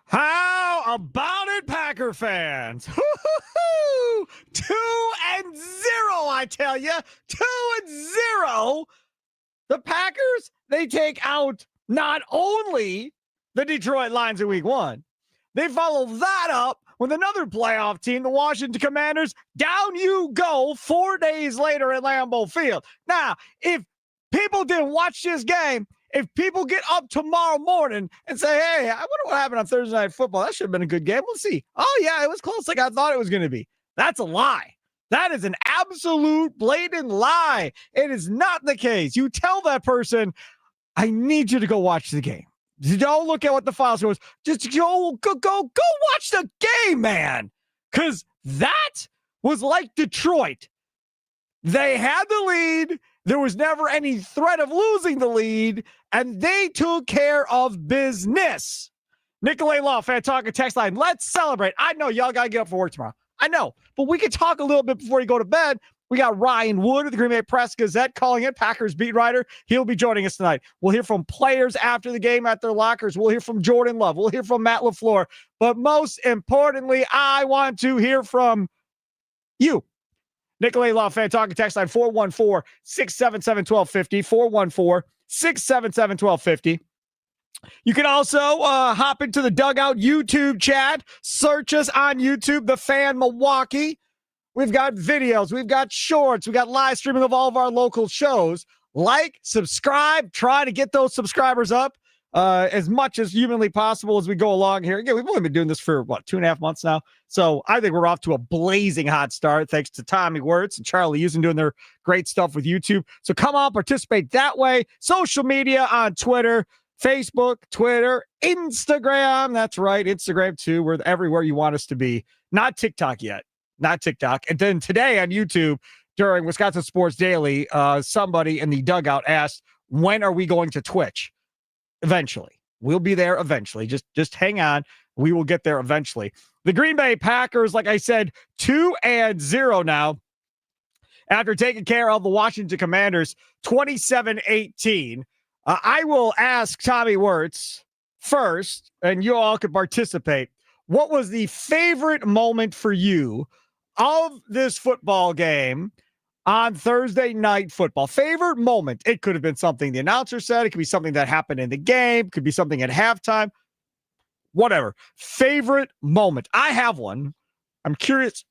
How about it, Packer fans? 2-0, I tell you. 2-0. The Packers, they take out not only the Detroit Lions in week 1, they follow that up with another playoff team, the Washington Commanders. Down you go 4 days later at Lambeau Field. Now, if people didn't watch this game, if people get up tomorrow morning and say, hey, I wonder what happened on Thursday Night Football, that should have been a good game. We'll see. Oh, yeah, it was close like I thought it was going to be. That's a lie. That is an absolute blatant lie. It is not the case. You tell that person, I need you to go watch the game. Don't look at what the file shows. Just go watch the game, man. Because that was like Detroit. They had the lead. There was never any threat of losing the lead, and they took care of business. Nicolay Law, Fan Talker text line. Let's celebrate. I know y'all got to get up for work tomorrow. I know, but we can talk a little bit before you go to bed. We got Ryan Wood of the Green Bay Press Gazette calling it, Packers beat writer. He'll be joining us tonight. We'll hear from players after the game at their lockers. We'll hear from Jordan Love. We'll hear from Matt LaFleur. But most importantly, I want to hear from you. Nicolay Law, Fan Talking text line 414-677-1250, 414-677-1250. You can also hop into the Dugout YouTube chat. Search us on YouTube, The Fan Milwaukee. We've got videos. We've got shorts. We've got live streaming of all of our local shows. Like, subscribe, try to get those subscribers up as much as humanly possible as we go along here. Again, we've only been doing this for, 2.5 months now? So I think we're off to a blazing hot start thanks to Tommy Wirtz and Charlie Usen doing their great stuff with YouTube. So come on, participate that way. Social media on Twitter, Facebook, Twitter, Instagram. That's right, Instagram too. We're everywhere you want us to be. Not TikTok yet. Not TikTok. And then today on YouTube during Wisconsin Sports Daily, somebody in the Dugout asked, when are we going to Twitch? Eventually. We'll be there eventually. Just hang on. We will get there eventually. The Green Bay Packers, like I said, 2-0 now after taking care of the Washington Commanders 27-18. I will ask Tommy Wirtz first, and you all could participate. What was the favorite moment for you of this football game on Thursday Night Football? Favorite moment. It could have been something the announcer said. It could be something that happened in the game. Could be something at halftime. Whatever. Favorite moment. I have one. I'm curious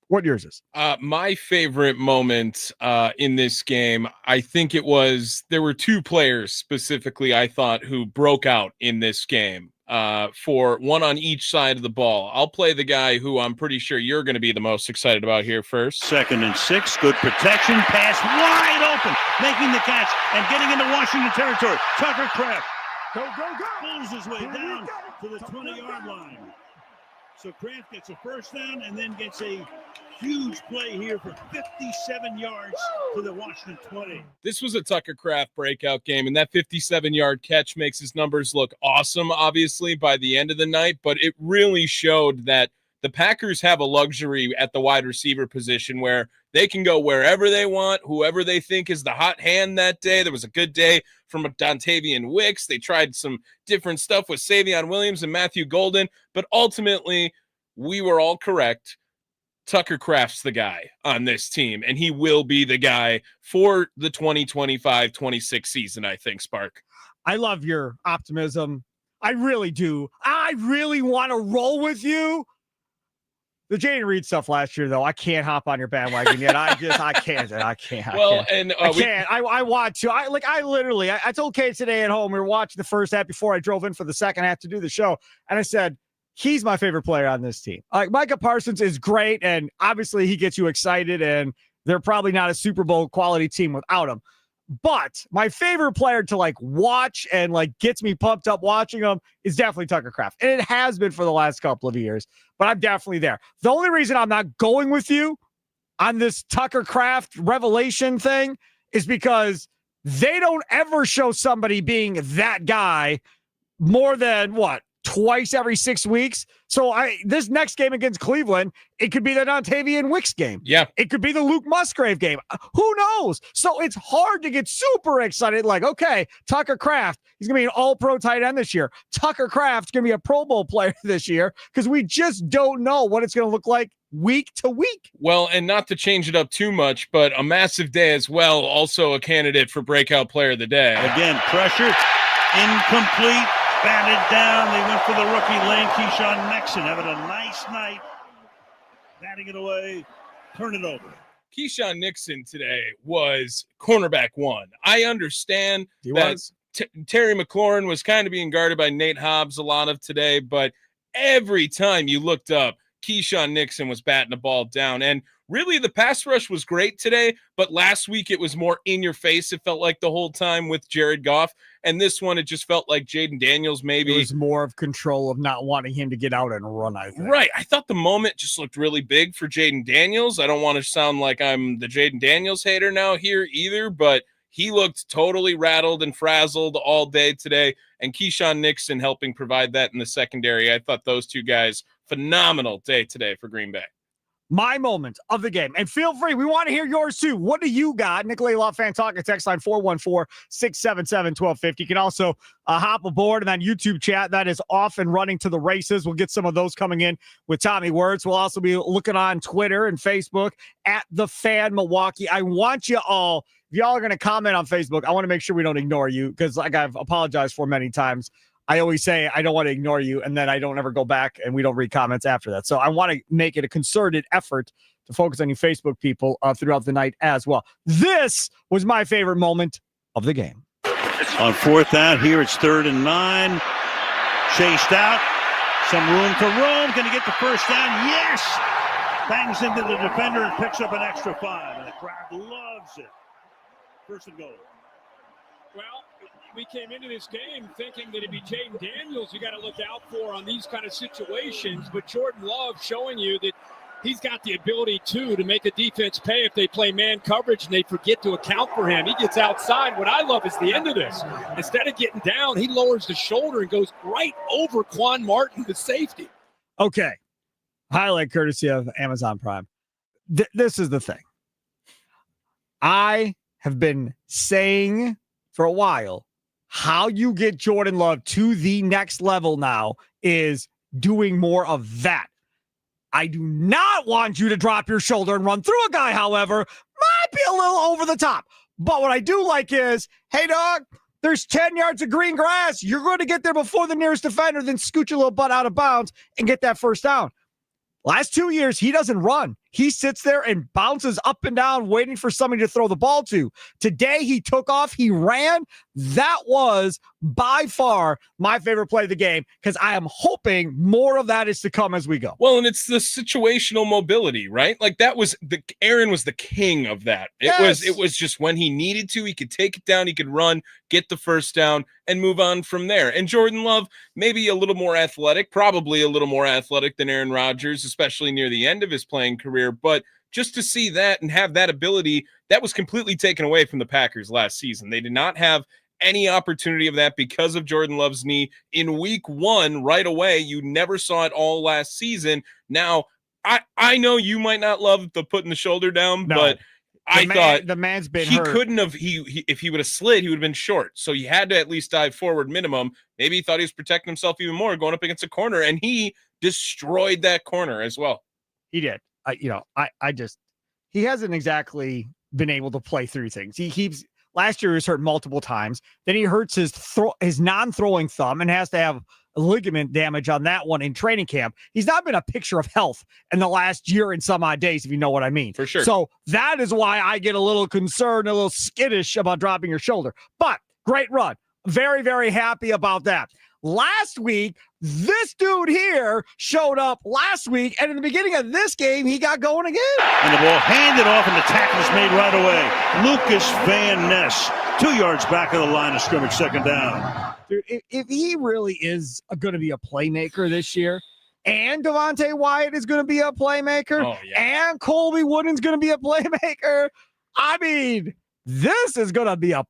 what yours is. My favorite moment in this game, I think there were two players specifically I thought who broke out in this game. For one on each side of the ball. I'll play the guy who I'm pretty sure you're going to be the most excited about here first. 2nd and 6, good protection, pass wide open, making the catch and getting into Washington territory. Tucker Kraft. Go. Pulls his way down to the 20-yard line. So Kraft gets a first down and then gets a huge play here for 57 yards to the Washington 20. This was a Tucker Kraft breakout game, and that 57-yard catch makes his numbers look awesome, obviously, by the end of the night, but it really showed that the Packers have a luxury at the wide receiver position where they can go wherever they want, whoever they think is the hot hand that day. There was a good day from Dontavian Wicks. They tried some different stuff with Savion Williams and Matthew Golden, but ultimately we were all correct. Tucker Kraft's the guy on this team, and he will be the guy for the 2025-26 season, I think, Spark. I love your optimism. I really do. I really want to roll with you. The Jayden Reed stuff last year, though, I can't hop on your bandwagon yet. I can't. Well, and I can't. I want to. I told Kate today at home, we were watching the first half before I drove in for the second half to do the show, and I said, he's my favorite player on this team. Like, Micah Parsons is great, and obviously he gets you excited, and they're probably not a Super Bowl quality team without him. But my favorite player to watch and gets me pumped up watching him is definitely Tucker Kraft. And it has been for the last couple of years, but I'm definitely there. The only reason I'm not going with you on this Tucker Kraft revelation thing is because they don't ever show somebody being that guy more than twice every 6 weeks. So this next game against Cleveland, it could be the Dontavian Wicks game. Yeah. It could be the Luke Musgrave game. Who knows? So it's hard to get super excited. Like, okay, Tucker Kraft, he's going to be an all-pro tight end this year. Tucker Kraft's going to be a Pro Bowl player this year because we just don't know what it's going to look like week to week. Well, and not to change it up too much, but a massive day as well. Also a candidate for Breakout Player of the Day. Again, pressure, incomplete. Batted down. They went for the rookie Lane Keyshawn Nixon, having a nice night. Batting it away. Turn it over. Keyshawn Nixon today was cornerback one. I understand that Terry McLaurin was kind of being guarded by Nate Hobbs a lot of today, but every time you looked up, Keyshawn Nixon was batting the ball down. And really, the pass rush was great today, but last week it was more in your face. It felt like the whole time with Jared Goff. And this one, it just felt like Jaden Daniels maybe. It was more of control of not wanting him to get out and run, I think. Right. I thought the moment just looked really big for Jaden Daniels. I don't want to sound like I'm the Jaden Daniels hater now here either, but he looked totally rattled and frazzled all day today. And Keyshawn Nixon helping provide that in the secondary. I thought those two guys, phenomenal day today for Green Bay. My moment of the game. And feel free, we want to hear yours too. What do you got? Nicolay Law Fan Talk at text line 414-677-1250. You can also hop aboard and that YouTube chat that is off and running to the races. We'll get some of those coming in with Tommy Wirtz. We'll also be looking on Twitter and Facebook at The Fan Milwaukee. I want you all, if y'all are going to comment on Facebook, I want to make sure we don't ignore you because like I've apologized for many times. I always say I don't want to ignore you, and then I don't ever go back and we don't read comments after that. So I want to make it a concerted effort to focus on you Facebook people throughout the night as well. This was my favorite moment of the game. On fourth down, here it's 3rd and 9. Chased out. Some room to roam. Going to get the first down. Yes! Bangs into the defender and picks up an extra 5. And the crowd loves it. First and goal. Well, we came into this game thinking that it'd be Jaden Daniels you got to look out for on these kind of situations, but Jordan Love showing you that he's got the ability, too, to make a defense pay if they play man coverage and they forget to account for him. He gets outside. What I love is the end of this. Instead of getting down, he lowers the shoulder and goes right over Quan Martin, the safety. Okay. Highlight courtesy of Amazon Prime. This is the thing. I have been saying for a while, how you get Jordan Love to the next level now is doing more of that. I do not want you to drop your shoulder and run through a guy, however, might be a little over the top. But what I do like is, hey, dog, there's 10 yards of green grass. You're going to get there before the nearest defender, then scoot your little butt out of bounds and get that first down. Last 2 years, he doesn't run. He sits there and bounces up and down, waiting for somebody to throw the ball to. Today, he took off. He ran. That was by far my favorite play of the game because I am hoping more of that is to come as we go. Well, and it's the situational mobility, right? Like Aaron was the king of that. It was just when he needed to, he could take it down, he could run, get the first down, and move on from there. And Jordan Love, maybe a little more athletic, probably a little more athletic than Aaron Rodgers, especially near the end of his playing career. But just to see that and have that ability, that was completely taken away from the Packers last season. They did not have any opportunity of that because of Jordan Love's knee in week 1 right away. You never saw it all last season. Now, I know you might not love the putting the shoulder down, but I thought the man's been he hurt. Couldn't have if he would have slid, he would have been short. So he had to at least dive forward minimum. Maybe he thought he was protecting himself even more going up against a corner, and he destroyed that corner as well. He did. He hasn't exactly been able to play through things. He keeps last year he was hurt multiple times. Then he hurts his non-throwing thumb and has to have ligament damage on that one in training camp. He's not been a picture of health in the last year and some odd days, if you know what I mean. For sure. So that is why I get a little concerned, a little skittish about dropping your shoulder. But great run. Very, very happy about that. Last week, this dude here showed up last week, and in the beginning of this game, he got going again. And the ball handed off, and the tackle is made right away. Lucas Van Ness, 2 yards back of the line of scrimmage, second down. Dude, if he really is going to be a playmaker this year, and Devontae Wyatt is going to be a playmaker, and Colby Wooden's going to be a playmaker, I mean, This is going to be a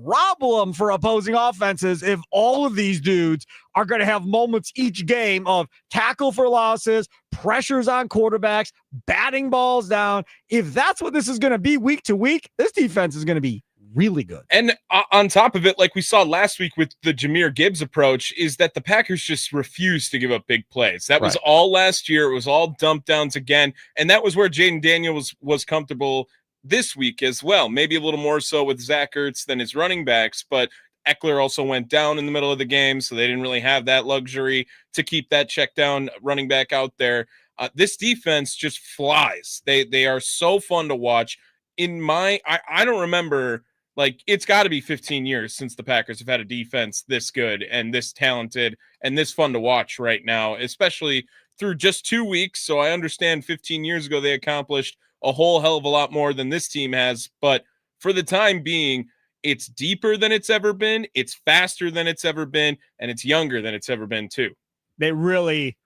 problem for opposing offenses if all of these dudes are going to have moments each game of tackle for losses, pressures on quarterbacks, batting balls down. If that's what this is going to be week to week, this defense is going to be really good. And on top of it, like we saw last week with the Jahmyr Gibbs approach, is that the Packers just refuse to give up big plays. That was all last year. It was all dump downs again. And that was where Jaden Daniels was comfortable this week as well. Maybe a little more so with Zach Ertz than his running backs, but Eckler also went down in the middle of the game, so they didn't really have that luxury to keep that check down running back out there. This defense just flies. They are so fun to watch. I don't remember, like, it's got to be 15 years since the Packers have had a defense this good and this talented and this fun to watch right now, especially through just 2 weeks. So I understand 15 years ago they accomplished a whole hell of a lot more than this team has. But for the time being, it's deeper than it's ever been. It's faster than it's ever been. And it's younger than it's ever been, too. They really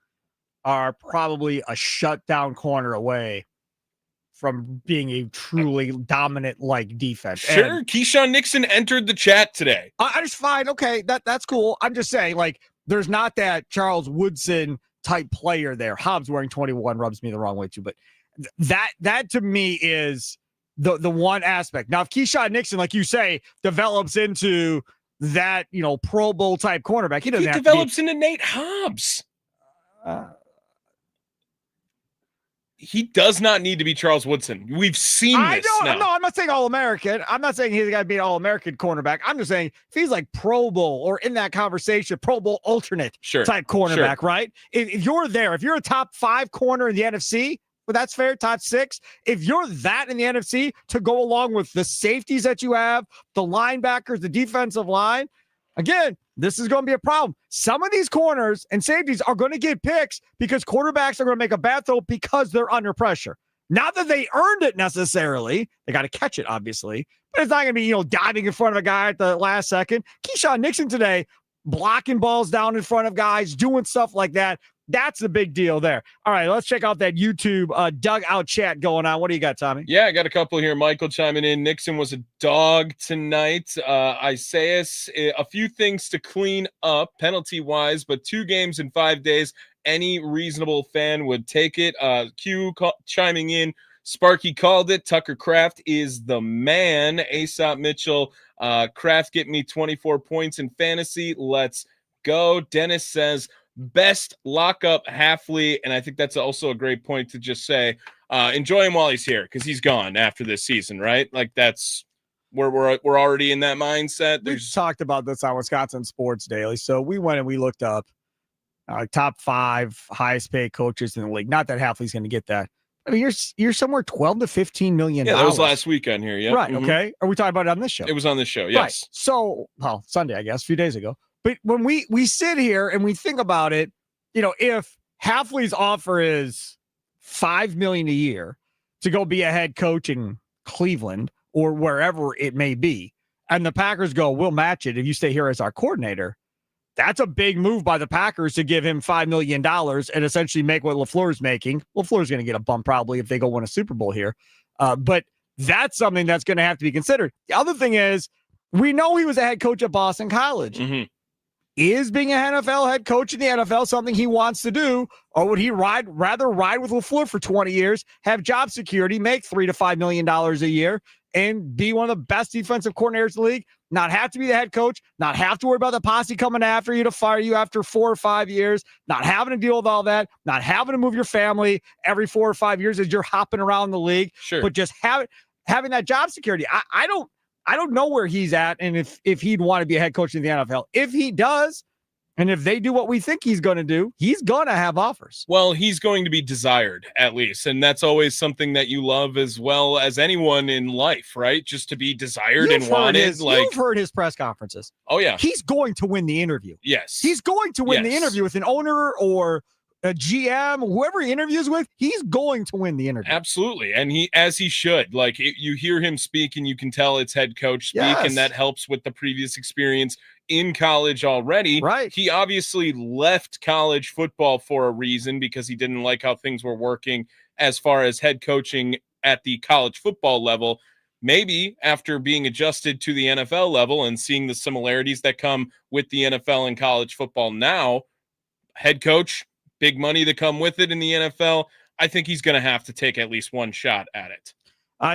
are probably a shutdown corner away from being a truly dominant like defense. Sure. And Keyshawn Nixon entered the chat today. I just find, okay, that's cool. I'm just saying, like, there's not that Charles Woodson type player there. Hobbs wearing 21 rubs me the wrong way too, but that to me is the one aspect. Now, if Keyshawn Nixon, like you say, develops into that, Pro Bowl type cornerback, he develops into Nate Hobbs. He does not need to be Charles Woodson. We've seen this now. No, I'm not saying All-American. I'm not saying he's got to be an All-American cornerback. I'm just saying if he's like Pro Bowl or in that conversation, Pro Bowl alternate type cornerback, right? If you're there, if you're a top 5 corner in the NFC, well, that's fair, top 6. If you're that in the NFC to go along with the safeties that you have, the linebackers, the defensive line, again, this is going to be a problem. Some of these corners and safeties are going to get picks because quarterbacks are going to make a bad throw because they're under pressure. Not that they earned it necessarily. They got to catch it, obviously. But it's not going to be, diving in front of a guy at the last second. Keyshawn Nixon today, blocking balls down in front of guys, doing stuff like that. That's the big deal there. All right, let's check out that YouTube dugout chat going on. What do you got, Tommy? Yeah, I got a couple here. Michael chiming in. Nixon was a dog tonight. Isaias, a few things to clean up penalty-wise, but 2 games in 5 days. Any reasonable fan would take it. Chiming in. Sparky called it. Tucker Kraft is the man. Aesop Mitchell. Kraft getting me 24 points in fantasy. Let's go. Dennis says, best lockup Halfley, and I think that's also a great point to just say, enjoy him while he's here because he's gone after this season, right? Like that's where we're already in that mindset. We've talked about this on Wisconsin Sports Daily, so we went and we looked up top 5 highest paid coaches in the league. Not that Halfley's going to get that. I mean, you're somewhere $12 to $15 million. Yeah, that was last week on here. Yeah, right. Mm-hmm. Okay. Are we talking about it on this show? It was on this show. Yes. Right. So, Sunday, I guess, a few days ago. But when we sit here and we think about it, if Halfley's offer is $5 million a year to go be a head coach in Cleveland or wherever it may be, and the Packers go, we'll match it if you stay here as our coordinator, that's a big move by the Packers to give him $5 million and essentially make what LaFleur's making. LaFleur's going to get a bump probably if they go win a Super Bowl here. But that's something that's going to have to be considered. The other thing is, we know he was a head coach at Boston College. Mm-hmm. Is being an NFL head coach in the NFL something he wants to do, or would he rather ride with LaFleur for 20 years, have job security, make $3 to $5 million a year, and be one of the best defensive coordinators in the league, not have to be the head coach, not have to worry about the posse coming after you to fire you after 4 or 5 years, not having to deal with all that, not having to move your family every 4 or 5 years as you're hopping around the league, but just having that job security. I don't know where he's at and if he'd want to be a head coach in the NFL. If he does, and if they do what we think he's going to do, he's going to have offers. Well, he's going to be desired, at least. And that's always something that you love as well as anyone in life, right? Just to be desired and wanted. You've heard his press conferences. Oh, yeah. He's going to win the interview. Yes. He's going to win the interview with an owner or a GM, whoever he interviews with, he's going to win the interview. Absolutely. And as he should. Like, you hear him speak and you can tell it's head coach speak, and that helps with the previous experience in college already. Right. He obviously left college football for a reason because he didn't like how things were working as far as head coaching at the college football level. maybe after being adjusted to the NFL level and seeing the similarities that come with the NFL and college football now, head coach, big money to come with it in the NFL, I think he's going to have to take at least one shot at it.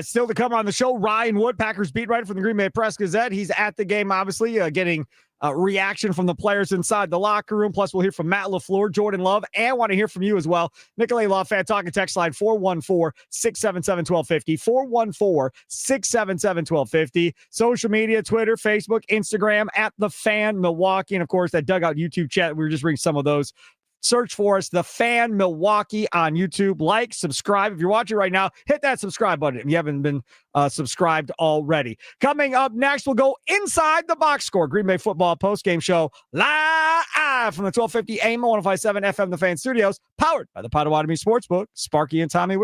Still to come on the show, Ryan Wood, Packers beat writer from the Green Bay Press-Gazette. He's at the game, obviously, getting reaction from the players inside the locker room. Plus, we'll hear from Matt LaFleur, Jordan Love, and want to hear from you as well. Nicolay Law Fan Talking text line 414-677-1250, 414-677-1250. Social media, Twitter, Facebook, Instagram, at The Fan Milwaukee. And, of course, that Dugout YouTube chat. We were just reading some of those. Search for us, The Fan Milwaukee on YouTube. Like, subscribe. If you're watching right now, hit that subscribe button if you haven't been subscribed already. Coming up next, we'll go inside the box score. Green Bay football postgame show live from the 1250 AM 105.7 FM The Fan Studios, powered by the Potawatomi Sportsbook. Sparky and Tommy.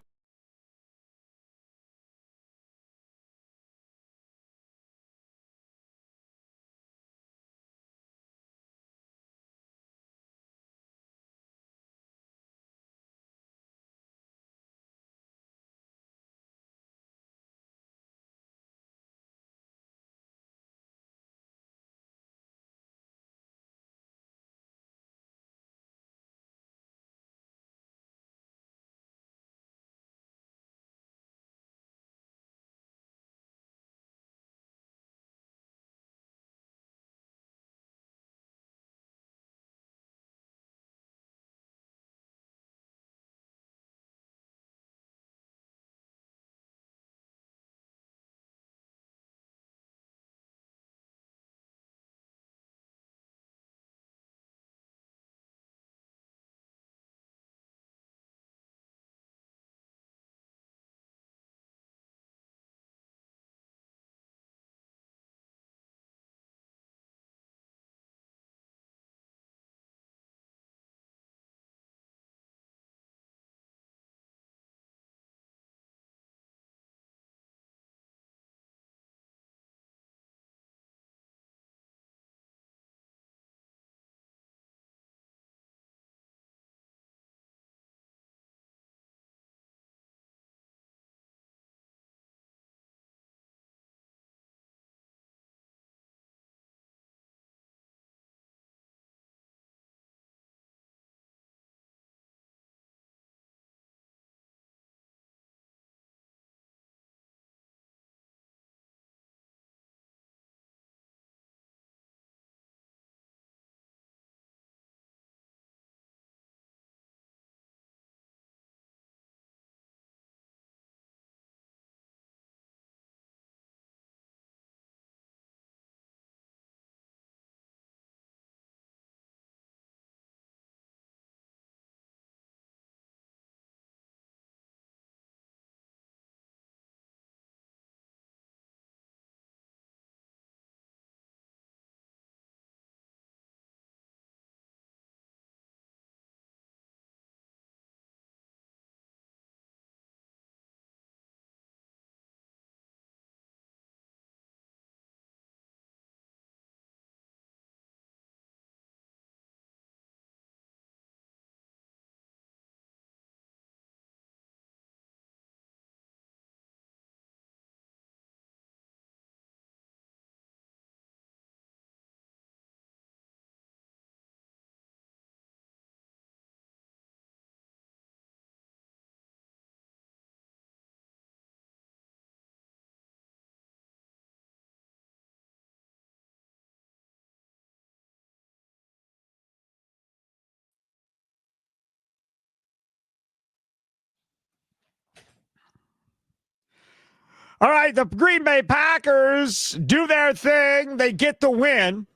All right, the Green Bay Packers do their thing. They get the win.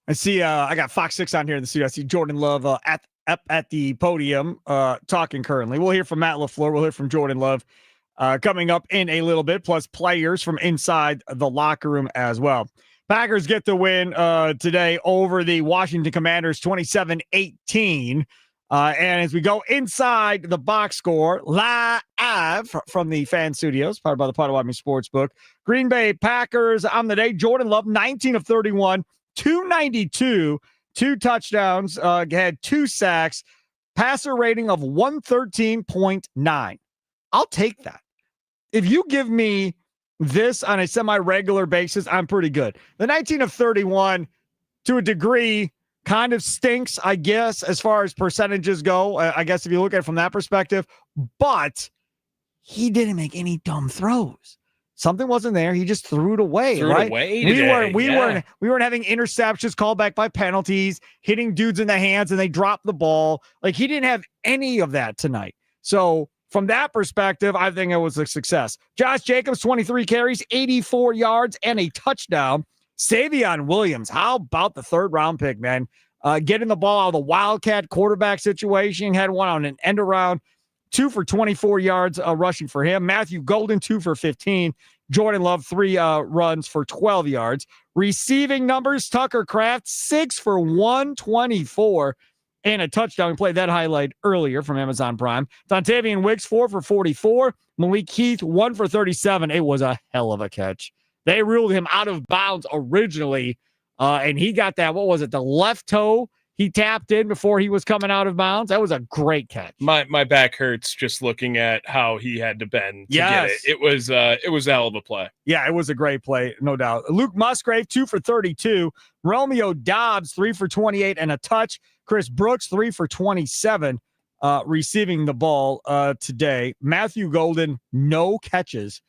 I see I got Fox 6 on here in the studio. I see Jordan Love at the podium talking currently. We'll hear from Matt LaFleur. We'll hear from Jordan Love coming up in a little bit, plus players from inside the locker room as well. Packers get the win today over the Washington Commanders 27-18. And as we go inside the box score, live from the Fan Studios, powered by the Potawatomi Sportsbook, Green Bay Packers on the day. Jordan Love, 19 of 31, 292, 2 touchdowns, had 2 sacks, passer rating of 113.9. I'll take that. if you give me this on a semi-regular basis, I'm pretty good. The 19 of 31, to a degree, kind of stinks, I guess, as far as percentages go. I guess if you look at it from that perspective, but he didn't make any dumb throws. Something wasn't there. He just threw it away. Right? We weren't having interceptions called back by penalties, hitting dudes in the hands, and they dropped the ball. Like, he didn't have any of that tonight. So from that perspective, I think it was a success. Josh Jacobs, 23 carries, 84 yards, and a touchdown. Savion Williams, how about the third-round pick, man? Getting the ball out of the Wildcat quarterback situation, had one on an end around, 2 for 24 yards rushing for him. Matthew Golden, 2 for 15. Jordan Love, 3 runs for 12 yards. Receiving numbers, Tucker Kraft, 6 for 124 and a touchdown. We played that highlight earlier from Amazon Prime. Dontavian Wicks, 4 for 44. Malik Heath, 1 for 37. It was a hell of a catch. They ruled him out of bounds originally, and he got that, what was it, the left toe he tapped in before he was coming out of bounds. That was a great catch. My back hurts just looking at how he had to bend to get it. It was a hell of a play. Yeah, it was a great play, no doubt. Luke Musgrave, 2 for 32. Romeo Dobbs, 3 for 28 and a touch. Chris Brooks, 3 for 27, receiving the ball today. Matthew Golden, no catches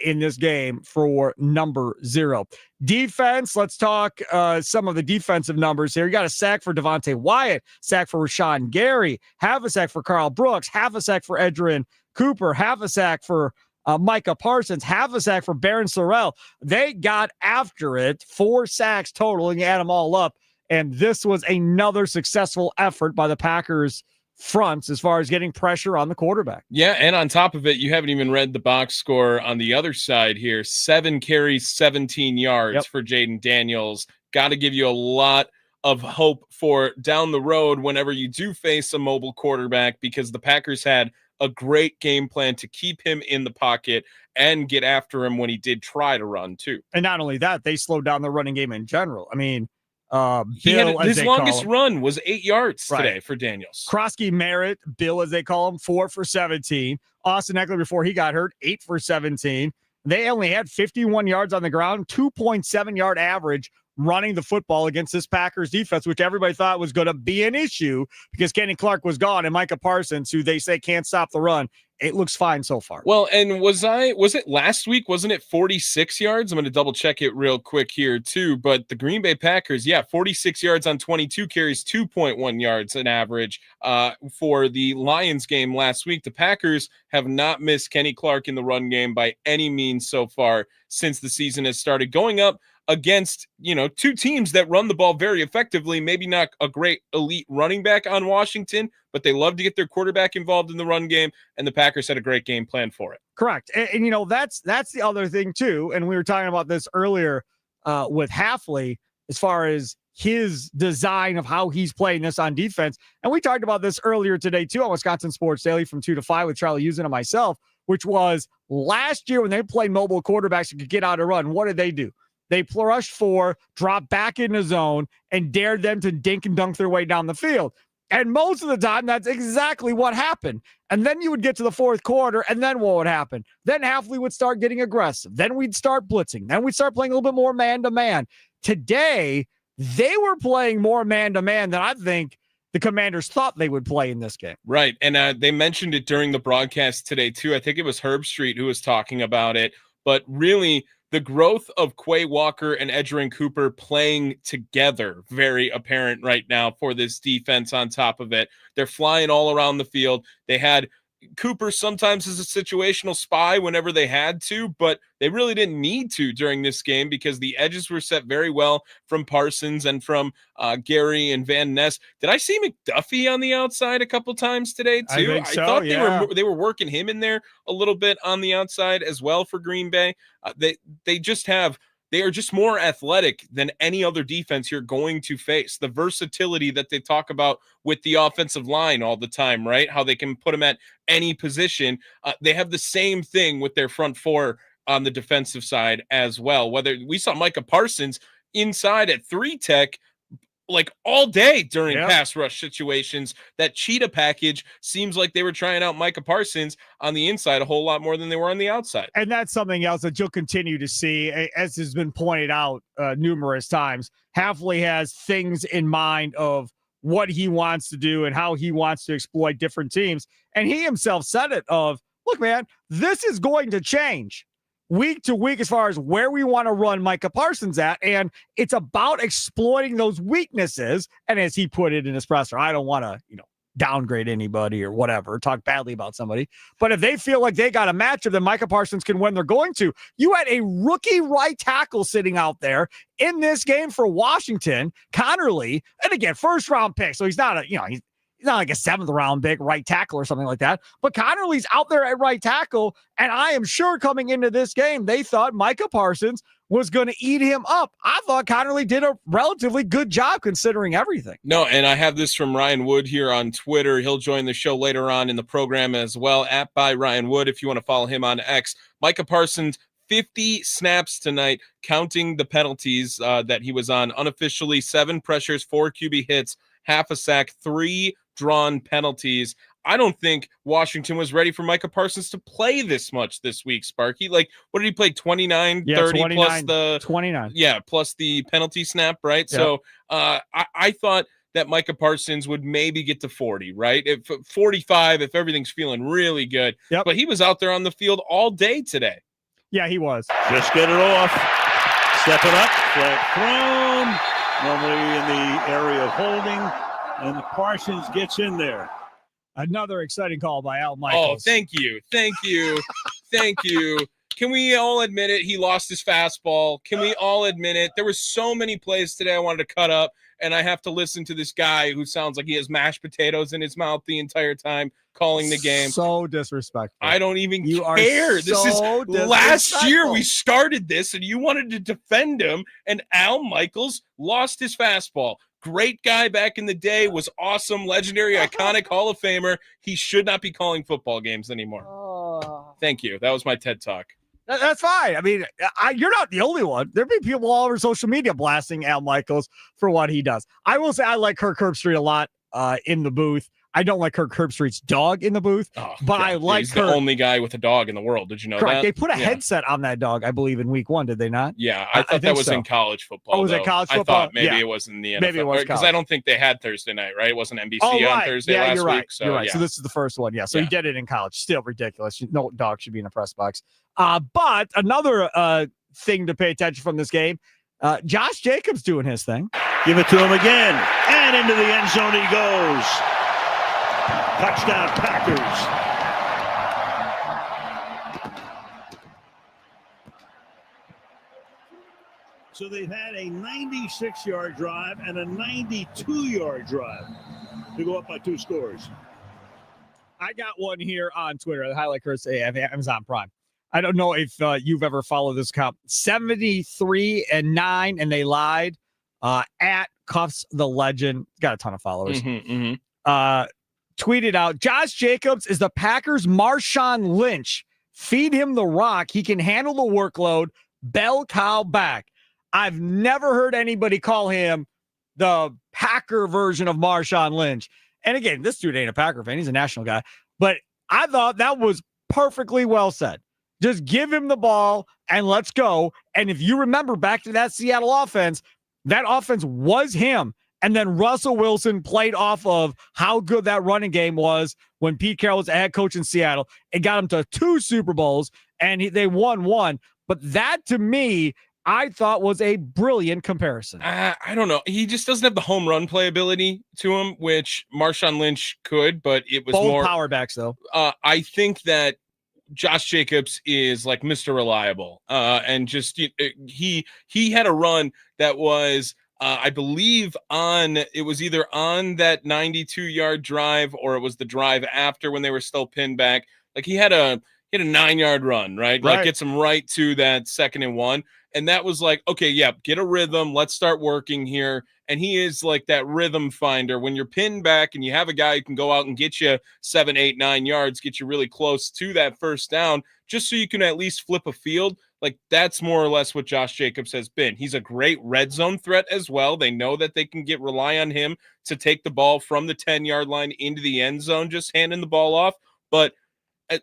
in this game for number 0. Defense, let's talk some of the defensive numbers here. You got a sack for Devontae Wyatt, sack for Rashawn Gary, half a sack for Carl Brooks, half a sack for Edgerrin Cooper, half a sack for Micah Parsons, half a sack for Barron Sorrell. They got after it, 4 sacks total, and you add them all up. And this was another successful effort by the Packers fronts as far as getting pressure on the quarterback. Yeah, and on top of it, you haven't even read the box score on the other side here. 7 carries, 17 yards for Jaden Daniels. Got to give you a lot of hope for down the road whenever you do face a mobile quarterback, because the Packers had a great game plan to keep him in the pocket and get after him when he did try to run too. And not only that, they slowed down the running game in general. I mean, his longest run was 8 yards today for Daniels. Krosky Merritt, Bill, as they call him, 4 for 17. Austin Eckler, before he got hurt, 8 for 17. They only had 51 yards on the ground, 2.7 yard average running the football against this Packers defense, which everybody thought was going to be an issue because Kenny Clark was gone and Micah Parsons, who they say can't stop the run. It looks fine so far. Well, and was it last week? Wasn't it 46 yards? I'm going to double check it real quick here too. But the Green Bay Packers, 46 yards on 22 carries, 2.1 yards an average for the Lions game last week. The Packers have not missed Kenny Clark in the run game by any means so far since the season has started, going up against, 2 teams that run the ball very effectively. Maybe not a great elite running back on Washington, but they love to get their quarterback involved in the run game, and the Packers had a great game plan for it. Correct. And that's the other thing too. And we were talking about this earlier with Hafley as far as his design of how he's playing this on defense. And we talked about this earlier today too on Wisconsin Sports Daily from 2 to 5 with Charlie Usen and myself, which was last year when they played mobile quarterbacks who could get out and run. What did they do? They rushed 4, dropped back in the zone, and dared them to dink and dunk their way down the field. And most of the time, that's exactly what happened. And then you would get to the fourth quarter, and then what would happen? Then Hafley would start getting aggressive. Then we'd start blitzing. Then we'd start playing a little bit more man-to-man. Today, they were playing more man-to-man than I think the Commanders thought they would play in this game. Right, and they mentioned it during the broadcast today, too. I think it was Herb Street who was talking about it. But really, the growth of Quay Walker and Edgerrin Cooper playing together, very apparent right now for this defense on top of it. They're flying all around the field. They had Cooper sometimes as a situational spy whenever they had to, but they really didn't need to during this game because the edges were set very well from Parsons and from Gary and Van Ness. Did I see McDuffie on the outside a couple times today too? I think so, I thought they were working him in there a little bit on the outside as well for Green Bay. They are just more athletic than any other defense you're going to face. The versatility that they talk about with the offensive line all the time, right? How they can put them at any position. They have the same thing with their front 4 on the defensive side as well. Whether we saw Micah Parsons inside at 3 tech like all day during pass rush situations. That cheetah package seems like they were trying out Micah Parsons on the inside a whole lot more than they were on the outside. And that's something else that you'll continue to see, as has been pointed out numerous times. Hafley has things in mind of what he wants to do and how he wants to exploit different teams. And he himself said it of, look, man, this is going to change week to week as far as where we want to run Micah Parsons at. And it's about exploiting those weaknesses. And as he put it in his presser, I don't want to, downgrade anybody or whatever, talk badly about somebody. But if they feel like they got a matchup that Micah Parsons can win, they're going to. You had a rookie right tackle sitting out there in this game for Washington, Connerly, and again, first round pick. So he's not a, he's not like a 7th round pick right tackle or something like that. But Connerly's out there at right tackle. And I am sure coming into this game, they thought Micah Parsons was going to eat him up. I thought Connerly did a relatively good job considering everything. No, and I have this from Ryan Wood here on Twitter. He'll join the show later on in the program as well, @by Ryan Wood, if you want to follow him on X. Micah Parsons, 50 snaps tonight, counting the penalties that he was on. Unofficially, 7 pressures, 4 QB hits, half a sack, 3 drawn penalties. I don't think Washington was ready for Micah Parsons to play this much this week, Sparky. Like, what did he play? 29, 30 29, plus the 29. Yeah, plus the penalty snap, right? Yep. So I thought that Micah Parsons would maybe get to 40, right? If 45, if everything's feeling really good. Yep. But he was out there on the field all day today. Yeah, he was. Just get it off. Step it up. Flag thrown. Normally in the area of holding. And Parsons gets in there. Another exciting call by Al Michaels. Oh, thank you. Thank you. Thank you. Can we all admit it? He lost his fastball. Can we all admit it? There were so many plays today I wanted to cut up, and I have to listen to this guy who sounds like he has mashed potatoes in his mouth the entire time calling the game. So disrespectful. I don't even care. This is last year we started this, and you wanted to defend him, and Al Michaels lost his fastball. Great guy back in the day, was awesome, legendary, iconic Hall of Famer. He should not be calling football games anymore. Oh. Thank you. That was my TED Talk. That's fine. I mean, you're not the only one. There've been people all over social media blasting Al Michaels for what he does. I will say I like Kirk Herbstreit a lot in the booth. I don't like Kirk Herbstreit's dog in the booth, but I like he's the only guy with a dog in the world. Did you know that? They put a headset on that dog, I believe, in week 1, did they not? Yeah, I thought that was in college football. Oh, was it college football? I thought maybe it was in the NFL. Maybe it was because I don't think they had Thursday night, right? It wasn't NBC on Thursday last you're right. week. So, you're right. So this is the first one. Yeah, so he did it in college. Still ridiculous. No dog should be in a press box. But another thing to pay attention from this game, Josh Jacobs doing his thing. Give it to him again. And into the end zone he goes. Touchdown, Packers. So they've had a 96-yard drive and a 92-yard drive to go up by 2 scores. I got one here on Twitter. The highlight courtesy of Amazon Prime. I don't know if you've ever followed this account. 73-9, and they lied. At Cuffs the Legend. Got a ton of followers. Tweeted out, Josh Jacobs is the Packers' Marshawn Lynch. Feed him the rock. He can handle the workload. Bell cow back. I've never heard anybody call him the Packer version of Marshawn Lynch. And again, this dude ain't a Packer fan. He's a national guy. But I thought that was perfectly well said. Just give him the ball and let's go. And if you remember back to that Seattle offense, that offense was him. And then Russell Wilson played off of how good that running game was when Pete Carroll was a head coach in Seattle. It got him to 2 Super Bowls, and they won 1. But that, to me, I thought was a brilliant comparison. I don't know. He just doesn't have the home run playability to him, which Marshawn Lynch could, but it was both more power backs, though. I think that Josh Jacobs is like Mr. Reliable. And just he had a run that was I believe it was either on that 92-yard drive or it was the drive after when they were still pinned back. Like he had a 9-yard run, right? Like gets him right to that 2nd and 1. And that was like, okay, get a rhythm. Let's start working here. And he is like that rhythm finder. When you're pinned back and you have a guy who can go out and get you 7, 8, 9 yards, get you really close to that first down, just so you can at least flip a field. Like, that's more or less what Josh Jacobs has been. He's a great red zone threat as well. They know that they can rely on him to take the ball from the 10-yard line into the end zone, just handing the ball off. But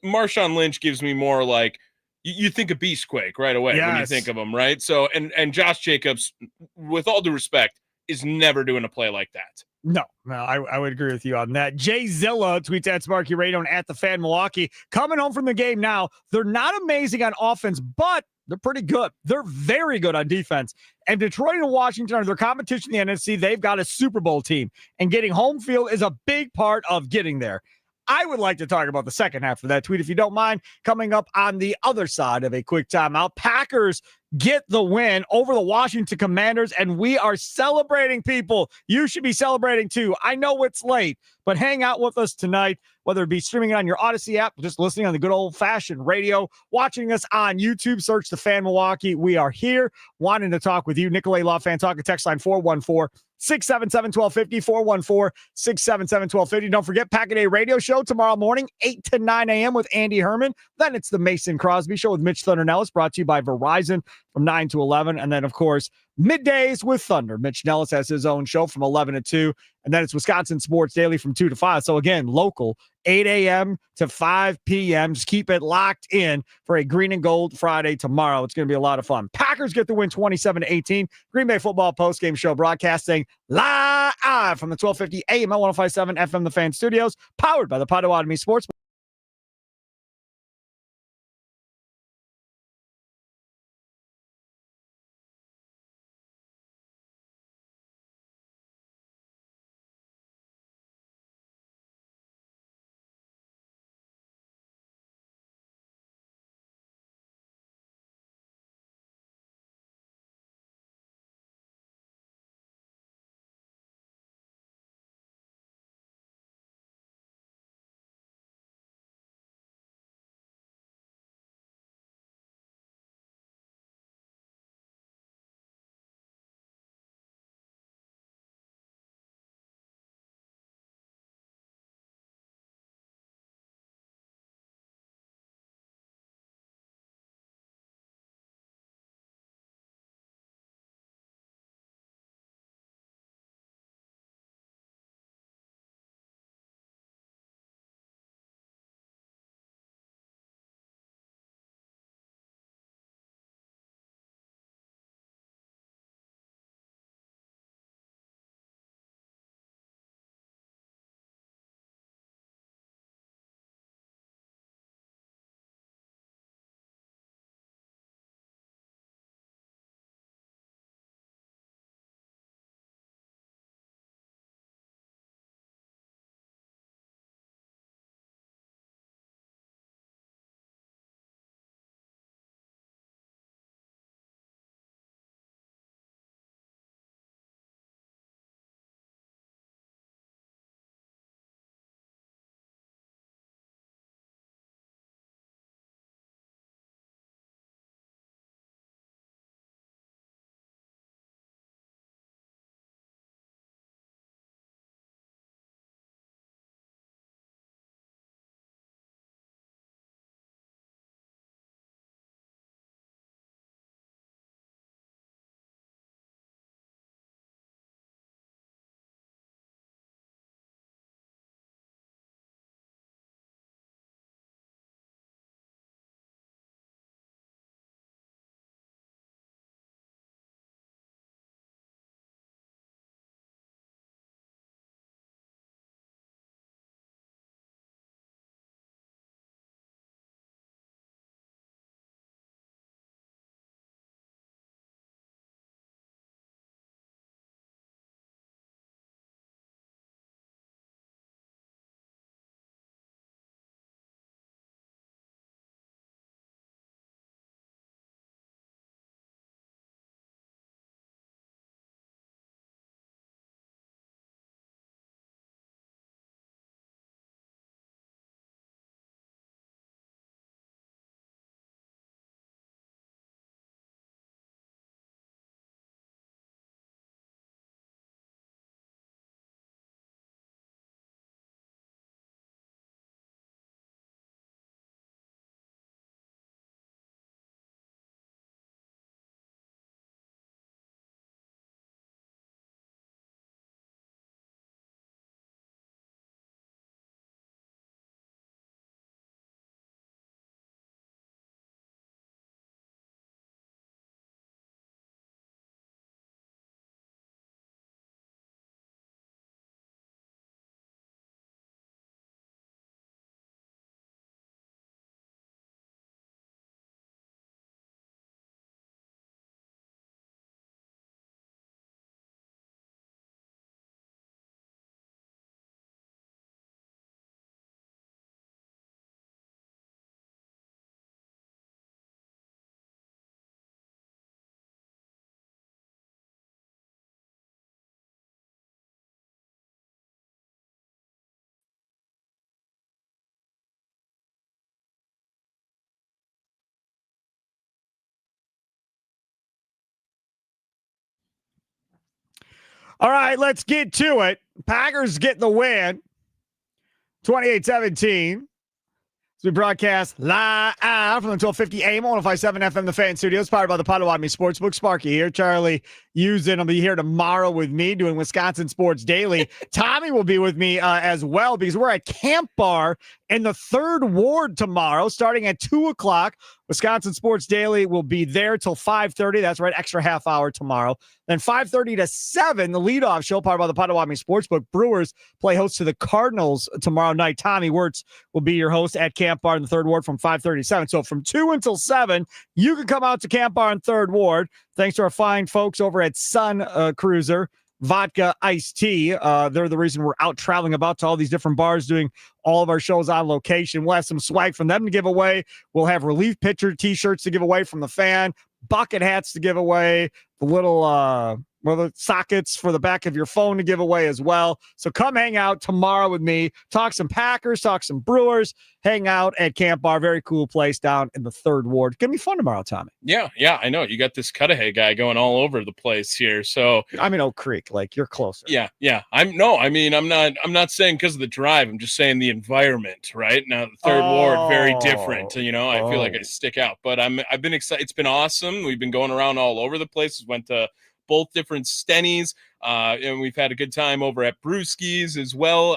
Marshawn Lynch gives me more like, you think of Beastquake right away when you think of him, right? So, and Josh Jacobs, with all due respect, is never doing a play like that. No, I would agree with you on that. Jay Zilla tweets at Sparky Radio and at the Fan Milwaukee. Coming home from the game now, they're not amazing on offense, but they're pretty good. They're very good on defense. And Detroit and Washington are their competition in the NFC. They've got a Super Bowl team, and getting home field is a big part of getting there. I would like to talk about the second half of that tweet, if you don't mind, coming up on the other side of a quick timeout. Packers get the win over the Washington Commanders, and we are celebrating, people. You should be celebrating too. I know it's late, but hang out with us tonight, whether it be streaming it on your Odyssey app, just listening on the good old-fashioned radio, watching us on YouTube, search The Fan Milwaukee. We are here wanting to talk with you. Nicolay Law Fan Talk, text line 414-677-1250, 414-677-1250. Don't forget, Pack a Day Radio Show tomorrow morning, 8 to 9 a.m. with Andy Herman. Then it's the Mason Crosby Show with Mitch Thunder Nellis, brought to you by Verizon from 9 to 11. And then, of course, middays with Thunder. Mitch Nellis has his own show from 11 to 2. And then it's Wisconsin Sports Daily from 2 to 5. So, again, local, 8 a.m. to 5 p.m. Just keep it locked in for a Green and Gold Friday tomorrow. It's going to be a lot of fun. Packers get the win 27-18. Green Bay Football postgame show broadcasting live from the 1250 AM at 105.7 FM The Fan Studios, powered by the Potawatomi Sports. All right, let's get to it. Packers get the win, 28-17. We broadcast live from the 1250 AM 105.7 FM, the Fan Studios, powered by the Potawatomi Sportsbook. Sparky here. Charlie Usen will be here tomorrow with me doing Wisconsin Sports Daily. Tommy will be with me as well because we're at Camp Bar in the 3rd Ward tomorrow, starting at 2 o'clock. Wisconsin Sports Daily will be there till 5:30. That's right, extra half hour tomorrow. Then 5:30 to 7, the leadoff show, powered by the Potawatomi Sportsbook. Brewers play host to the Cardinals tomorrow night. Tommy Wirtz will be your host at Camp Bar in the 3rd Ward from 5:30 to 7. So from 2 until 7, you can come out to Camp Bar in 3rd Ward. Thanks to our fine folks over at Sun Cruiser Vodka Iced Tea. They're the reason we're out traveling about to all these different bars doing all of our shows on location. We'll have some swag from them to give away. We'll have relief pitcher T-shirts to give away from the Fan, bucket hats to give away, the little the sockets for the back of your phone to give away as well. So come hang out tomorrow with me, talk some Packers, talk some Brewers, hang out at Camp Bar. Very cool place down in the 3rd Ward. It's going to be fun tomorrow, Tommy. Yeah, I know. You got this Cudahy guy going all over the place here. So I'm in Oak Creek, like you're closer. Yeah. I'm not saying because of the drive. I'm just saying the environment, right? Now the 3rd Ward, very different. I feel like I stick out. But I've been excited. It's been awesome. We've been going around all over the place. Went to both different Stennies, and we've had a good time over at Brewski's as well.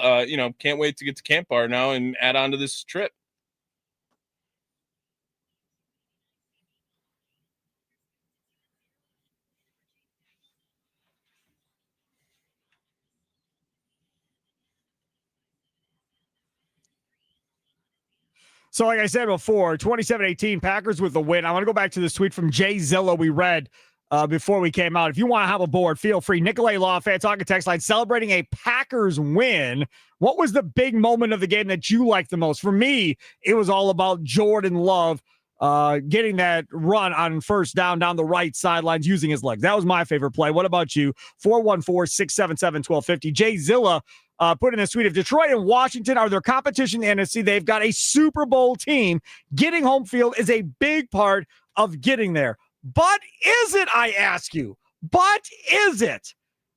Can't wait to get to Camp Bar now and add on to this trip. So like I said before, 27-18, Packers with the win. I want to go back to this tweet from Jay Zillow we read before we came out. If you want to have a board, feel free. Nicolay Law, Fan Talking Text Line, celebrating a Packers win. What was the big moment of the game that you liked the most? For me, it was all about Jordan Love getting that run on first down the right sidelines using his legs. That was my favorite play. What about you? 414-677-1250. Jay Zilla put in a tweet, if Detroit and Washington are their competition in the NFC, they've got a Super Bowl team. Getting home field is a big part of getting there. But is it, I ask you? But is it?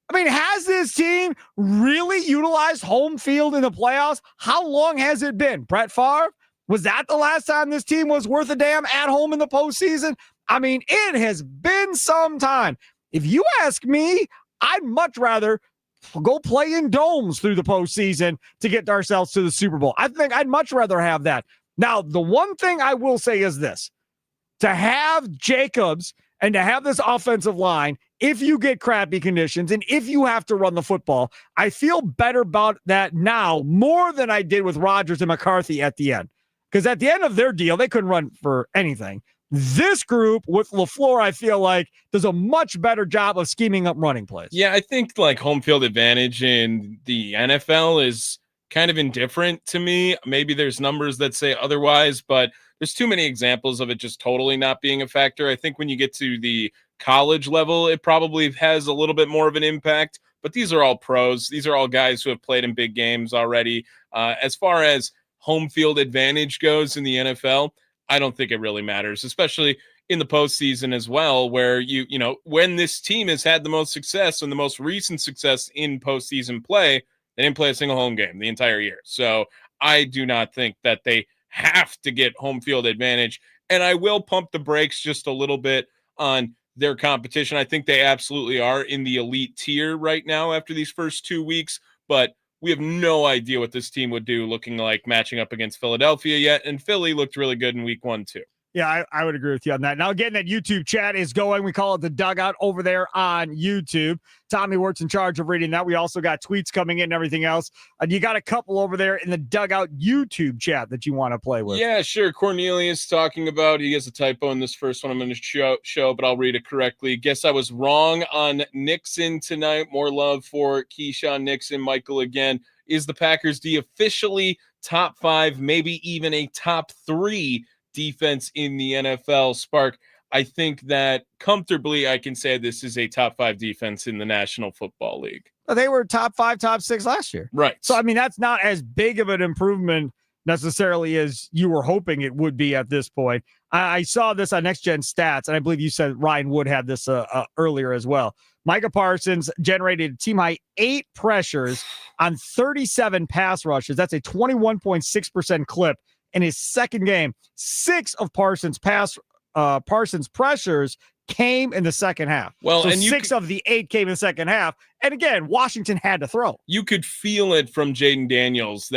I mean, has this team really utilized home field in the playoffs? How long has it been? Brett Favre? Was that the last time this team was worth a damn at home in the postseason? I mean, it has been some time. If you ask me, I'd much rather go play in domes through the postseason to get ourselves to the Super Bowl. I think I'd much rather have that. Now, the one thing I will say is this. To have Jacobs and to have this offensive line, if you get crappy conditions and if you have to run the football, I feel better about that now more than I did with Rodgers and McCarthy at the end. Because at the end of their deal, they couldn't run for anything. This group with LaFleur, I feel like, does a much better job of scheming up running plays. Yeah, I think like home field advantage in the NFL is kind of indifferent to me. Maybe there's numbers that say otherwise, but there's too many examples of it just totally not being a factor. I think when you get to the college level, it probably has a little bit more of an impact, but these are all pros. These are all guys who have played in big games already. As far as home field advantage goes in the NFL, I don't think it really matters, especially in the postseason as well, where when this team has had the most success and the most recent success in postseason play, they didn't play a single home game the entire year. So I do not think that they have to get home field advantage. And I will pump the brakes just a little bit on their competition. I think they absolutely are in the elite tier right now after these first 2 weeks, but we have no idea what this team would do looking like matching up against Philadelphia yet. And Philly looked really good in week 1 too. Yeah, I would agree with you on that. Now, again, that YouTube chat is going. We call it the Dugout over there on YouTube. Tommy Wirtz in charge of reading that. We also got tweets coming in and everything else. You got a couple over there in the Dugout YouTube chat that you want to play with. Yeah, sure. Cornelius talking about, he has a typo in this first one I'm going to show, but I'll read it correctly. Guess I was wrong on Nixon tonight. More love for Keyshawn Nixon. Michael again. Is the Packers D officially top 5, maybe even a top 3 defense in the NFL? Spark, I think that comfortably I can say this is a top 5 defense in the National Football League. They were top 5, top 6 last year. Right. So, I mean, that's not as big of an improvement necessarily as you were hoping it would be at this point. I saw this on Next Gen Stats, and I believe you said Ryan Wood had this earlier as well. Micah Parsons generated a team-high 8 pressures on 37 pass rushes. That's a 21.6% clip in his second game. 6 of Parsons' pressures came in the second half. Well, so and 6 of the 8 came in the second half. And again, Washington had to throw. You could feel it from Jaden Daniels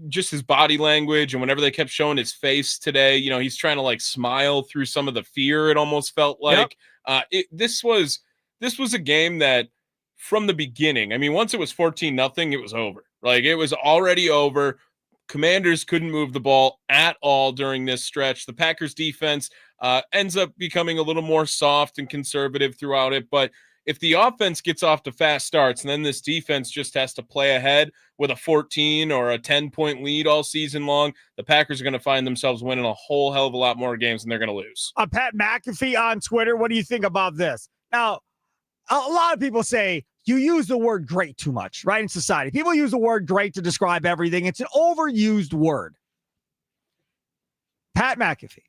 just his body language, and whenever they kept showing his face today, he's trying to like smile through some of the fear. It almost felt like this was a game that from the beginning, I mean, once it was 14-0, it was over. Like it was already over. Commanders couldn't move the ball at all during this stretch. The Packers defense ends up becoming a little more soft and conservative throughout it. But if the offense gets off to fast starts and then this defense just has to play ahead with a 14 or a 10-point lead all season long, the Packers are going to find themselves winning a whole hell of a lot more games than they're going to lose. Pat McAfee on Twitter, what do you think about this? Now, a lot of people say, you use the word great too much, right? In society, people use the word great to describe everything. It's an overused word. Pat McAfee,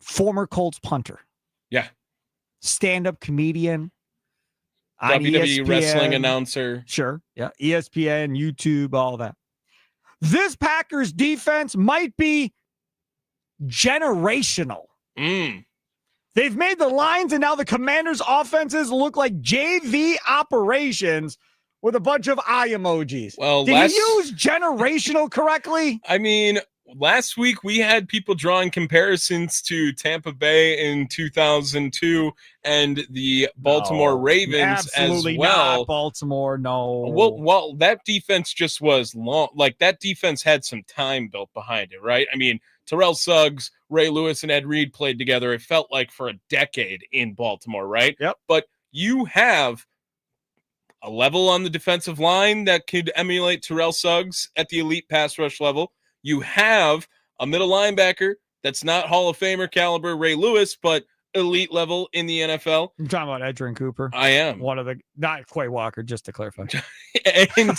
former Colts punter. Yeah. Stand-up comedian. WWE wrestling announcer. Sure. Yeah. ESPN, YouTube, all that. This Packers defense might be generational. They've made the lines, and now the Commanders' offenses look like JV operations with a bunch of eye emojis. Well, did you use generational correctly? I mean, last week we had people drawing comparisons to Tampa Bay in 2002 and the Baltimore Ravens absolutely as well. Not Baltimore, no. Well, that defense just was long. Like that defense had some time built behind it, right? I mean, Terrell Suggs, Ray Lewis, and Ed Reed played together. It felt like for a decade in Baltimore, right? Yep. But you have a level on the defensive line that could emulate Terrell Suggs at the elite pass rush level. You have a middle linebacker that's not Hall of Famer caliber Ray Lewis, but elite level in the NFL. You're talking about Edgerrin Cooper. I am. One of the, not Quay Walker, just to clarify. And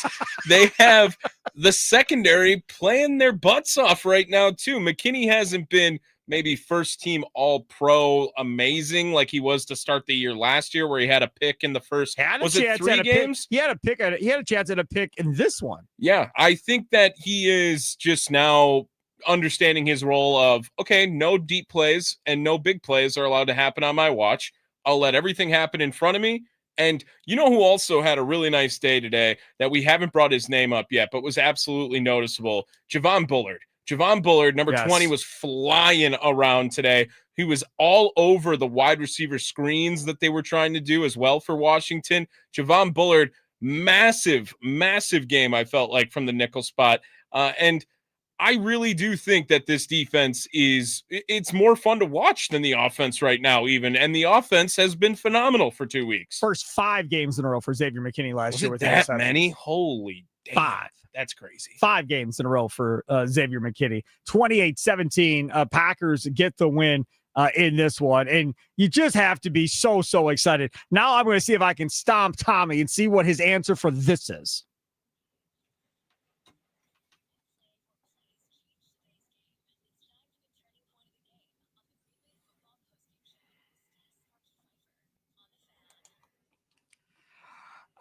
they have the secondary playing their butts off right now, too. McKinney hasn't been maybe first team all pro amazing like he was to start the year last year, where he had a pick in the first, was it 3 games? He had a chance at a pick in this one. Yeah, I think that he is just now understanding his role of, okay, no deep plays and no big plays are allowed to happen on my watch. I'll let everything happen in front of me. And you know who also had a really nice day today that we haven't brought his name up yet, but was absolutely noticeable? Javon Bullard. Javon Bullard, number 20, was flying around today. He was all over the wide receiver screens that they were trying to do as well for Washington. Javon Bullard, massive, massive game, I felt like, from the nickel spot. And I really do think that this defense it's more fun to watch than the offense right now, even. And the offense has been phenomenal for 2 weeks. First 5 games in a row for Xavier McKinney last year. Was it that many? Holy damn. 5. That's crazy. 5 games in a row for Xavier McKinney. 28-17. Packers get the win in this one. And you just have to be so, so excited. Now I'm going to see if I can stomp Tommy and see what his answer for this is.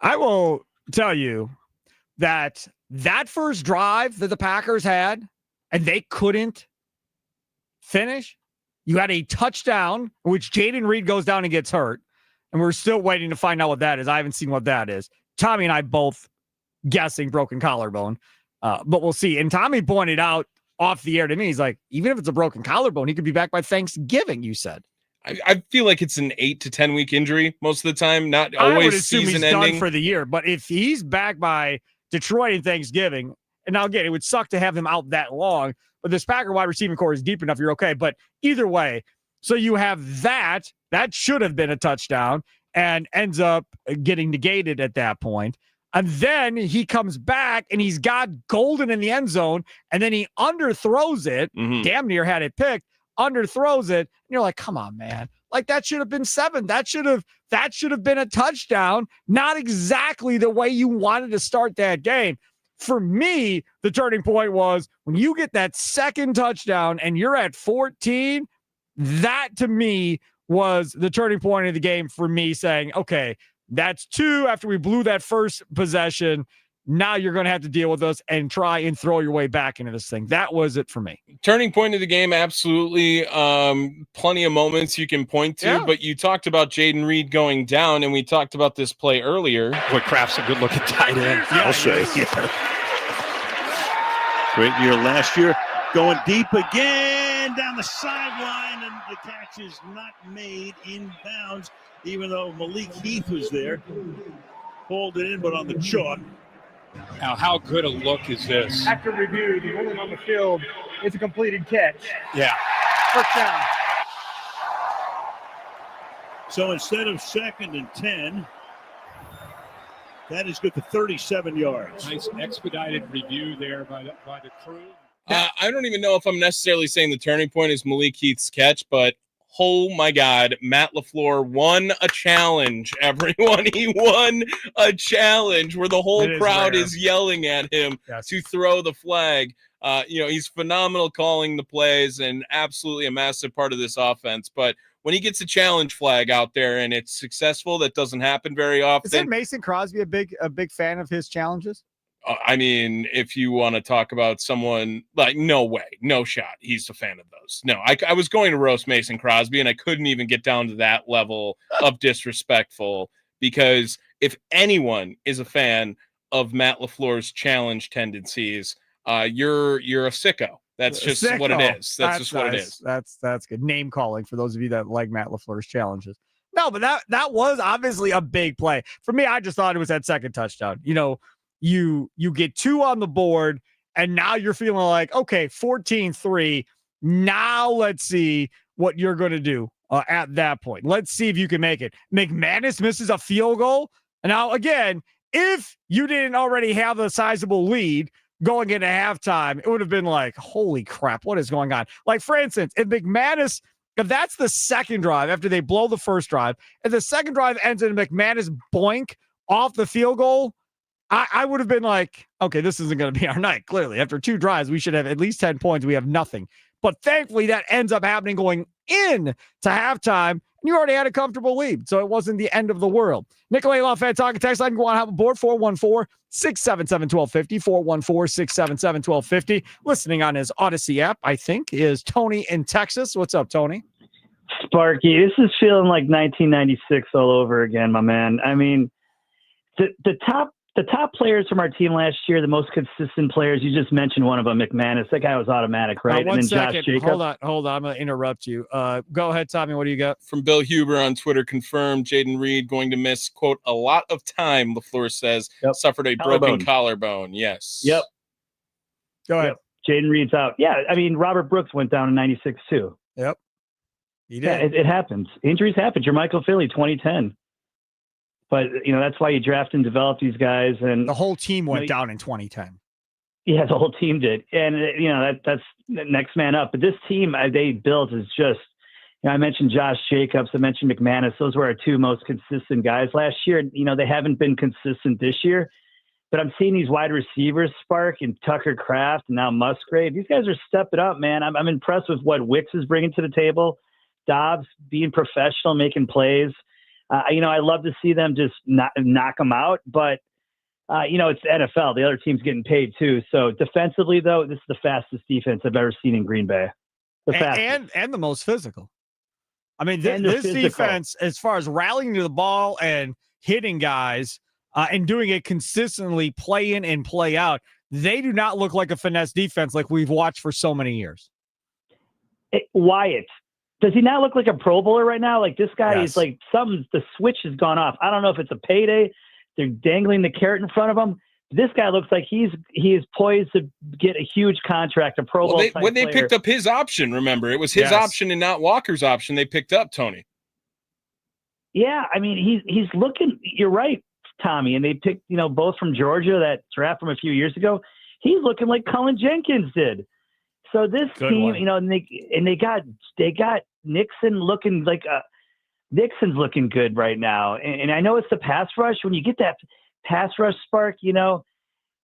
I will tell you that first drive that the Packers had and they couldn't finish, you had a touchdown, which Jaden Reed goes down and gets hurt, and we're still waiting to find out what that is. I haven't seen what that is. Tommy and I both guessing broken collarbone, but we'll see. And Tommy pointed out off the air to me, he's like, even if it's a broken collarbone, he could be back by Thanksgiving, you said. I feel like it's an 8 to 10 week injury most of the time, not always I would assume season he's ending done for the year. But if he's back by Detroit and Thanksgiving, and now again, it would suck to have him out that long, but this Packer wide receiving core is deep enough, you're okay. But either way, so you have that should have been a touchdown and ends up getting negated at that point. And then he comes back and he's got Golden in the end zone, and then he underthrows it, damn near had it picked, underthrows it, and you're like, come on, man. Like, that should have been 7. That should have been a touchdown. Not exactly the way you wanted to start that game. for me, the turning point was when you get that second touchdown and you're at 14, that to me was the turning point of the game for me saying, okay, that's 2 after we blew that first possession. Now you're going to have to deal with us and try and throw your way back into this thing. That was it for me. Turning point of the game, absolutely. Plenty of moments you can point to, but you talked about Jaden Reed going down, and we talked about this play earlier. Boy, Kraft's a good-looking tight end. I'll say. Yeah. Great year last year. Going deep again down the sideline, and the catch is not made inbounds, even though Malik Heath was there. Pulled it in, but on the chalk. Now, how good a look is this? After review, the ruling on the field is a completed catch. Yeah. First down. So instead of 2nd and 10, that is good for 37 yards. Nice expedited review there by the crew. I don't even know if I'm necessarily saying the turning point is Malik Heath's catch, but oh my God, Matt LaFleur won a challenge, everyone. He won a challenge where the whole crowd is yelling at him to throw the flag. He's phenomenal calling the plays and absolutely a massive part of this offense. But when he gets a challenge flag out there and it's successful, that doesn't happen very often. Isn't Mason Crosby a big fan of his challenges? I mean, if you want to talk about someone like, no way, no shot, he's a fan of those. No, I was going to roast Mason Crosby, and I couldn't even get down to that level of disrespectful, because if anyone is a fan of Matt LaFleur's challenge tendencies, you're a sicko. That's just what it is. That's just what it is. That's good. Name calling for those of you that like Matt LaFleur's challenges. No, but that was obviously a big play. For me, I just thought it was that second touchdown. You get 2 on the board, and now you're feeling like, okay, 14-3. Now let's see what you're going to do at that point. Let's see if you can make it. McManus misses a field goal. And now, again, if you didn't already have a sizable lead going into halftime, it would have been like, holy crap, what is going on? Like, for instance, if that's the second drive after they blow the first drive, if the second drive ends in a McManus boink off the field goal, I would have been like, okay, this isn't going to be our night. Clearly, after 2 drives, we should have at least 10 points. We have nothing. But thankfully, that ends up happening going in to halftime, and you already had a comfortable lead, so it wasn't the end of the world. Nicolay Lafayette talking text line. Go on, have a board, 414-677-1250, 414-677-1250. Listening on his Odyssey app, I think, is Tony in Texas. What's up, Tony? Sparky, this is feeling like 1996 all over again, my man. I mean, the top players from our team last year, the most consistent players, you just mentioned one of them, McManus. That guy was automatic, right? One and then second. Josh Jacobs. Hold on. I'm going to interrupt you. Go ahead, Tommy. What do you got? From Bill Huber on Twitter, confirmed Jaden Reed going to miss, quote, a lot of time, LaFleur says, suffered a broken collarbone. Yes. Yep. Go ahead. Yep. Jaden Reed's out. Yeah, I mean, Robert Brooks went down in 96 too. Yep. He did. Yeah, it happens. Injuries happen. Jermichael Philly, 2010. But, that's why you draft and develop these guys. And the whole team went down in 2010. Yeah, the whole team did. And, that's next man up. But this team they built is just, I mentioned Josh Jacobs. I mentioned McManus. Those were our 2 most consistent guys last year. They haven't been consistent this year. But I'm seeing these wide receivers, Spark and Tucker Kraft, and now Musgrave. These guys are stepping up, man. I'm impressed with what Wicks is bringing to the table. Dobbs being professional, making plays. I love to see them just knock them out, but it's the NFL. The other team's getting paid too. So defensively, though, this is the fastest defense I've ever seen in Green Bay. And the most physical. I mean, this defense, as far as rallying to the ball and hitting guys and doing it consistently, play in and play out, they do not look like a finesse defense like we've watched for so many years. Wyatt. Does he not look like a Pro Bowler right now? Like, this guy is like the switch has gone off. I don't know if it's a payday. They're dangling the carrot in front of him. This guy looks like he is poised to get a huge contract, a Pro Bowl type when they player. picked up his option, remember, it was his option and not Walker's option they picked up, Tony. Yeah, I mean, he's looking – you're right, Tommy. And they picked, both from Georgia, that draft from a few years ago. He's looking like Cullen Jenkins did. So this team, and they got Nixon looking like Nixon's looking good right now. And I know it's the pass rush. When you get that pass rush spark,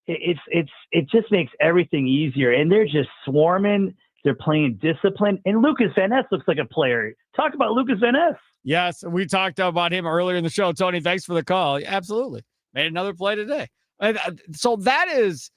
it just makes everything easier. And they're just swarming. They're playing discipline. And Lucas Van Ness looks like a player. Talk about Lucas Van Ness. Yes, we talked about him earlier in the show. Tony, thanks for the call. Absolutely. Made another play today. So that's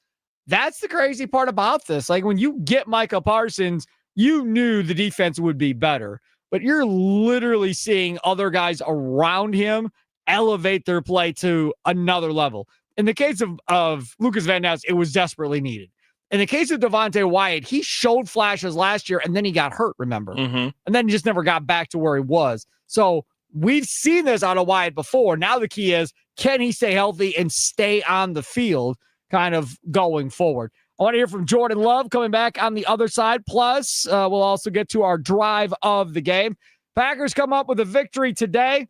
the crazy part about this. Like when you get Micah Parsons, you knew the defense would be better, but you're literally seeing other guys around him elevate their play to another level. In the case of Lucas Van Ness, it was desperately needed. In the case of Devontae Wyatt, he showed flashes last year and then he got hurt, remember? Mm-hmm. And then he just never got back to where he was. So we've seen this out of Wyatt before. Now the key is, can he stay healthy and stay on the field kind of going forward? I want to hear from Jordan Love coming back on the other side. Plus, we'll also get to our drive of the game. Packers come up with a victory today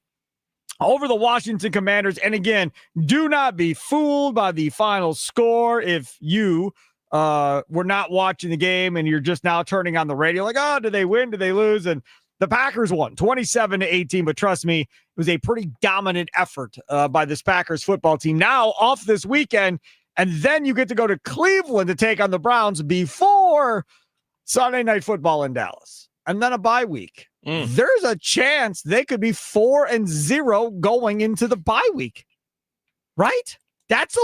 over the Washington Commanders. And again, do not be fooled by the final score. If you were not watching the game and you're just now turning on the radio, like, oh, did they win? Did they lose? And the Packers won 27-18, but trust me, it was a pretty dominant effort by this Packers football team. Now off this weekend, and then you get to go to Cleveland to take on the Browns before Sunday Night Football in Dallas, and then a bye week. There's a chance they could be 4-0 going into the bye week, right? That's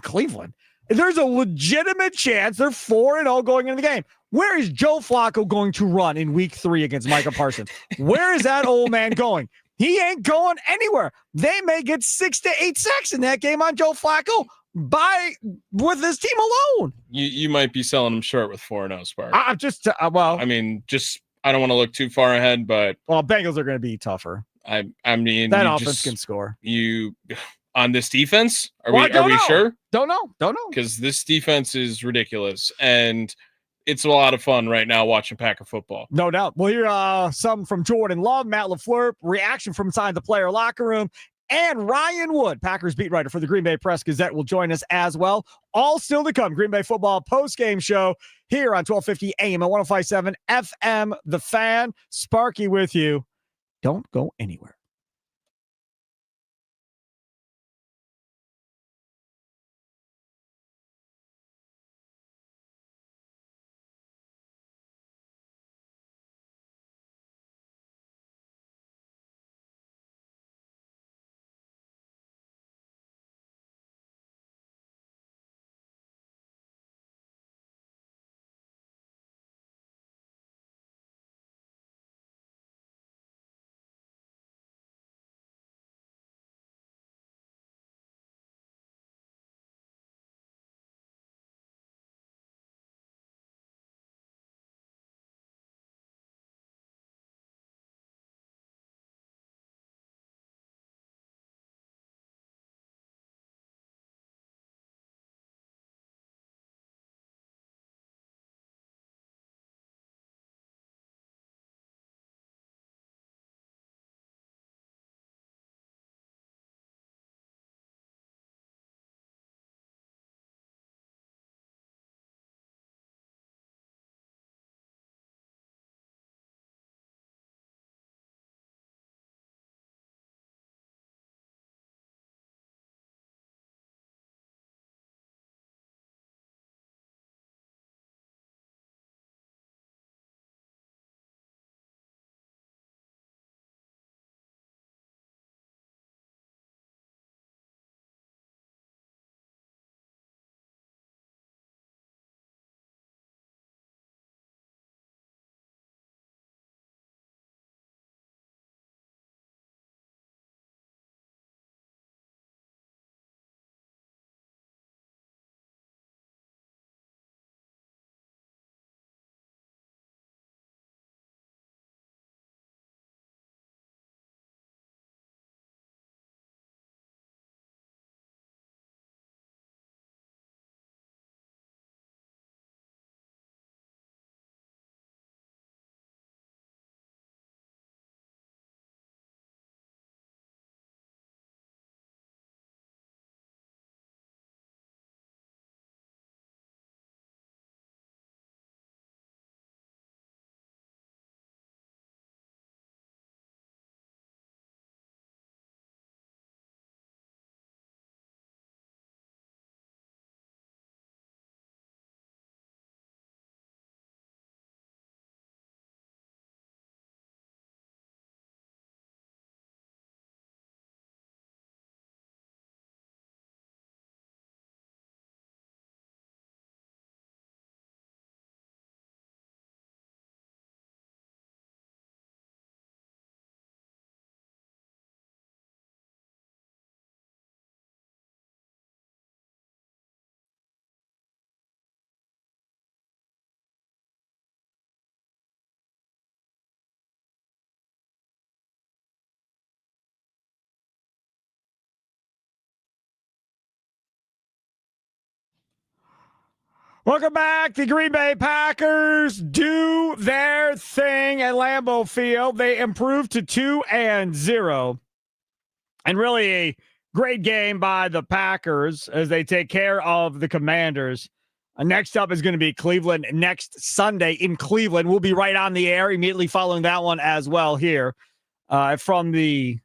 Cleveland. There's a legitimate chance they're 4-0 going into the game. Where is Joe Flacco going to run in week 3 against Micah Parsons? Where is that old man going? He ain't going anywhere. They may get 6 to 8 sacks in that game on Joe Flacco with this team alone. You might be selling him short with 4-0, Spark. I don't want to look too far ahead, but Bengals are going to be tougher. I mean, that offense can score. On this defense, are we sure? Don't know. Because this defense is ridiculous, and it's a lot of fun right now watching Packer football. No doubt. We'll hear some from Jordan Love, Matt LaFleur, reaction from inside the player locker room, and Ryan Wood, Packers beat writer for the Green Bay Press-Gazette, will join us as well. All still to come. Green Bay football post-game show here on 1250 AM and 105.7 FM. The Fan. Sparky with you. Don't go anywhere. Welcome back. The Green Bay Packers do their thing at Lambeau Field. They improved to 2-0. And really a great game by the Packers as they take care of the Commanders. Next up is going to be Cleveland next Sunday in Cleveland. We'll be right on the air immediately following that one as well here from the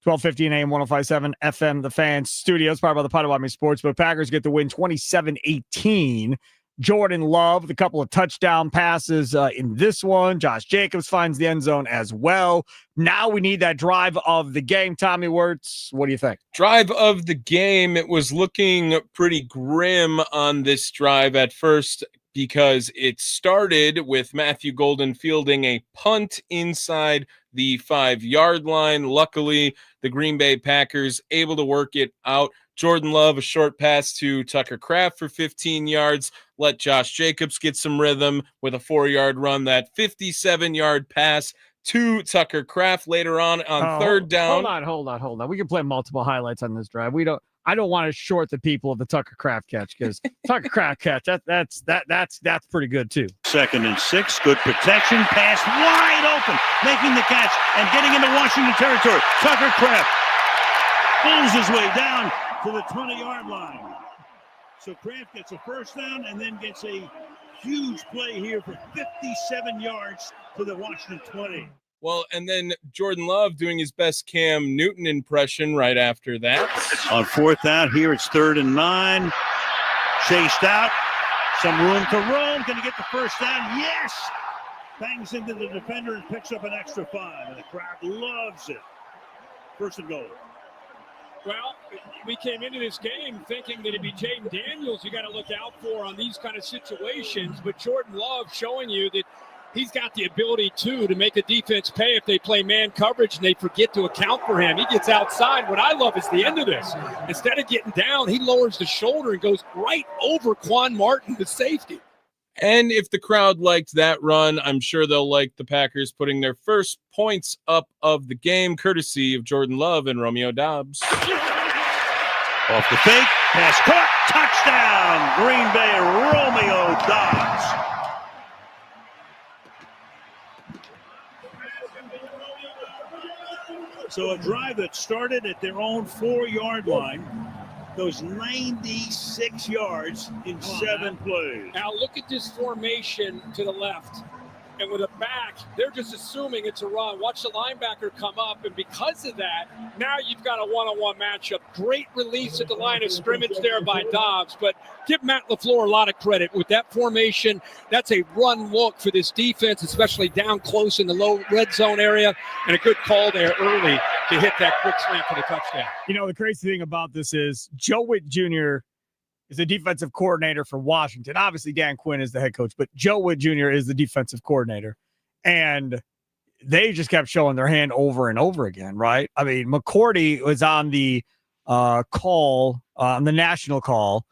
12:15 a.m. 105.7 FM, The Fan Studios, powered by the Potawatomi Sportsbook. Packers get the win 27-18. Jordan Love, the couple of touchdown passes in this one. Josh Jacobs finds the end zone as well. Now we need that drive of the game. Tommy Wirtz, what do you think? Drive of the game. It was looking pretty grim on this drive at first because it started with Matthew Golden fielding a punt inside the 5-yard line. Luckily, the Green Bay Packers able to work it out. Jordan Love, a short pass to Tucker Kraft for 15 yards. Let Josh Jacobs get some rhythm with a 4-yard run. That 57-yard pass to Tucker Kraft later on third down. Hold on. We can play multiple highlights on this drive. I don't want to short the people of the Tucker Kraft catch because Tucker Kraft catch that's pretty good too. 2nd and 6, good protection, pass wide open, making the catch and getting into Washington territory. Tucker Kraft pulls his way down to the 20-yard line. So Kraft gets a first down and then gets a huge play here for 57 yards to the Washington 20. Well, and then Jordan Love doing his best Cam Newton impression right after that. On 4th down, here it's 3rd and 9. Chased out. Some room to roam. Going to get the first down. Yes! Bangs into the defender and picks up an extra 5. And the crowd loves it. 1st and goal. Well, we came into this game thinking that it'd be Jaden Daniels you got to look out for on these kind of situations, but Jordan Love showing you that he's got the ability, to make a defense pay if they play man coverage and they forget to account for him. He gets outside. What I love is the end of this. Instead of getting down, he lowers the shoulder and goes right over Quan Martin, the safety. And if the crowd liked that run, I'm sure they'll like the Packers putting their first points up of the game, courtesy of Jordan Love and Romeo Doubs. Off the fake, pass caught, touchdown, Green Bay, Romeo Doubs. So a drive that started at their own 4-yard line goes 96 yards in 7 plays. Now look at this formation to the left. And with a back, they're just assuming it's a run. Watch the linebacker come up, and because of that, now you've got a one-on-one matchup. Great release at the line of scrimmage there by Dobbs, but give Matt LaFleur a lot of credit. With that formation, that's a run look for this defense, especially down close in the low red zone area, and a good call there early to hit that quick slant for the touchdown. You know, the crazy thing about this is Joe Witt Jr. is the defensive coordinator for Washington. Obviously, Dan Quinn is the head coach, but Joe Witt Jr. is the defensive coordinator. And they just kept showing their hand over and over again, right? I mean, McCourty was on the call, on the national call,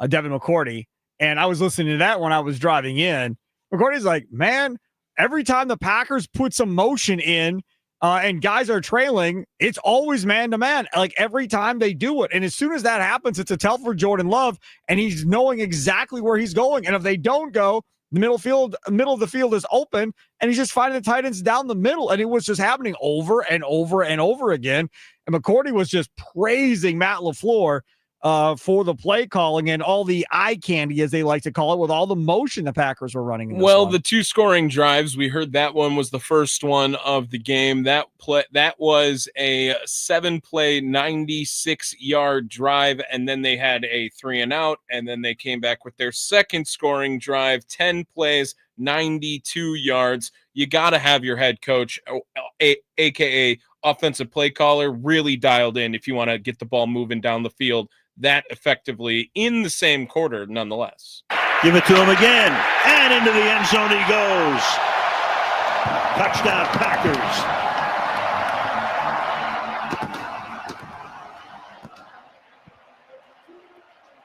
Devin McCourty, and I was listening to that when I was driving in. McCourty's like, man, every time the Packers put some motion in, and guys are trailing, it's always man-to-man, like every time they do it. And as soon as that happens, it's a tell for Jordan Love, and he's knowing exactly where he's going. And if they don't go, the middle of the field is open, and he's just finding the tight ends down the middle. And it was just happening over and over and over again. And McCourty was just praising Matt LaFleur for the play calling and all the eye candy, as they like to call it, with all the motion the Packers were running in this one. The 2 scoring drives, we heard that one was the first one of the game. That was a 7-play, 96-yard drive, and then they had a 3-and-out, and then they came back with their second scoring drive, 10 plays, 92 yards. You got to have your head coach, a.k.a. offensive play caller, really dialed in if you want to get the ball moving down the field that effectively in the same quarter, nonetheless. Give it to him again, and into the end zone he goes. Touchdown, Packers.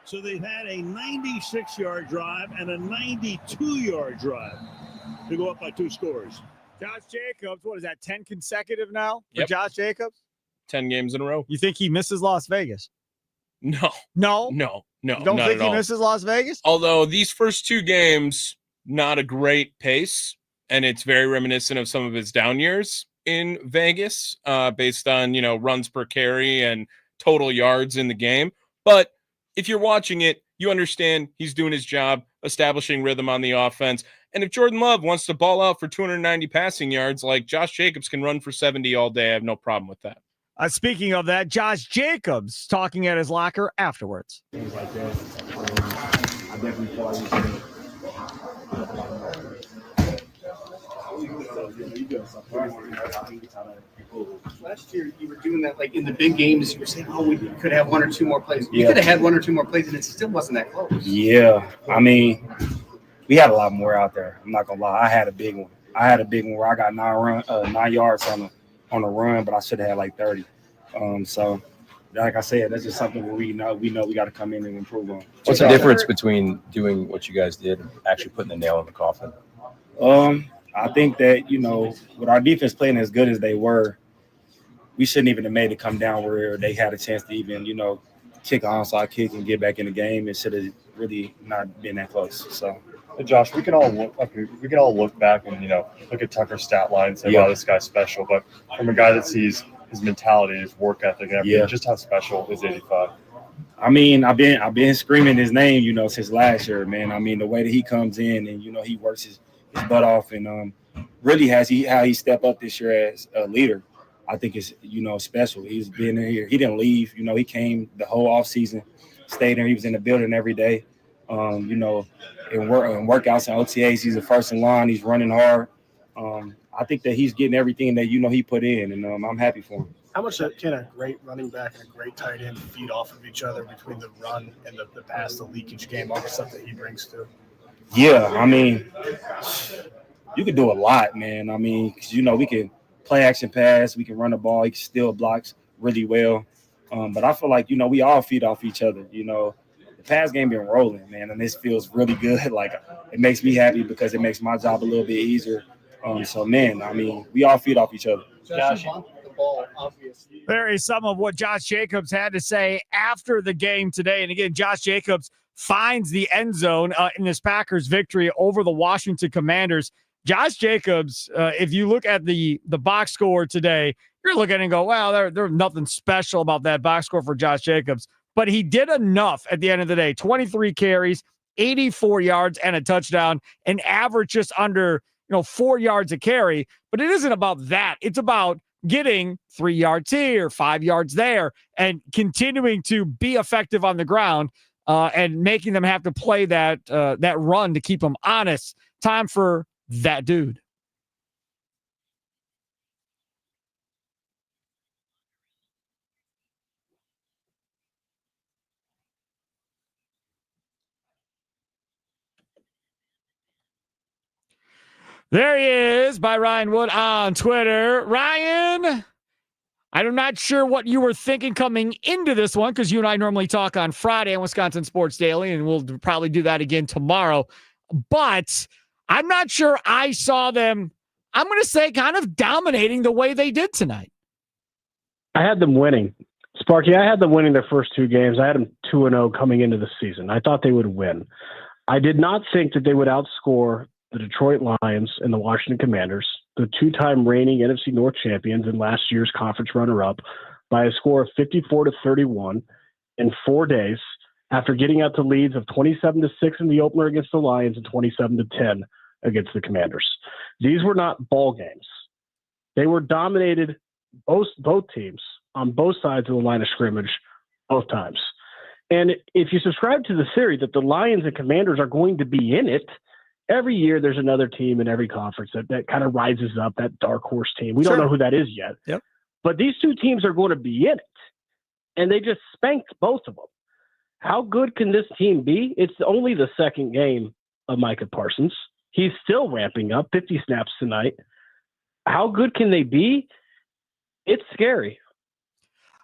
So they've had a 96-yard drive and a 92-yard drive to go up by 2 scores. Josh Jacobs, what is that, 10 consecutive now for Yep. Josh Jacobs? 10 games in a row. You think he misses Las Vegas? No. No? No. No, You don't not think at he all. misses Las Vegas? Although these first 2 games, not a great pace, and it's very reminiscent of some of his down years in Vegas, based on, runs per carry and total yards in the game. But if you're watching it, you understand he's doing his job, establishing rhythm on the offense. And if Jordan Love wants to ball out for 290 passing yards, like Josh Jacobs can run for 70 all day, I have no problem with that. Speaking of that, Josh Jacobs talking at his locker afterwards. Things like that. I definitely feel like we can. Last year, you were doing that like in the big games. You were saying, "Oh, we could have 1 or 2 more plays." You could have had 1 or 2 more plays, and it still wasn't that close. Yeah, I mean, we had a lot more out there. I'm not gonna lie. I had a big one. Where I got 9 yards on a run, but I should have had like 30. So, like I said, that's just something where we know we got to come in and improve on. What's the difference between doing what you guys did and actually putting the nail in the coffin? I think that, with our defense playing as good as they were, we shouldn't even have made it come down where they had a chance to even, kick an onside kick and get back in the game. It should have really not been that close. So, hey Josh, we can all look back and look at Tucker's stat line and say, "Wow, this guy's special." But from a guy that sees his mentality, his work ethic, and everything, just how special is 85? I mean, I've been screaming his name, since last year, man. I mean, the way that he comes in and he works his butt off, and really how he stepped up this year as a leader, I think it's special. He's been here. He didn't leave. He came the whole off season, stayed there. He was in the building every day. In workouts and OTAs, he's the first in line. He's running hard. I think that he's getting everything that he put in, and I'm happy for him. How much can a great running back and a great tight end feed off of each other between the run and the pass, the leakage game, all the stuff that he brings to? Yeah, I mean, you can do a lot, man. I mean, because, we can play action pass, we can run the ball, he can steal blocks really well. But I feel like, we all feed off each other. The pass game been rolling, man, and this feels really good. Like, it makes me happy because it makes my job a little bit easier. So, man, I mean, we all feed off each other. Josh, the ball, obviously. There is some of what Josh Jacobs had to say after the game today. And again, Josh Jacobs finds the end zone in this Packers victory over the Washington Commanders. Josh Jacobs, if you look at the box score today, you're looking and go, wow, there's nothing special about that box score for Josh Jacobs. But he did enough at the end of the day. 23 carries, 84 yards, and a touchdown, an average just under 4 yards a carry. But it isn't about that. It's about getting 3 yards here, 5 yards there, and continuing to be effective on the ground and making them have to play that run to keep them honest. Time for that dude. There he is by Ryan Wood on Twitter. Ryan, I'm not sure what you were thinking coming into this one because you and I normally talk on Friday on Wisconsin Sports Daily, and we'll probably do that again tomorrow. But I'm not sure I saw them, I'm going to say, kind of dominating the way they did tonight. I had them winning. Sparky, I had them winning their first 2 games. I had them 2-0 coming into the season. I thought they would win. I did not think that they would outscore the Detroit Lions and the Washington Commanders, the 2-time reigning NFC North champions and last year's conference runner-up, by a score of 54-31 in 4 days after getting out to leads of 27-6 in the opener against the Lions and 27-10 against the Commanders. These were not ball games. They were dominated, both teams, on both sides of the line of scrimmage, both times. And if you subscribe to the theory that the Lions and Commanders are going to be in it, every year there's another team in every conference that kind of rises up, that dark horse team. We don't know who that is yet. Yep. But these 2 teams are going to be in it. And they just spanked both of them. How good can this team be? It's only the second game of Micah Parsons. He's still ramping up, 50 snaps tonight. How good can they be? It's scary.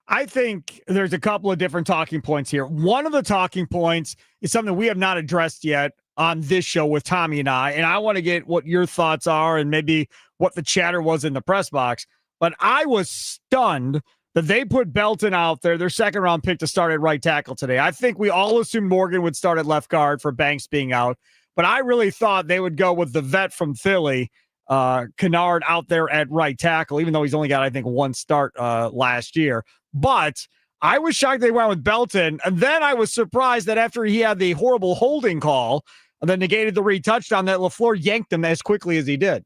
I think there's a couple of different talking points here. One of the talking points is something we have not addressed yet on this show with Tommy and I want to get what your thoughts are and maybe what the chatter was in the press box. But I was stunned that they put Belton out there, their second-round pick, to start at right tackle today. I think we all assumed Morgan would start at left guard for Banks being out, but I really thought they would go with the vet from Philly, Kennard, out there at right tackle, even though he's only got, I think, one start last year. But I was shocked they went with Belton, and then I was surprised that after he had the horrible holding call and then negated the Reed touchdown, that LaFleur yanked him as quickly as he did.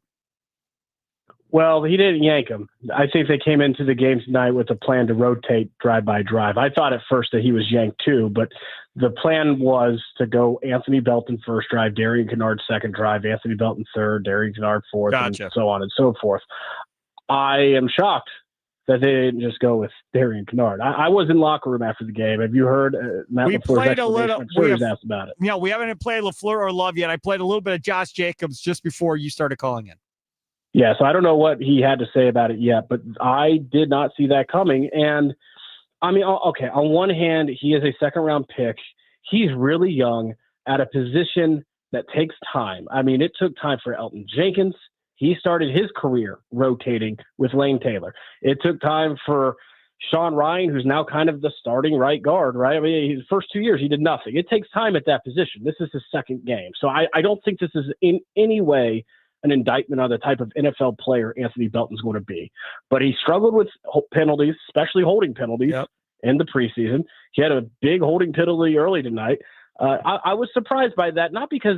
Well, he didn't yank him. I think they came into the game tonight with a plan to rotate drive by drive. I thought at first that he was yanked too, but the plan was to go Anthony Belton first drive, Darian Kennard second drive, Anthony Belton third, Darian Kennard fourth, Gotcha. and so on and so forth. I am shocked that they didn't just go with Darian Kennard. I was in locker room after the game. Have you heard Matt We LaFleur's played a little. I'm sure he was asked about it. Yeah, we haven't played LaFleur or Love yet. I played a little bit of Josh Jacobs just before you started calling in. Yeah, so I don't know what he had to say about it yet, but I did not see that coming. And, I mean, okay, on one hand, he is a second-round pick. He's really young at a position that takes time. I mean, it took time for Elton Jenkins. He started his career rotating with Lane Taylor. It took time for Sean Ryan, who's now kind of the starting right guard, right? I mean, his first 2 years, he did nothing. It takes time at that position. This is his second game. So I don't think this is in any way an indictment on the type of NFL player Anthony Belton's going to be. But he struggled with penalties, especially holding penalties in the preseason. He had a big holding penalty early tonight. I was surprised by that, not because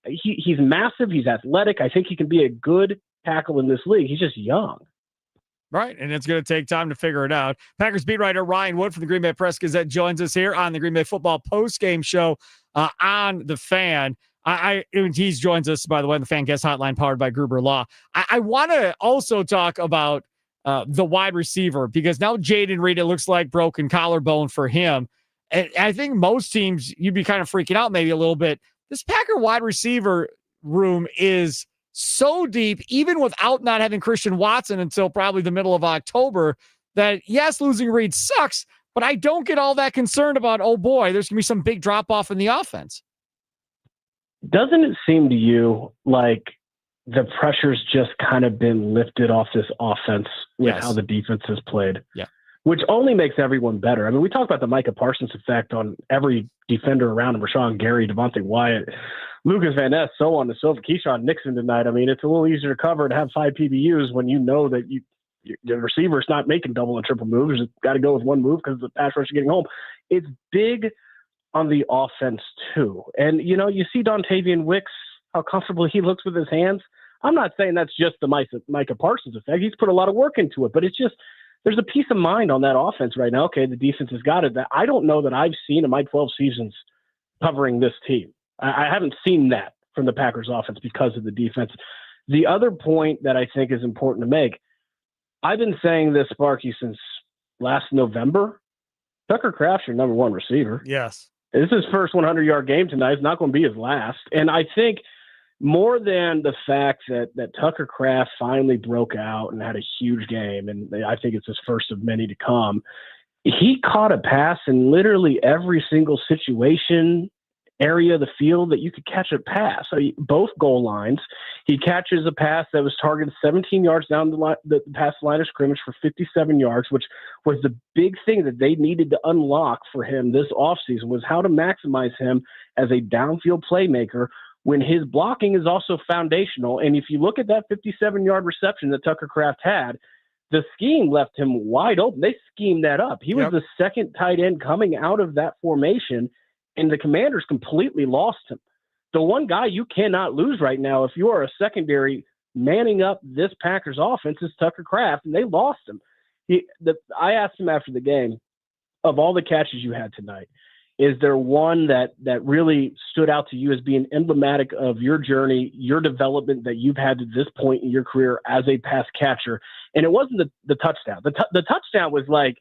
he's massive, he's athletic. I think he can be a good tackle in this league. He's just young. Right, and it's going to take time to figure it out. Packers beat writer Ryan Wood from the Green Bay Press-Gazette joins us here on the Green Bay Football postgame show on The Fan. He joins us, by the way, on the Fan Guest Hotline powered by Gruber Law. I want to also talk about the wide receiver, because now Jaden Reed, it looks like broken collarbone for him. And I think most teams, you'd be kind of freaking out maybe a little bit. This Packer wide receiver room is so deep, even without not having Christian Watson until probably the middle of October, that yes, losing Reed sucks, but I don't get all that concerned about, oh boy, there's going to be some big drop off in the offense. Doesn't it seem to you like the pressure's just kind of been lifted off this offense with how the defense has played? Yeah. Which only makes everyone better. I mean, we talk about the Micah Parsons effect on every defender around him: Rashawn Gary, Devontae Wyatt, Lucas Van Ness, so on and so forth. Keyshawn Nixon tonight. I mean, it's a little easier to cover and have 5 PBUs when you know that the receiver's not making double and triple moves. It's got to go with one move because the pass rush is getting home. It's big on the offense too. And, you know, you see Dontavian Wicks, how comfortable he looks with his hands. I'm not saying that's just the Micah Parsons effect. He's put a lot of work into it, but it's just, there's a peace of mind on that offense right now. Okay, the defense has got it. That I don't know that I've seen in my 12 seasons covering this team. I haven't seen that from the Packers offense because of the defense. The other point that I think is important to make, I've been saying this, Sparky, since last November. Tucker Kraft's your number one receiver. Yes. This is his first 100-yard game tonight. It's not going to be his last. And I think more than the fact that Tucker Kraft finally broke out and had a huge game, and I think it's his first of many to come, he caught a pass in literally every single situation, area of the field that you could catch a pass. So both goal lines, he catches a pass that was targeted 17 yards down the past line of scrimmage for 57 yards, which was the big thing that they needed to unlock for him this offseason, was how to maximize him as a downfield playmaker when his blocking is also foundational. And if you look at that 57-yard reception that Tucker Kraft had, the scheme left him wide open. They schemed that up. He was the second tight end coming out of that formation, and the Commanders completely lost him. The one guy you cannot lose right now, if you are a secondary manning up this Packers offense, is Tucker Kraft, and they lost him. I asked him after the game, of all the catches you had tonight, is there one that really stood out to you as being emblematic of your journey, your development that you've had to this point in your career as a pass catcher? And it wasn't the touchdown. The touchdown was like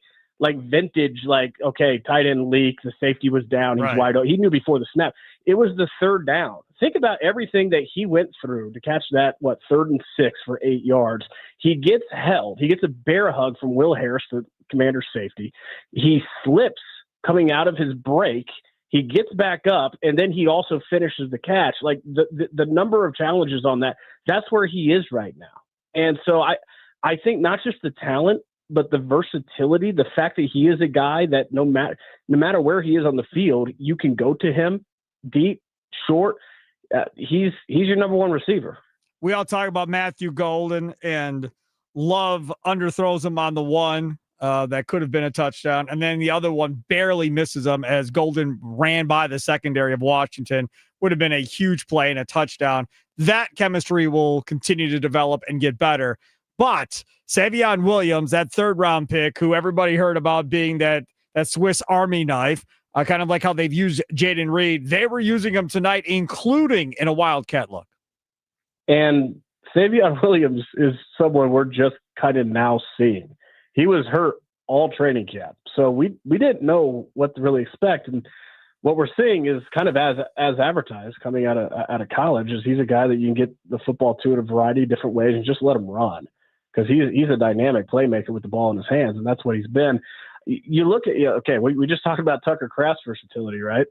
vintage, okay, tight end leak, the safety was down, he's wide open. He knew before the snap. It was the third down. Think about everything that he went through to catch that, 3rd and 6 for 8 yards. He gets held. He gets a bear hug from Will Harris, the Commander's safety. He slips coming out of his break. He gets back up, and then he also finishes the catch. Like the number of challenges on that, that's where he is right now. And so I think not just the talent but the versatility, the fact that he is a guy that no matter where he is on the field, you can go to him deep, short. He's your number one receiver. We all talk about Matthew Golden, and Love underthrows him on the one that could have been a touchdown, and then the other one barely misses him as Golden ran by the secondary of Washington. Would have been a huge play and a touchdown. That chemistry will continue to develop and get better. But Savion Williams, that third-round pick, who everybody heard about being that Swiss Army knife, kind of like how they've used Jaden Reed, they were using him tonight, including in a Wildcat look. And Savion Williams is someone we're just kind of now seeing. He was hurt all training camp, so we didn't know what to really expect. And what we're seeing is kind of as advertised coming out of college is he's a guy that you can get the football to in a variety of different ways and just let him run, because he's a dynamic playmaker with the ball in his hands, and that's what he's been. You look at, okay, we just talked about Tucker Kraft's versatility, right?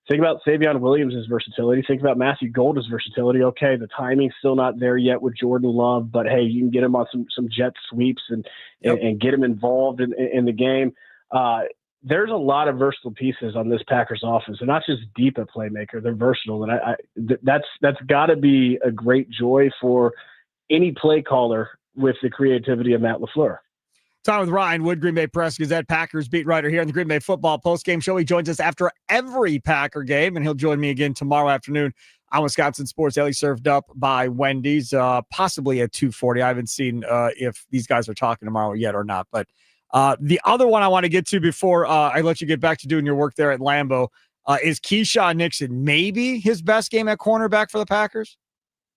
Think about Savion Williams' versatility. Think about Matthew Golden's versatility. Okay, the timing's still not there yet with Jordan Love, but hey, you can get him on some jet sweeps and get him involved in the game. There's a lot of versatile pieces on this Packers offense. They're not just deep at playmaker; they're versatile, and that's got to be a great joy for any play caller with the creativity of Matt LaFleur. Time with Ryan Wood, Green Bay Press Gazette Packers beat writer here on the Green Bay Football Postgame Show. He joins us after every Packer game, and he'll join me again tomorrow afternoon on Wisconsin Sports Daily, served up by Wendy's, possibly at 2:40. I haven't seen if these guys are talking tomorrow yet or not. But the other one I want to get to before I let you get back to doing your work there at Lambeau is Keyshawn Nixon. Maybe his best game at cornerback for the Packers?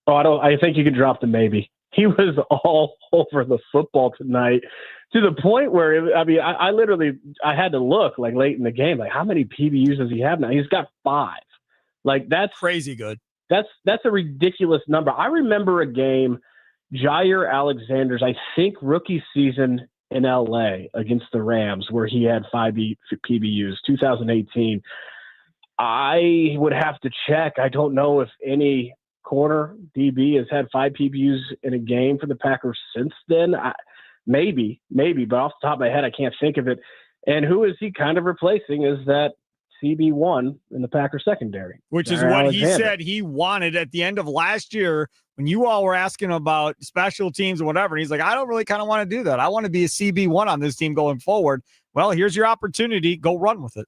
I think you can drop the maybe. He was all over the football tonight to the point where, I literally had to look like late in the game, like how many PBUs does he have now? He's got 5. Like that's crazy good. That's a ridiculous number. I remember a game, Jair Alexander's, I think rookie season in LA against the Rams, where he had 5 PBUs, 2018. I would have to check. I don't know if any corner DB has had 5 PBUs in a game for the Packers since then. Maybe, but off the top of my head, I can't think of it. And who is he kind of replacing is that CB1 in the Packers secondary. Which is what he said he wanted at the end of last year when you all were asking about special teams or whatever. And he's like, I don't really kind of want to do that. I want to be a CB1 on this team going forward. Well, here's your opportunity. Go run with it.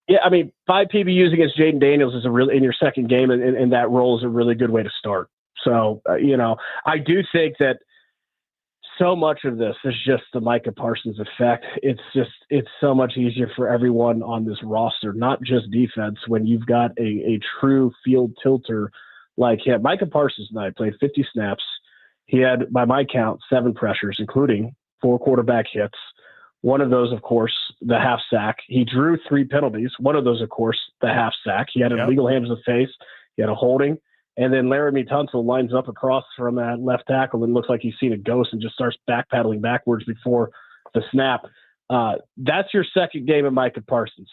Yeah, 5 PBUs against Jaden Daniels is in your second game, and that role is a really good way to start. So, I do think that so much of this is just the Micah Parsons effect. It's so much easier for everyone on this roster, not just defense, when you've got a true field tilter like him. Micah Parsons tonight played 50 snaps. He had, by my count, 7 pressures, including 4 quarterback hits. One of those, of course, the half sack. He drew 3 penalties. One of those, of course, the half sack. He had illegal hands to the face. He had a holding. And then Laramie Tunsil lines up across from that left tackle and looks like he's seen a ghost and just starts backpedaling backwards before the snap. That's your second game of Micah Parsons.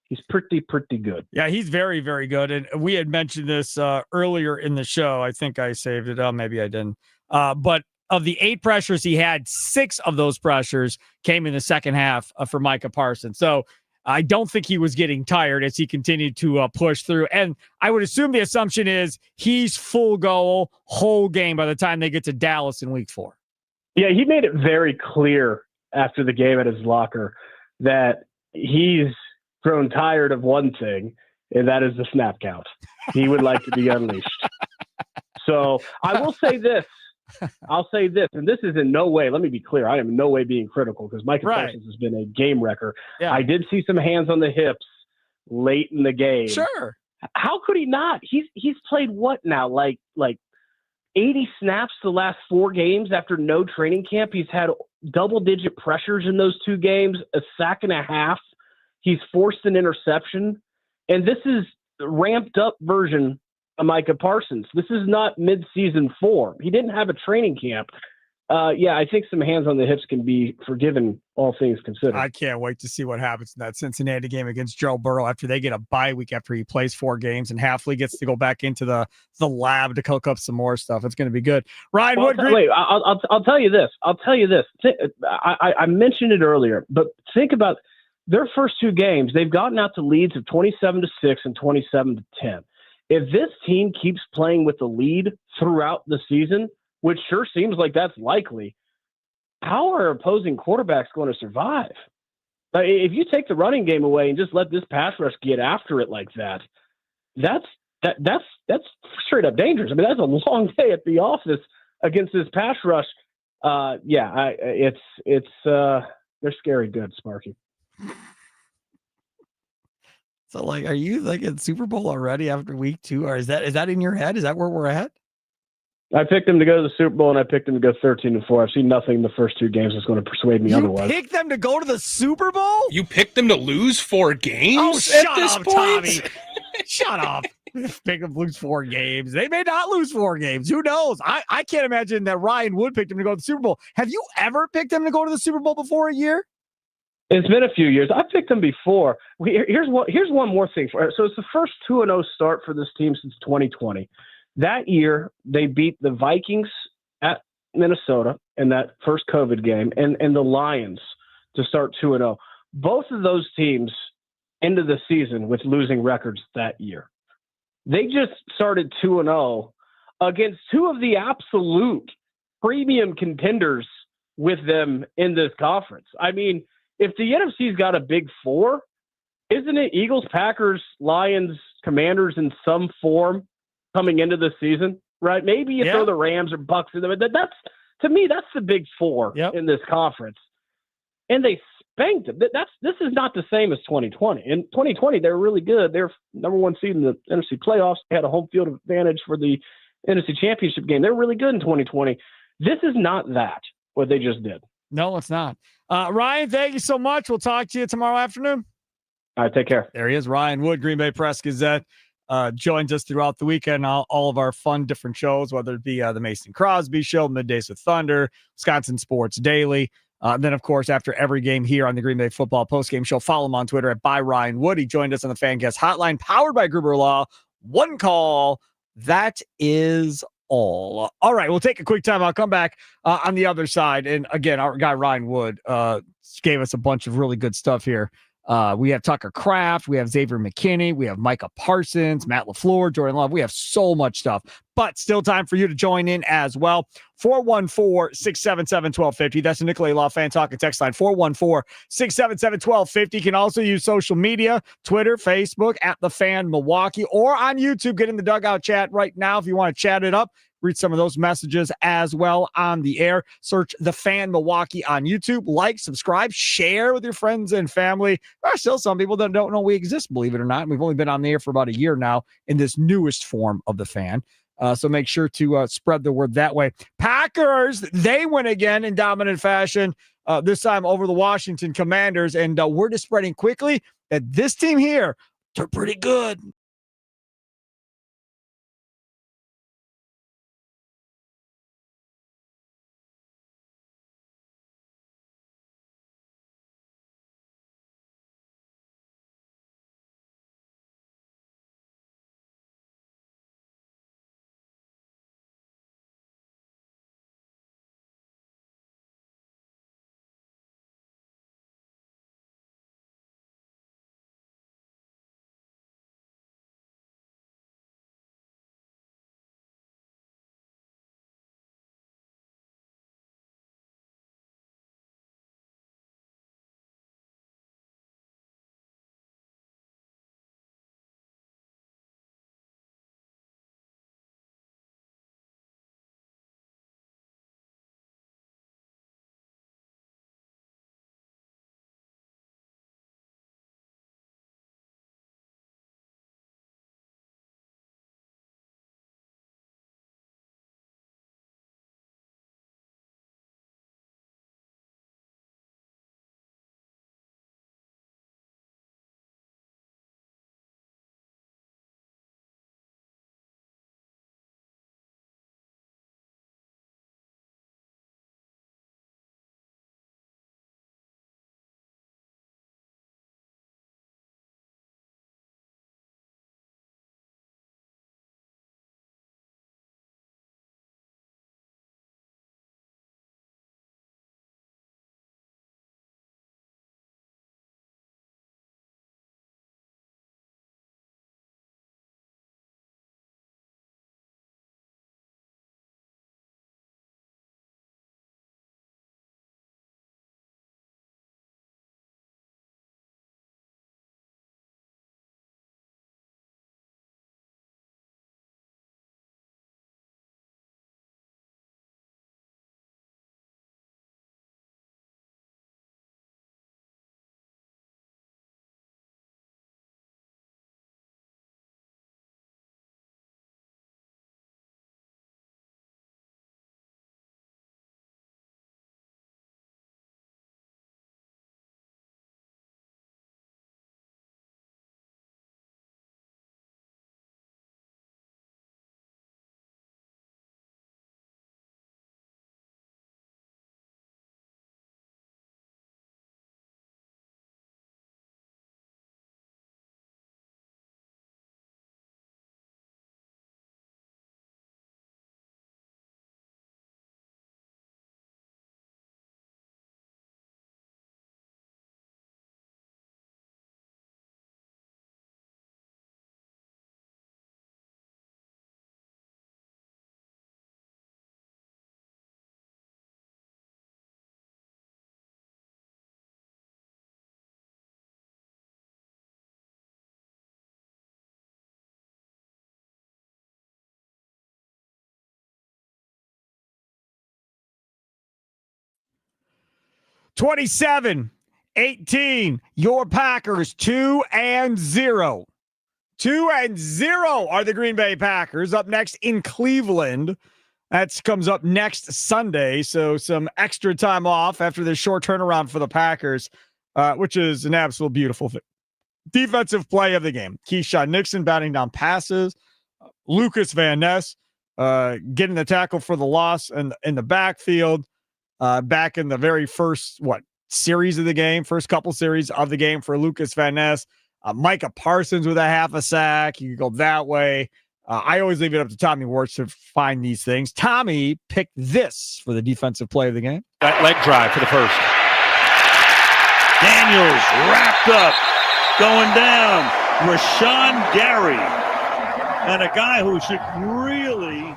He's pretty good. Yeah, he's very, very good. And we had mentioned this earlier in the show. I think I saved it. Oh, maybe I didn't. But of the 8 pressures he had, 6 of those pressures came in the second half for Micah Parsons. So I don't think he was getting tired as he continued to push through. And I would assume the assumption is he's full goal whole game by the time they get to Dallas in week 4. Yeah, he made it very clear after the game at his locker that he's grown tired of one thing, and that is the snap count. He would like to be unleashed. So I will say this. I'll say this, and this is in no way, let me be clear, I am in no way being critical because Micah Parsons has been a game wrecker. Yeah. I did see some hands on the hips late in the game. Sure. How could he not? He's played what now? Like 80 snaps the last 4 games after no training camp. He's had double-digit pressures in those 2 games, a sack and a half. He's forced an interception. And this is the ramped-up version of Micah Parsons. This is not mid-season form. He didn't have a training camp I think some hands on the hips can be forgiven, all things considered. I can't wait to see what happens in that Cincinnati game against Joe Burrow after they get a bye week after he plays 4 games and Halfley gets to go back into the lab to cook up some more stuff. It's going to be good. Ryan Wood. Wait, I'll tell you this. I mentioned it earlier, but think about their first 2 games. They've gotten out to leads of 27-6 and 27-10. If this team keeps playing with the lead throughout the season, which sure seems like that's likely, how are opposing quarterbacks going to survive? If you take the running game away and just let this pass rush get after it like that, that's straight up dangerous. I mean, that's a long day at the office against this pass rush. They're scary good, Sparky. So, like, are you like in Super Bowl already after week 2, or is that in your head? Is that where we're at? I picked them to go to the Super Bowl, and I picked them to go 13-4. I've seen nothing in the first 2 games that's going to persuade me otherwise. You picked them to go to the Super Bowl? You picked them to lose 4 games Oh, at shut this up, point? Tommy. Shut up. Pick them to lose 4 games. They may not lose 4 games. Who knows? I can't imagine that Ryan Wood picked him to go to the Super Bowl. Have you ever picked him to go to the Super Bowl before a year? It's been a few years. I picked them before. Here's one more thing. So it's the first 2-0 start for this team since 2020. That year, they beat the Vikings at Minnesota in that first COVID game and the Lions to start 2-0. Both of those teams ended the season with losing records that year. They just started 2-0 against 2 of the absolute premium contenders with them in this conference. I mean, if the NFC's got a big 4, isn't it Eagles, Packers, Lions, Commanders in some form coming into the season, right? Maybe you throw the Rams or Bucks in there. That's, to me, that's the big 4 in this conference. And they spanked them. This is not the same as 2020. In 2020, they were really good. They're number 1 seed in the NFC playoffs. They had a home field advantage for the NFC Championship game. They're really good in 2020. This is not that, what they just did. No, it's not. Ryan, thank you so much. We'll talk to you tomorrow afternoon. All right, take care. There he is, Ryan Wood, Green Bay Press Gazette. Joins us throughout the weekend, all of our fun different shows, whether it be the Mason Crosby Show, Middays with Thunder, Wisconsin Sports Daily. Then, of course, after every game here on the Green Bay Football Postgame Show, follow him on Twitter at @ByRyanWood. He joined us on the Fan Guest Hotline, powered by Gruber Law. One call. That is all. All right, we'll take a quick time. I'll come back on the other side. And again, our guy Ryan Wood gave us a bunch of really good stuff here. We have Tucker Kraft, we have Xavier McKinney, we have Micah Parsons, Matt LaFleur, Jordan Love. We have so much stuff, but still time for you to join in as well. 414-677-1250. That's the Nicolay Law Fan Talk and Text line. 414-677-1250. You can also use social media, Twitter, Facebook, @TheFanMilwaukee, or on YouTube. Get in the dugout chat right now if you want to chat it up. Read some of those messages as well on the air. Search The Fan Milwaukee on YouTube. Like, subscribe, share with your friends and family. There are still some people that don't know we exist, believe it or not. We've only been on the air for about a year now in this newest form of The Fan. So make sure to spread the word that way. Packers, they win again in dominant fashion, this time over the Washington Commanders. And word is spreading quickly that this team here, they're pretty good. 27-18. Your Packers 2-0. 2-0 are the Green Bay Packers. Up next in Cleveland. That comes up next Sunday. So some extra time off after this short turnaround for the Packers, which is an absolute beautiful thing. Defensive play of the game. Keyshawn Nixon batting down passes. Lucas Van Ness getting the tackle for the loss in the backfield. Back in the very first, series of the game, first couple series of the game for Lucas Van Ness. Micah Parsons with a half a sack. You can go that way. I always leave it up to Tommy Wirtz to find these things. Tommy picked this for the defensive play of the game. That leg drive for the first. Daniels wrapped up, going down. Rashawn Gary. And a guy who should really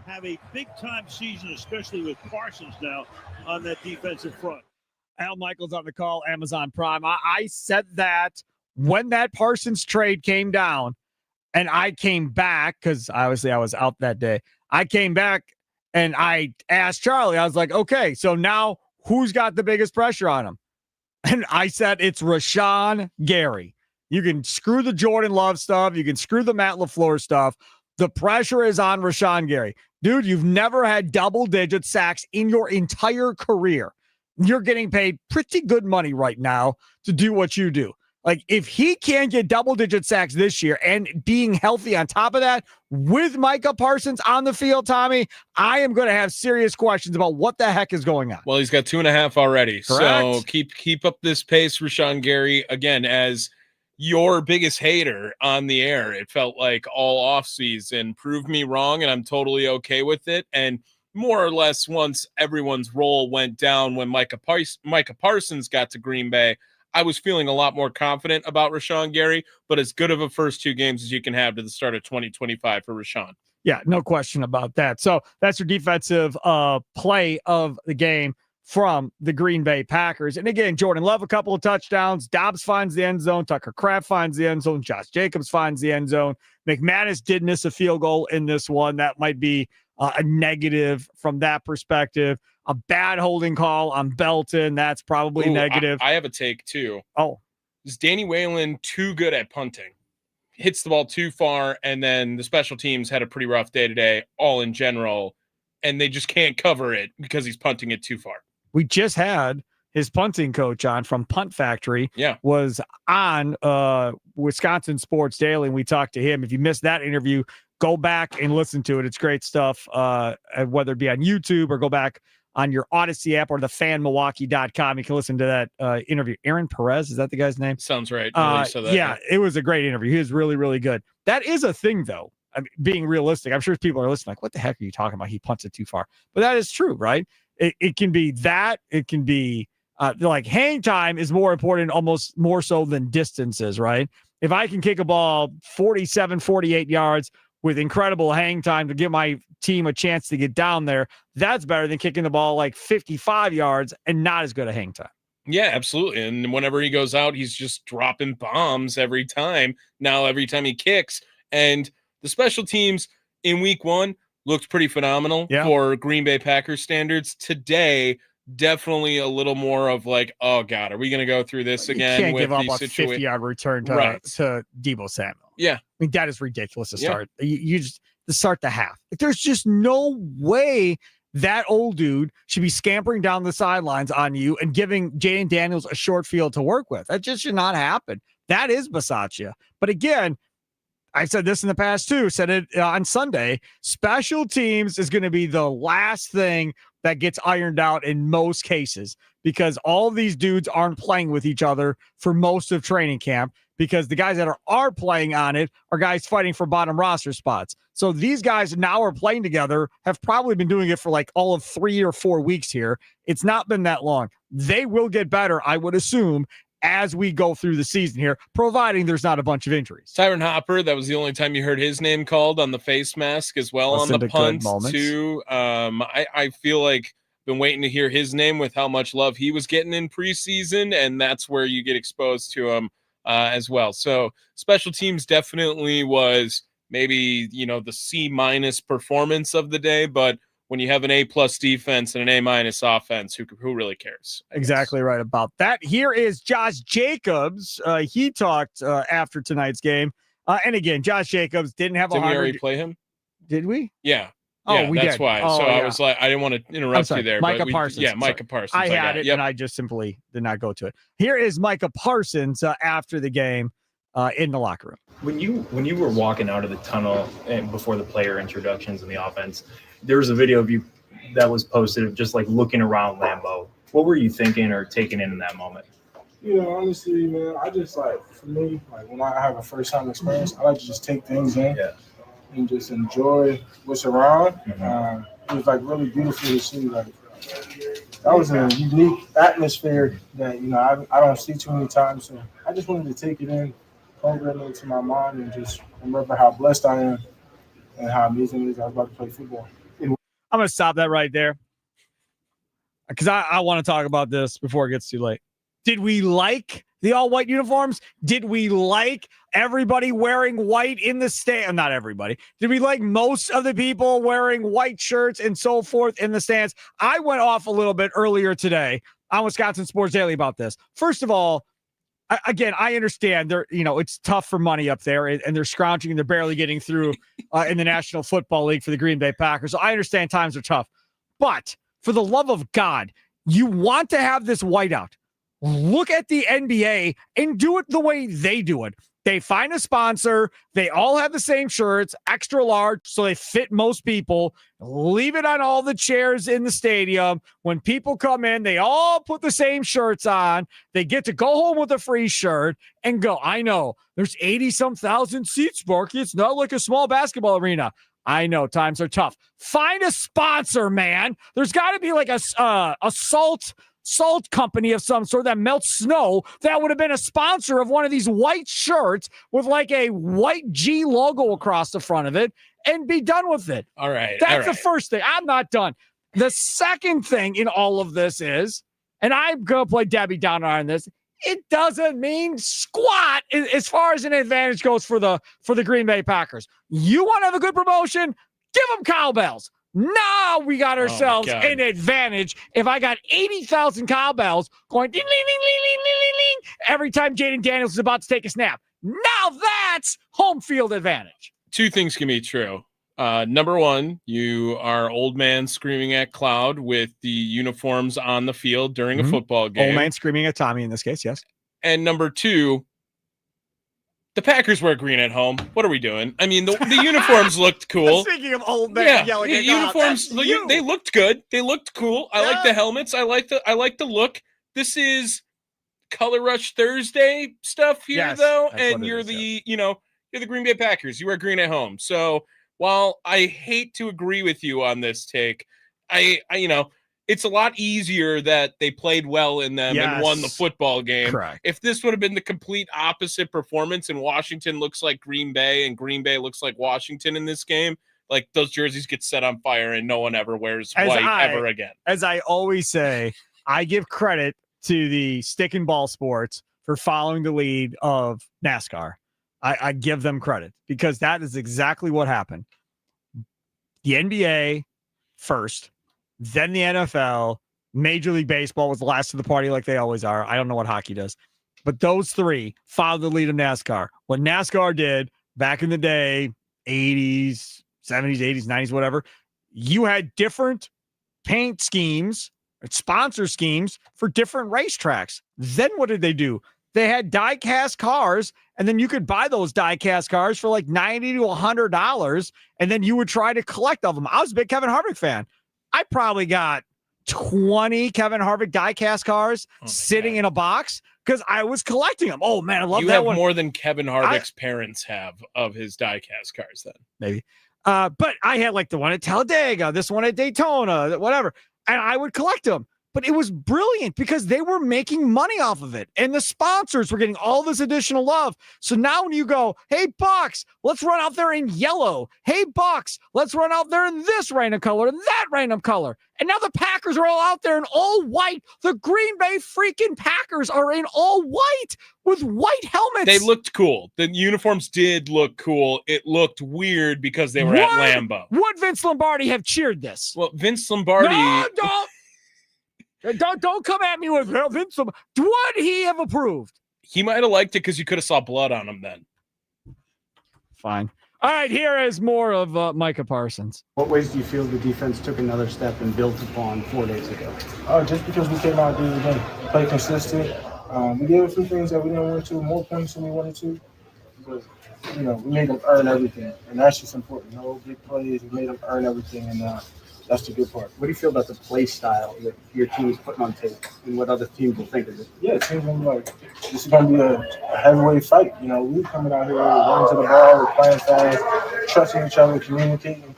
have a big-time season, especially with Parsons now on that defensive front. Al Michaels on the call, Amazon Prime. I said that when that Parsons trade came down, and I came back, because obviously I was out that day. I came back, and I asked Charlie, I was like, okay, so now who's got the biggest pressure on him? And I said, it's Rashawn Gary. You can screw the Jordan Love stuff. You can screw the Matt LaFleur stuff. The pressure is on Rashawn Gary. Dude, you've never had double-digit sacks in your entire career. You're getting paid pretty good money right now to do what you do. Like, if he can't get double-digit sacks this year and being healthy on top of that with Micah Parsons on the field, Tommy, I am going to have serious questions about what the heck is going on. Well, he's got 2.5 already. Correct. So keep up this pace, Rashawn Gary. Again, as your biggest hater on the air, it felt like all offseason. Prove me wrong, and I'm totally okay with it. And more or less, once everyone's role went down when Micah Parsons got to Green Bay, I was feeling a lot more confident about Rashawn Gary, but as good of a first 2 games as you can have to the start of 2025 for Rashawn. Yeah, no question about that. So that's your defensive play of the game from the Green Bay Packers. And again, Jordan Love, a couple of touchdowns. Dobbs finds the end zone. Tucker Kraft finds the end zone. Josh Jacobs finds the end zone. McManus did miss a field goal in this one. That might be a negative from that perspective. A bad holding call on Belton. That's probably negative. I have a take too. Oh. Is Danny Whalen too good at punting? Hits the ball too far, and then the special teams had a pretty rough day today, all in general, and they just can't cover it because he's punting it too far. We just had his punting coach on from Punt Factory. Yeah. Was on Wisconsin Sports Daily, and we talked to him. If you missed that interview, go back and listen to it. It's great stuff, whether it be on YouTube or go back on your Odyssey app or the fanmilwaukee.com. You can listen to that interview. Aaron Perez, is that the guy's name? Sounds right. Yeah, it was a great interview. He was really, really good. That is a thing, though. I mean, being realistic, I'm sure people are listening like, what the heck are you talking about? He punts it too far. But that is true, right? It can be that. It can be like hang time is more important, almost more so than distances, right? If I can kick a ball 47, 48 yards with incredible hang time to give my team a chance to get down there, that's better than kicking the ball like 55 yards and not as good a hang time. Yeah, absolutely. And whenever he goes out, he's just dropping bombs every time. Now, every time he kicks. And the special teams in week 1 looked pretty phenomenal for Green Bay Packers standards. Today, definitely a little more of like, oh, God, are we going to go through this again? You can't give up a 50-yard return to Deebo Samuel. Yeah. I mean, that is ridiculous to start. You just to start the half. There's just no way that old dude should be scampering down the sidelines on you and giving Jaden Daniels a short field to work with. That just should not happen. That is Bisaccia. But again, I said this in the past too, said it on Sunday, special teams is going to be the last thing that gets ironed out in most cases because all of these dudes aren't playing with each other for most of training camp because the guys that are playing on it are guys fighting for bottom roster spots. So these guys now are playing together, have probably been doing it for like all of 3 or 4 weeks here. It's not been that long. They will get better, I would assume, as we go through the season here, providing there's not a bunch of injuries. Tyron Hopper, that was the only time you heard his name called on the face mask as well. Listen on the punt too. I feel like been waiting to hear his name with how much love he was getting in preseason, and that's where you get exposed to him as well. So special teams definitely was maybe, the C- performance of the day, but when you have an A+ defense and an A- offense, who really cares? Exactly right about that. Here is Josh Jacobs. He talked after tonight's game. And again, Josh Jacobs didn't have Did we already play him? Did we? Yeah. Oh, yeah, we that's did. why. Oh, so yeah. I was like, I didn't want to interrupt you there. Micah but Parsons. Yeah, Micah Parsons. I had it, and I just simply did not go to it. Here is Micah Parsons after the game in the locker room. When you were walking out of the tunnel and before the player introductions in the offense, there was a video of you that was posted of just like looking around Lambeau. What were you thinking or taking in that moment? Honestly, man, I just for me, when I have a first time experience, I like to just take things in and just enjoy what's around. It was really beautiful to see. That was a unique atmosphere that I don't see too many times. So I just wanted to take it in, program it into my mind, and just remember how blessed I am and how amazing it is I was about to play football. I'm going to stop that right there because I want to talk about this before it gets too late. Did we like the all-white uniforms? Did we like everybody wearing white in the stand? Not everybody. Did we like most of the people wearing white shirts and so forth in the stands? I went off a little bit earlier today on Wisconsin Sports Daily about this. First of all, again, I understand it's tough for money up there and they're scrounging and they're barely getting through in the National Football League for the Green Bay Packers. So I understand times are tough. But for the love of God, you want to have this whiteout. Look at the NBA and do it the way they do it. They find a sponsor. They all have the same shirts, extra large, so they fit most people. Leave it on all the chairs in the stadium. When people come in, they all put the same shirts on. They get to go home with a free shirt and go. I know there's 80-some thousand seats, Sparky. It's not like a small basketball arena. I know times are tough. Find a sponsor, man. There's got to be like a salt company of some sort that melts snow that would have been a sponsor of one of these white shirts with like a white G logo across the front of it and be done with it. All right. That's the first thing. I'm not done. The second thing in all of this is, and I'm going to play Debbie Downer on this, it doesn't mean squat as far as an advantage goes for the Green Bay Packers. You want to have a good promotion? Give them cowbells. Now we got ourselves an advantage. If I got 80,000 cowbells going ding, ding, ding, ding, ding, ding, ding, every time Jaden Daniels is about to take a snap, now that's home field advantage. Two things can be true. Number one, you are old man screaming at cloud with the uniforms on the field during a football game. Old man screaming at Tommy in this case, yes. And number two, the Packers wear green at home. What are we doing? I mean, the uniforms looked cool. Speaking of old man yelling at uniforms, they looked good. They looked cool. I like the helmets. I like the look. This is Color Rush Thursday stuff here, though, and you're you're the Green Bay Packers. You wear green at home. So while I hate to agree with you on this take, I it's a lot easier that they played well in them and won the football game. Correct. If this would have been the complete opposite performance and Washington looks like Green Bay and Green Bay looks like Washington in this game, like those jerseys get set on fire and no one ever wears white ever again. As I always say, I give credit to the stick and ball sports for following the lead of NASCAR. I give them credit because that is exactly what happened. The NBA first, then the NFL, Major League Baseball was the last of the party like they always are. I don't know what hockey does. But those three followed the lead of NASCAR. What NASCAR did back in the day, 80s, 70s, 80s, 90s, whatever, you had different paint schemes, sponsor schemes for different racetracks. Then what did they do? They had die-cast cars, and then you could buy those die-cast cars for like $90 to $100, and then you would try to collect of them. I was a big Kevin Harvick fan. I probably got 20 Kevin Harvick die-cast cars sitting in a box because I was collecting them. Oh, man, I love that one. You have more than Kevin Harvick's parents have of his die-cast cars then. Maybe. But I had like the one at Talladega, this one at Daytona, whatever, and I would collect them. but it was brilliant because they were making money off of it. And the sponsors were getting all this additional love. So now when you go, hey, Bucks, let's run out there in yellow. Hey, Bucks, let's run out there in this random color and that random color. And now the Packers are all out there in all white. The Green Bay freaking Packers are in all white with white helmets. They looked cool. The uniforms did look cool. It looked weird because they were at Lambeau. Would Vince Lombardi have cheered this? Well, Vince Lombardi. No, don't come at me with Vince Lombardi. Would he have approved? He might have liked it because you could have saw blood on him then. Fine. All right, here is more of Micah Parsons. What ways do you feel the defense took another step and built upon 4 days ago? Just because we came out there again, play consistent. We did a few things that we didn't want to, more points than we wanted to. But, we made them earn everything, and that's just important. No big plays, we made them earn everything, and that's the good part. What do you feel about the play style that your team is putting on tape and what other teams will think of it? Yeah, it seems like this is going to be a heavyweight fight. We're coming out here, running to the ball, we're playing fast, trusting each other, communicating.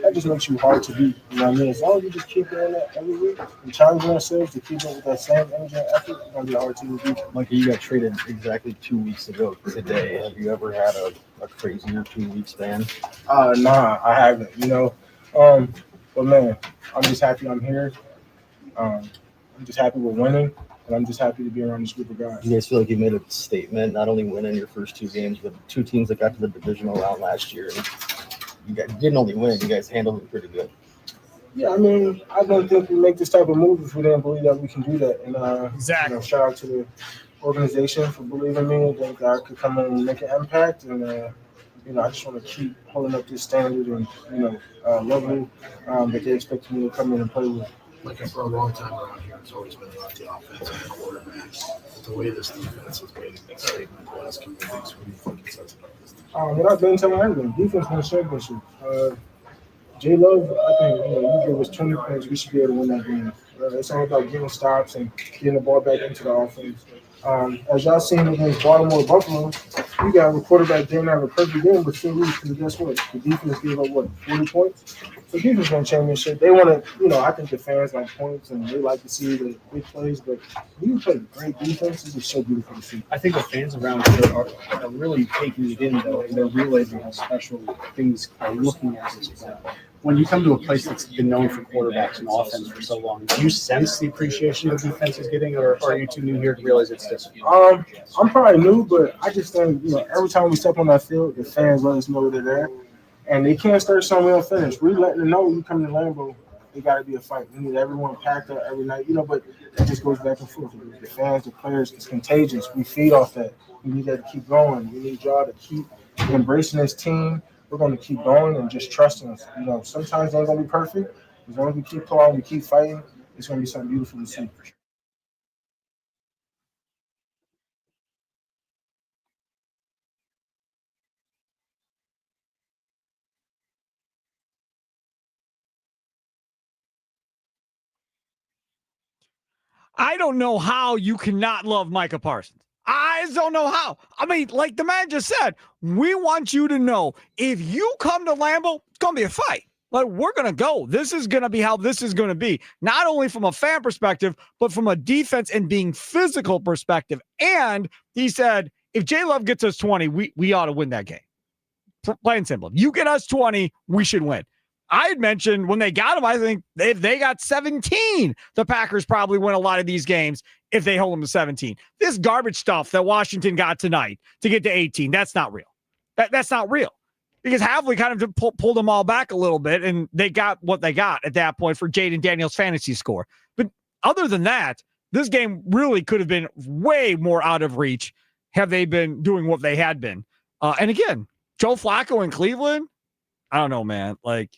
That just makes you hard to beat. You know what I mean? As long as we just keep doing that every week and challenging ourselves to keep up with that same energy and effort, it's going to be a hard team to beat. Micah, you got traded exactly 2 weeks ago today. Have you ever had a crazier 2 week span? Nah, I haven't, But, man, I'm just happy I'm here. I'm just happy we're winning, and I'm just happy to be around this group of guys. You guys feel like you made a statement, not only winning your first 2 games, but 2 teams that got to the divisional round last year. You guys didn't only win, you guys handled it pretty good. Yeah, I don't think we make this type of move if we didn't believe that we can do that. And exactly. Shout out to the organization for believing in me. I think I could come in and make an impact. And I just want to keep holding up this standard and level that they expect me to come in and play with. Like for a long time around here, it's always been about the offense and the quarterbacks. The way this defense has made a big statement the last couple of weeks. What do you think it says about this defense? What I've been telling everyone, defense been strength this year. J Love, I think you give us 20 points, we should be able to win that game. It's all about getting stops and getting the ball back into the offense. As y'all seen against Baltimore Buffalo, we got a quarterback didn't have a perfect game, but still lose because guess what? The defense gave up 40 points. So defense gonna change this shit. They want to, I think the fans like points and they like to see the big plays, but when you play great defense, it's just so beautiful to see. I think the fans around here are really taking it in though, and they're realizing how special things are looking at this point. When you come to a place that's been known for quarterbacks and offense for so long, do you sense the appreciation the defense is getting, or are you too new here to realize it's different? I'm probably new, but I just think, every time we step on that field, the fans let us know they're there. And they can't start something unfinished. We're letting them know when you come to Lambeau, it got to be a fight. We need everyone packed up every night, but it just goes back and forth. The fans, the players, it's contagious. We feed off that. We need that to keep going. We need y'all to keep embracing this team. We're going to keep going and just trusting us. Sometimes they're going to be perfect. As long as we keep playing, we keep fighting, it's going to be something beautiful to see. I don't know how you cannot love Micah Parsons. I just don't know how. Like the man just said, we want you to know if you come to Lambeau, it's going to be a fight. Like, we're going to go. This is going to be how this is going to be. Not only from a fan perspective, but from a defense and being physical perspective. And he said, if J Love gets us 20, we ought to win that game. Plain and simple. If you get us 20, we should win. I had mentioned when they got him, I think if they got 17, the Packers probably win a lot of these games if they hold them to 17. This garbage stuff that Washington got tonight to get to 18, that's not real. That's not real. Because Havley kind of pulled them all back a little bit, and they got what they got at that point for Jaden Daniels' fantasy score. But other than that, this game really could have been way more out of reach had they been doing what they had been. And again, Joe Flacco in Cleveland, I don't know, man. Like,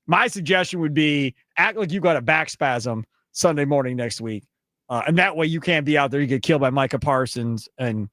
my suggestion would be act like you got a back spasm Sunday morning next week. And that way you can't be out there. You get killed by Micah Parsons and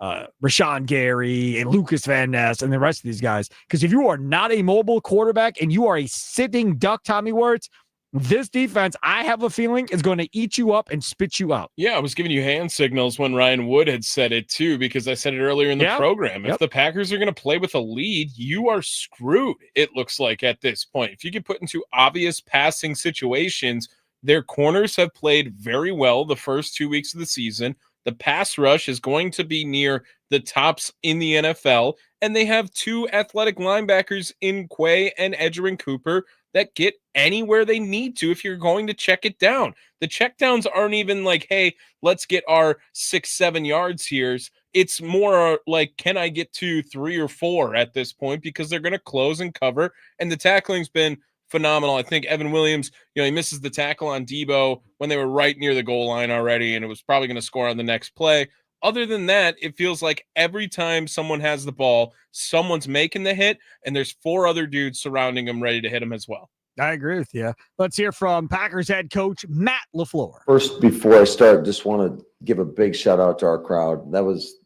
Rashawn Gary and Lucas Van Ness and the rest of these guys. Because if you are not a mobile quarterback and you are a sitting duck, Tommy Wirtz, this defense, I have a feeling, is going to eat you up and spit you out. Yeah, I was giving you hand signals when Ryan Wood had said it too, because I said it earlier in the program. If the Packers are going to play with a lead, you are screwed, it looks like, at this point. If you get put into obvious passing situations, Their corners have played very well the first 2 weeks of the season. The pass rush is going to be near the tops in the NFL, and they have 2 athletic linebackers in Quay and Edgerrin Cooper that get anywhere they need to if you're going to check it down. The checkdowns aren't even like, hey, let's get our 6-7 yards here. It's more like, can I get to 3 or 4 at this point, because they're going to close and cover, and the tackling's been phenomenal. I think Evan Williams, he misses the tackle on Debo when they were right near the goal line already, and it was probably going to score on the next play. Other than that, it feels like every time someone has the ball, someone's making the hit, and there's 4 other dudes surrounding them ready to hit them as well. I agree with you. Let's hear from Packers head coach Matt LaFleur. First, before I start, just want to give a big shout out to our crowd. That was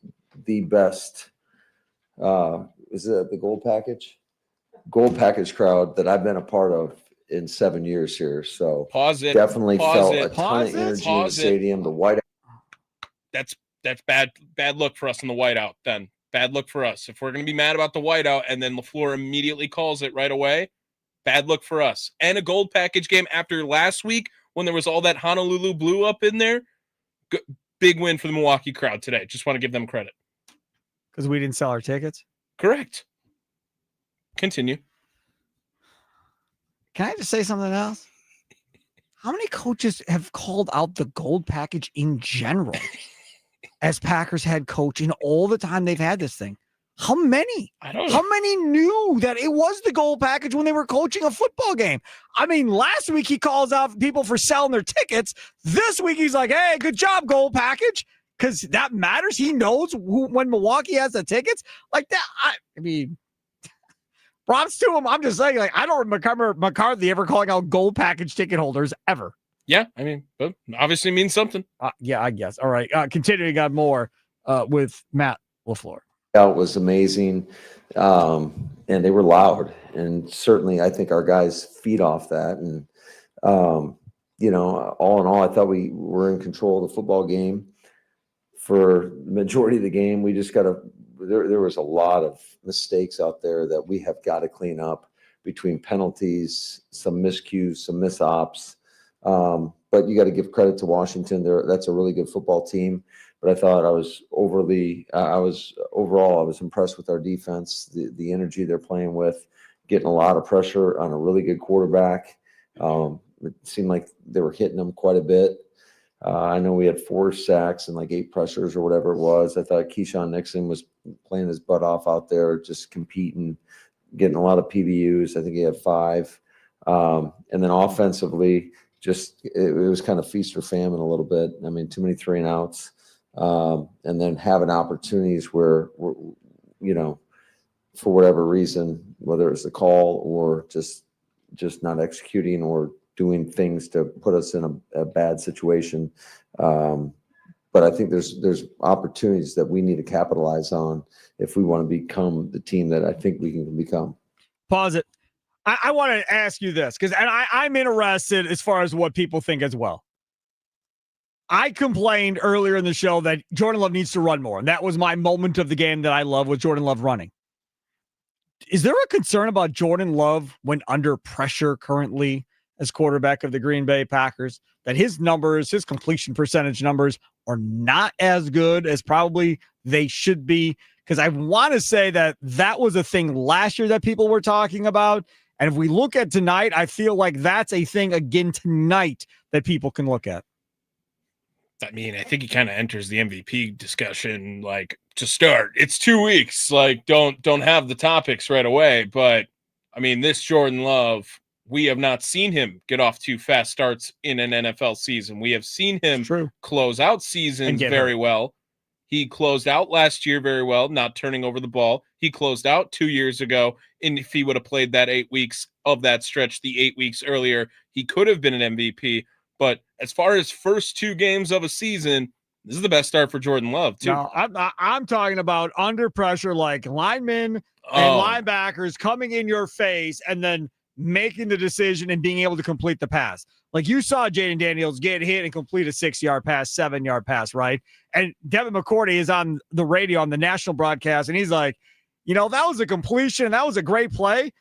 the best. Is it the gold package crowd that I've been a part of in 7 years here? So definitely felt a ton of energy in the stadium. The whiteout. That's bad look for us in the whiteout. Then bad look for us. If we're going to be mad about the whiteout and then LaFleur immediately calls it right away, bad look for us. And a gold package game after last week when there was all that Honolulu blue up in there. Big win for the Milwaukee crowd today. Just want to give them credit. Because we didn't sell our tickets? Correct. Continue. Can I just say something else? How many coaches have called out the gold package in general as Packers head coach in all the time they've had this thing? How many? I don't know. How many knew that it was the gold package when they were coaching a football game? I mean, last week he calls out people for selling their tickets. This week he's like, hey, good job, gold package. Because that matters. He knows when Milwaukee has the tickets. Like that. I mean, props to him. I'm just saying, like, I don't remember McCarthy ever calling out gold package ticket holders ever. Yeah, I mean, but obviously means something. Yeah, I guess. All right. Continuing on more with Matt LaFleur. Out was amazing, and they were loud, and certainly I think our guys feed off that. And all in all, I thought we were in control of the football game for the majority of the game. We just got to. There was a lot of mistakes out there that we have got to clean up, between penalties, some miscues, some misops. But you got to give credit to Washington. That's a really good football team. But I thought I was impressed with our defense, the energy they're playing with, getting a lot of pressure on a really good quarterback. It seemed like they were hitting them quite a bit. I know we had 4 sacks and like 8 pressures or whatever it was. I thought Keyshawn Nixon was playing his butt off out there, just competing, getting a lot of PBUs. I think he had 5. And then offensively, it was kind of feast or famine a little bit. I mean, too many 3-and-outs. And then having opportunities where, for whatever reason, whether it's the call or just not executing or doing things to put us in a bad situation. But I think there's opportunities that we need to capitalize on if we want to become the team that I think we can become. Pause it. I want to ask you this, because I'm interested as far as what people think as well. I complained earlier in the show that Jordan Love needs to run more, and that was my moment of the game that I love, with Jordan Love running. Is there a concern about Jordan Love when under pressure currently as quarterback of the Green Bay Packers, that his completion percentage numbers are not as good as probably they should be? Because I want to say that was a thing last year that people were talking about. And if we look at tonight, I feel like that's a thing again tonight that people can look at. I mean, I think he kind of enters the MVP discussion, like, to start. It's 2 weeks. Like, don't have the topics right away. But I mean, this Jordan Love, we have not seen him get off 2 fast starts in an NFL season. We have seen him close out seasons very well. He closed out last year very well, not turning over the ball. He closed out 2 years ago. And if he would have played that 8 weeks of that stretch, the 8 weeks earlier, he could have been an MVP. But as far as first 2 games of a season, this is the best start for Jordan Love, too. No, I'm talking about under pressure, like linemen and linebackers coming in your face and then making the decision and being able to complete the pass. Like, you saw Jaden Daniels get hit and complete a 6-yard pass, 7-yard pass, right? And Devin McCourty is on the radio on the national broadcast, and he's like, that was a completion. That was a great play.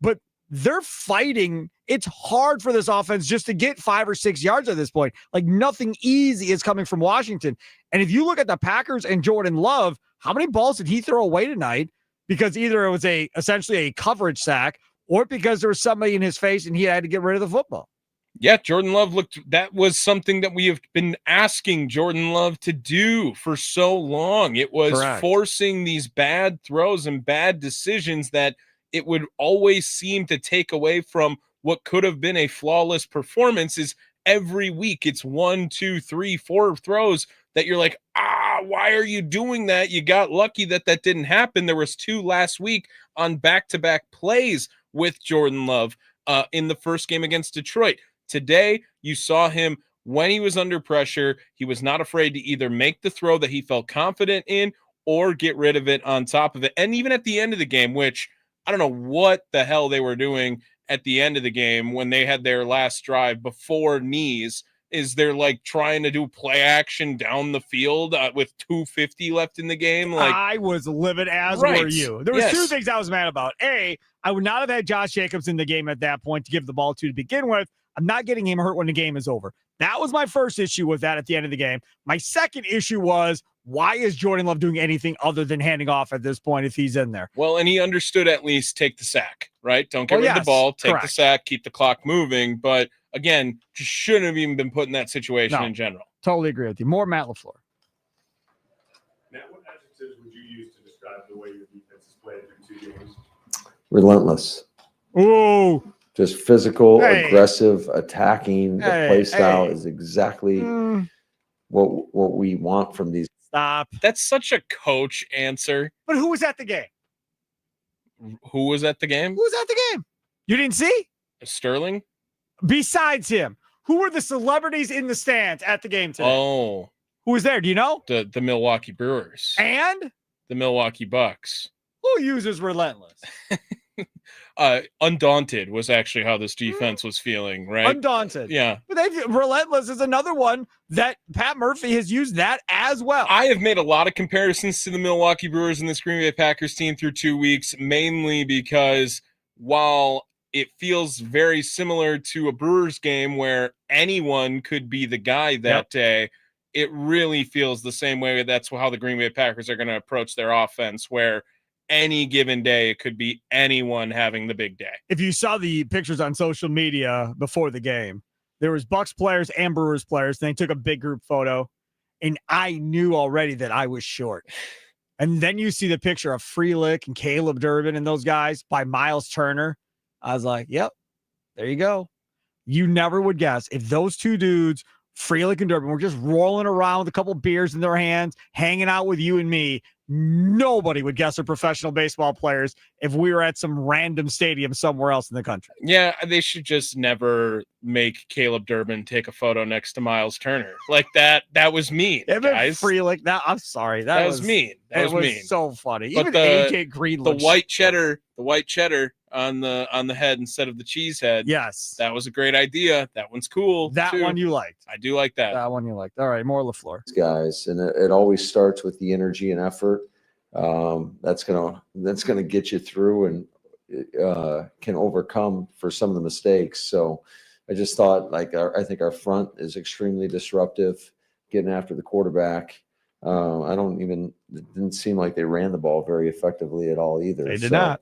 But they're fighting. It's hard for this offense just to get 5 or 6 yards at this point. Like, nothing easy is coming from Washington. And if you look at the Packers and Jordan Love, how many balls did he throw away tonight? Because either it was essentially a coverage sack or because there was somebody in his face and he had to get rid of the football. Yeah, Jordan Love that was something that we have been asking Jordan Love to do for so long. It was forcing these bad throws and bad decisions that it would always seem to take away from what could have been a flawless performance. Is every week it's 1, 2, 3, 4 throws that you're like, why are you doing that? You got lucky that didn't happen. There was 2 last week on back-to-back plays with Jordan Love in the first game against Detroit. Today, you saw him when he was under pressure. He was not afraid to either make the throw that he felt confident in or get rid of it on top of it. And even at the end of the game, which I don't know what the hell they were doing at the end of the game when they had their last drive before knees, is they're like trying to do play action down the field with 2:50 left in the game. Like, I was livid, as were you. There was 2 things I was mad about. A, I would not have had Josh Jacobs in the game at that point to give the ball to begin with. I'm not getting him hurt when the game is over. That was my first issue with that at the end of the game. My second issue was, why is Jordan Love doing anything other than handing off at this point if he's in there? Well, and he understood at least take the sack, right? Don't get rid of the ball, take the sack, keep the clock moving. But again, just shouldn't have even been put in that situation in general. Totally agree with you. More Matt LaFleur. Matt, what adjectives would you use to describe the way your defense has played through 2 games? Relentless. Ooh. Just physical, aggressive, attacking. The play style is exactly what we want from these. Stop. That's such a coach answer. But who was at the game? Who was at the game? Who was at the game? You didn't see? Sterling? Besides him, who were the celebrities in the stands at the game today? Oh. Who was there? Do you know? The Milwaukee Brewers. And? The Milwaukee Bucks. Who uses relentless? Undaunted was actually how this defense was feeling, right? Undaunted. Yeah. But relentless is another one that Pat Murphy has used that as well. I have made a lot of comparisons to the Milwaukee Brewers and this Green Bay Packers team through 2 weeks, mainly because while it feels very similar to a Brewers game where anyone could be the guy that day, it really feels the same way. That's how the Green Bay Packers are going to approach their offense, where any given day it could be anyone having the big day. If you saw the pictures on social media before the game, there was Bucks players and Brewers players, and they took a big group photo, and I knew already that I was short. And then you see the picture of Freelick and Caleb Durbin and those guys by Miles Turner. I was like, yep, there you go. You never would guess if those 2 dudes, Freelick and Durbin, were just rolling around with a couple beers in their hands, hanging out with you and me. Nobody would guess they're professional baseball players if we were at some random stadium somewhere else in the country. Yeah, they should just never make Caleb Durbin take a photo next to Miles Turner. Like that was mean, guys. Freelick, I'm sorry. That was mean. That was mean. So funny. But even AJ Green, the white cheddar on the head instead of the cheese head. Yes. That was a great idea. That one's cool. That too. one you liked. I do like that. That one you liked. All right, more LaFleur. Guys, and it always starts with the energy and effort. That's gonna get you through and can overcome for some of the mistakes. So I just thought, I think our front is extremely disruptive, getting after the quarterback. It didn't seem like they ran the ball very effectively at all either. They did not.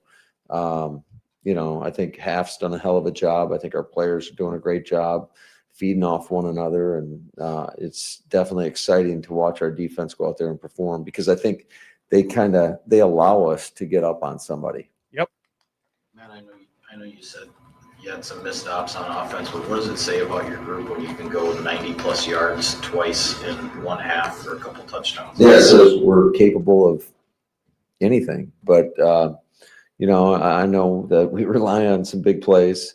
I think Half's done a hell of a job. I think our players are doing a great job feeding off one another. And it's definitely exciting to watch our defense go out there and perform, because I think they allow us to get up on somebody. Yep. Man, I know you said you had some missed stops on offense, but what does it say about your group when you can go 90+ yards twice in one half for a couple touchdowns? Yeah, so we're capable of anything, but I know that we rely on some big plays,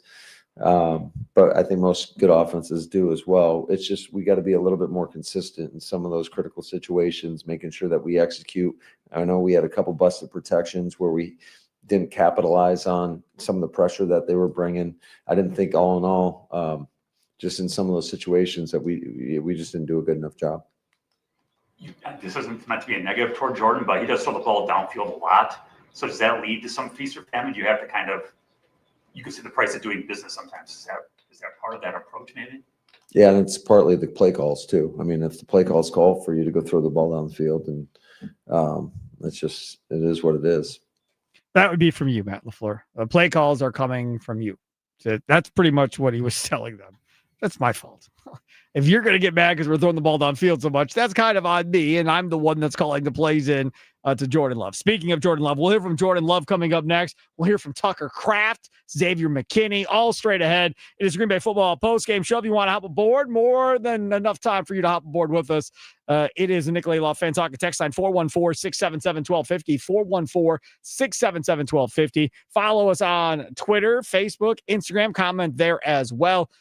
but I think most good offenses do as well. It's just we got to be a little bit more consistent in some of those critical situations, making sure that we execute. I know we had a couple busted protections where we didn't capitalize on some of the pressure that they were bringing. I didn't think all in all, just in some of those situations that we just didn't do a good enough job. This isn't meant to be a negative toward Jordan, but he does throw the ball downfield a lot. So does that lead to some feast or famine? Do you have to kind of you can see the price of doing business sometimes. Is that part of that approach, maybe? Yeah, and it's partly the play calls too. I mean, if the play calls call for you to go throw the ball down the field, and it is what it is. That would be from you, Matt LaFleur. Play calls are coming from you. So that's pretty much what he was telling them. That's my fault. If you're going to get mad because we're throwing the ball downfield so much, that's kind of on me, and I'm the one that's calling the plays in to Jordan Love. Speaking of Jordan Love, we'll hear from Jordan Love coming up next. We'll hear from Tucker Kraft, Xavier McKinney, all straight ahead. It is Green Bay Football postgame show. If you want to hop aboard, more than enough time for you to hop aboard with us. It is a Nicolay Law Fan Talk text line 414-677-1250, 414-677-1250. Follow us on Twitter, Facebook, Instagram. Comment there as well.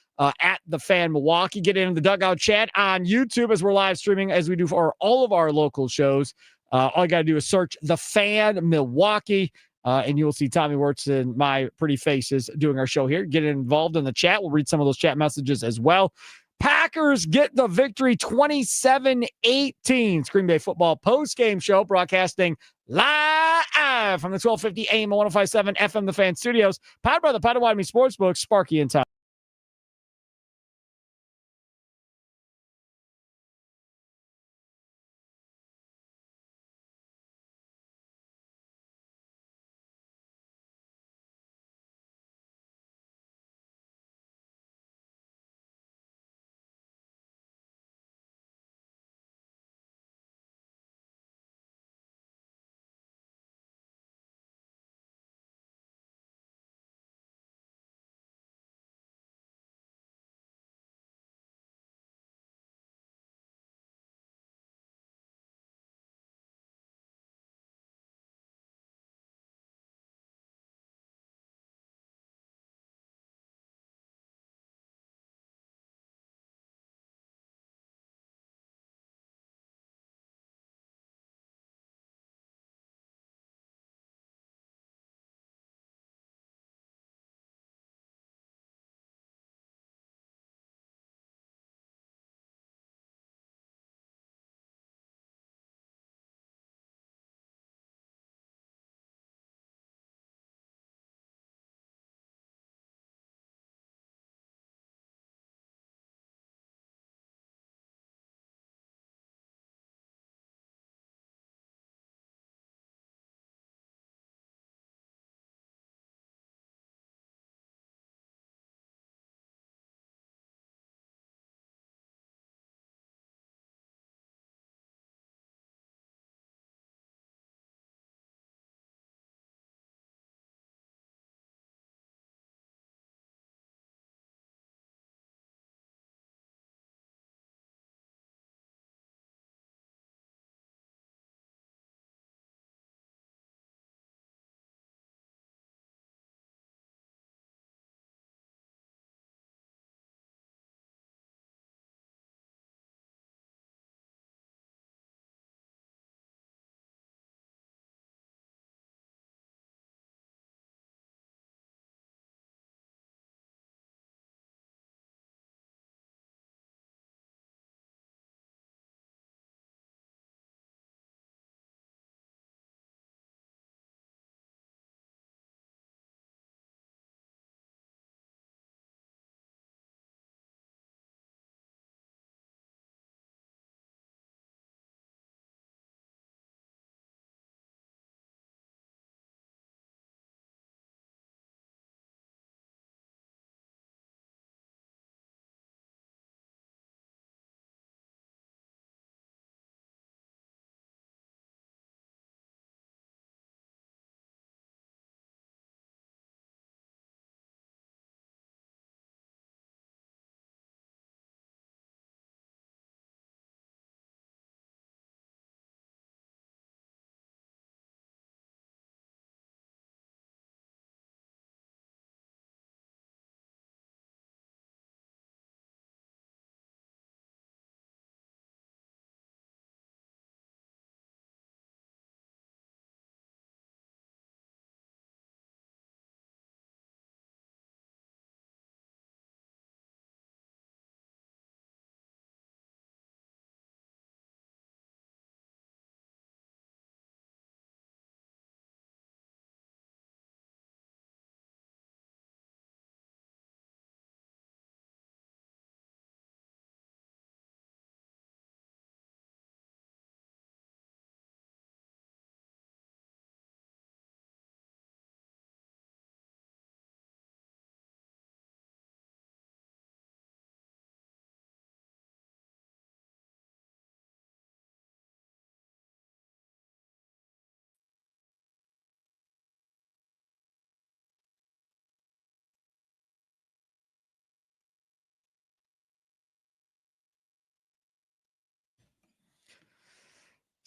At the Fan Milwaukee. Get into the Dugout chat on YouTube as we're live streaming, as we do for all of our local shows. All you got to do is search the Fan Milwaukee, and you will see Tommy Wirtz and my pretty faces doing our show here. Get involved in the chat. We'll read some of those chat messages as well. Packers get the victory 27-18. Green Bay Football post-game show broadcasting live from the 1250 AM 105.7 FM The Fan Studios. Powered by the Potawatomi Sportsbook, Sparky and Tom.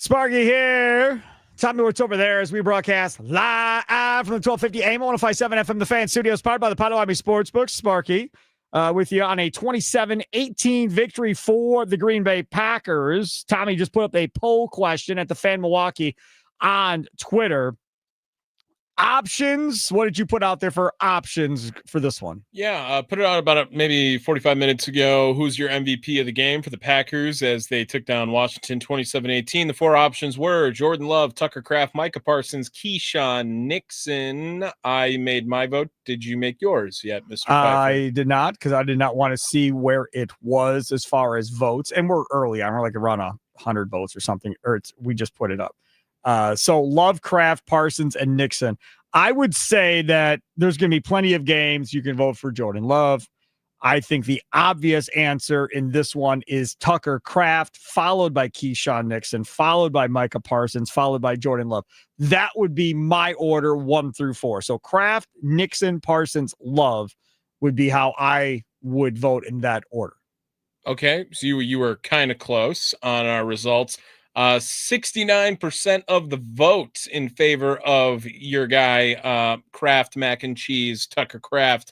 Sparky here. Tell me what's over there as we broadcast live from the 1250 AM 105.7 FM The Fan Studios, powered by the Potawatomi Sportsbook. Sparky with you on a 27-18 victory for the Green Bay Packers. Tommy just put up a poll question at the Fan Milwaukee on Twitter. Options. What did you put out there for options for this one? Yeah, put it out about maybe 45 minutes ago. Who's your MVP of the game for the Packers as they took down Washington 27-18? The four options were Jordan Love, Tucker Kraft, Micah Parsons, Keyshawn Nixon. I made my vote. Did you make yours yet, Mr. Pfeiffer? I did not, because I did not want to see where it was as far as votes. And we're early on. We're like around 100 votes or something. We just put it up. So Love, Kraft, Parsons, and Nixon. I would say that there's going to be plenty of games you can vote for Jordan Love. I think the obvious answer in this one is Tucker Kraft, followed by Keyshawn Nixon, followed by Micah Parsons, followed by Jordan Love. That would be my order 1 through 4. So Kraft, Nixon, Parsons, Love would be how I would vote in that order. Okay, so you were kind of close on our results. 69% of the vote in favor of your guy, Kraft Mac and Cheese, Tucker Kraft.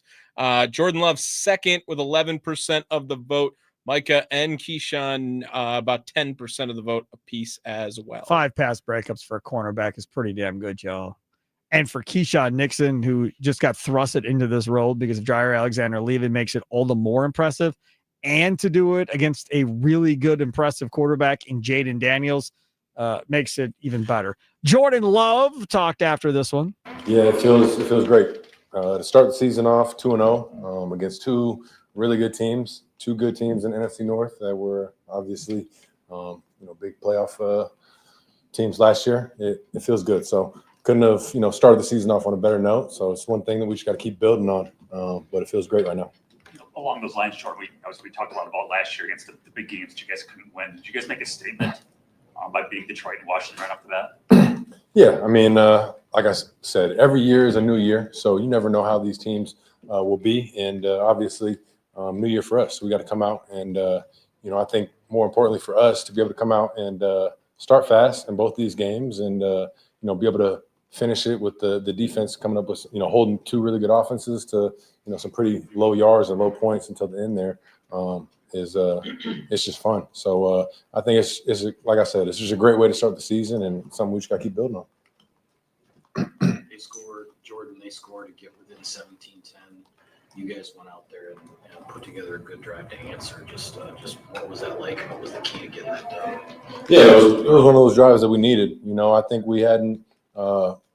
Jordan Love second with 11% of the vote. Micah and Keyshawn about 10% of the vote apiece as well. 5 pass breakups for a cornerback is pretty damn good, y'all. And for Keyshawn Nixon, who just got thrusted into this role because of Jair Alexander leaving, makes it all the more impressive. And to do it against a really good, impressive quarterback in Jaden Daniels makes it even better. Jordan Love talked after this one. Yeah, it feels great. To start the season off 2-0 against two really good teams, two good teams in NFC North that were obviously big playoff teams last year. It feels good. So couldn't have started the season off on a better note. So it's one thing that we just got to keep building on. But it feels great right now. Along those lines, Jordan, we talked a lot about last year against the big games that you guys couldn't win. Did you guys make a statement by beating Detroit and Washington right after that? Yeah, I mean, like I said, every year is a new year, so you never know how these teams will be. And obviously, new year for us. We got to come out and, I think more importantly for us to be able to come out and start fast in both these games and, be able to finish it with the defense coming up with, holding two really good offenses to, some pretty low yards and low points until the end there it's just fun. So I think it's like I said, it's just a great way to start the season and something we just got to keep building on. They scored to get within 17-10. You guys went out there and put together a good drive to answer. Just what was that like? What was the key to getting that done? Yeah, it was one of those drives that we needed. I think we hadn't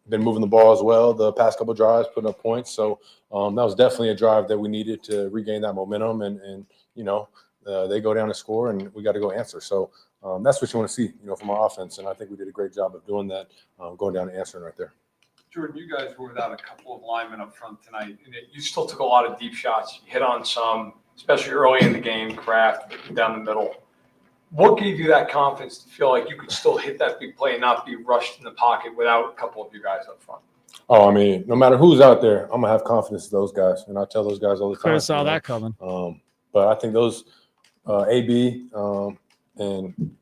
been moving the ball as well the past couple of drives, putting up points. So that was definitely a drive that we needed to regain that momentum. And they go down and score, and we got to go answer. So that's what you want to see, from our offense. And I think we did a great job of doing that, going down and answering right there. Jordan, you guys were without a couple of linemen up front tonight, and you still took a lot of deep shots. You hit on some, especially early in the game, Kraft down the middle. What gave you that confidence to feel like you could still hit that big play and not be rushed in the pocket without a couple of you guys up front? Oh, I mean, no matter who's out there, I'm going to have confidence in those guys. And I tell those guys all the time. Could have saw that coming. But I think those AB and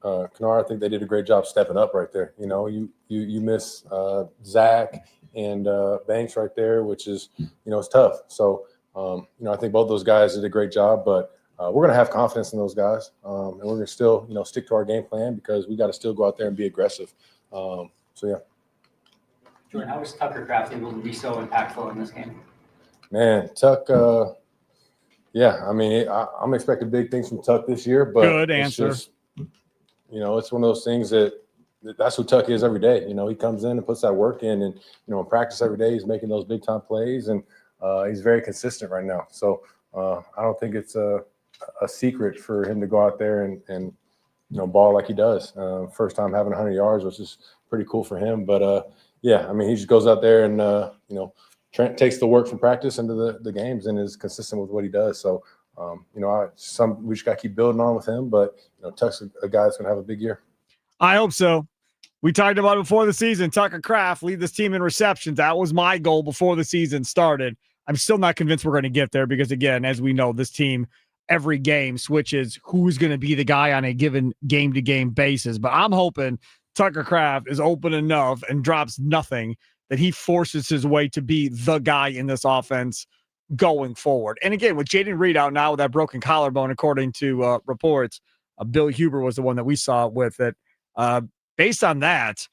Kennard, I think they did a great job stepping up right there. You miss Zach and Banks right there, which is, it's tough. So, I think both those guys did a great job. But we're going to have confidence in those guys. And we're going to still, stick to our game plan because we got to still go out there and be aggressive. So, yeah. Jordan, how was Tucker Kraft able to be so impactful in this game? Man, Tuck, yeah, I mean, I'm expecting big things from Tuck this year. But good answer. It's just, it's one of those things that's who Tuck is every day. He comes in and puts that work in and, in practice every day, he's making those big time plays and he's very consistent right now. So I don't think it's a secret for him to go out there and ball like he does. First time having 100 yards, which is pretty cool for him. But yeah, I mean, he just goes out there and, takes the work from practice into the games and is consistent with what he does. So, we just got to keep building on with him. But, Tuck's a guy that's going to have a big year. I hope so. We talked about it before the season. Tucker Kraft lead this team in receptions. That was my goal before the season started. I'm still not convinced we're going to get there because, again, as we know, this team every game switches who's going to be the guy on a given game-to-game basis. But I'm hoping Tucker Kraft is open enough and drops nothing that he forces his way to be the guy in this offense going forward. And again, with Jaden Reed out now with that broken collarbone, according to reports, Bill Huber was the one that we saw with it. Based on that,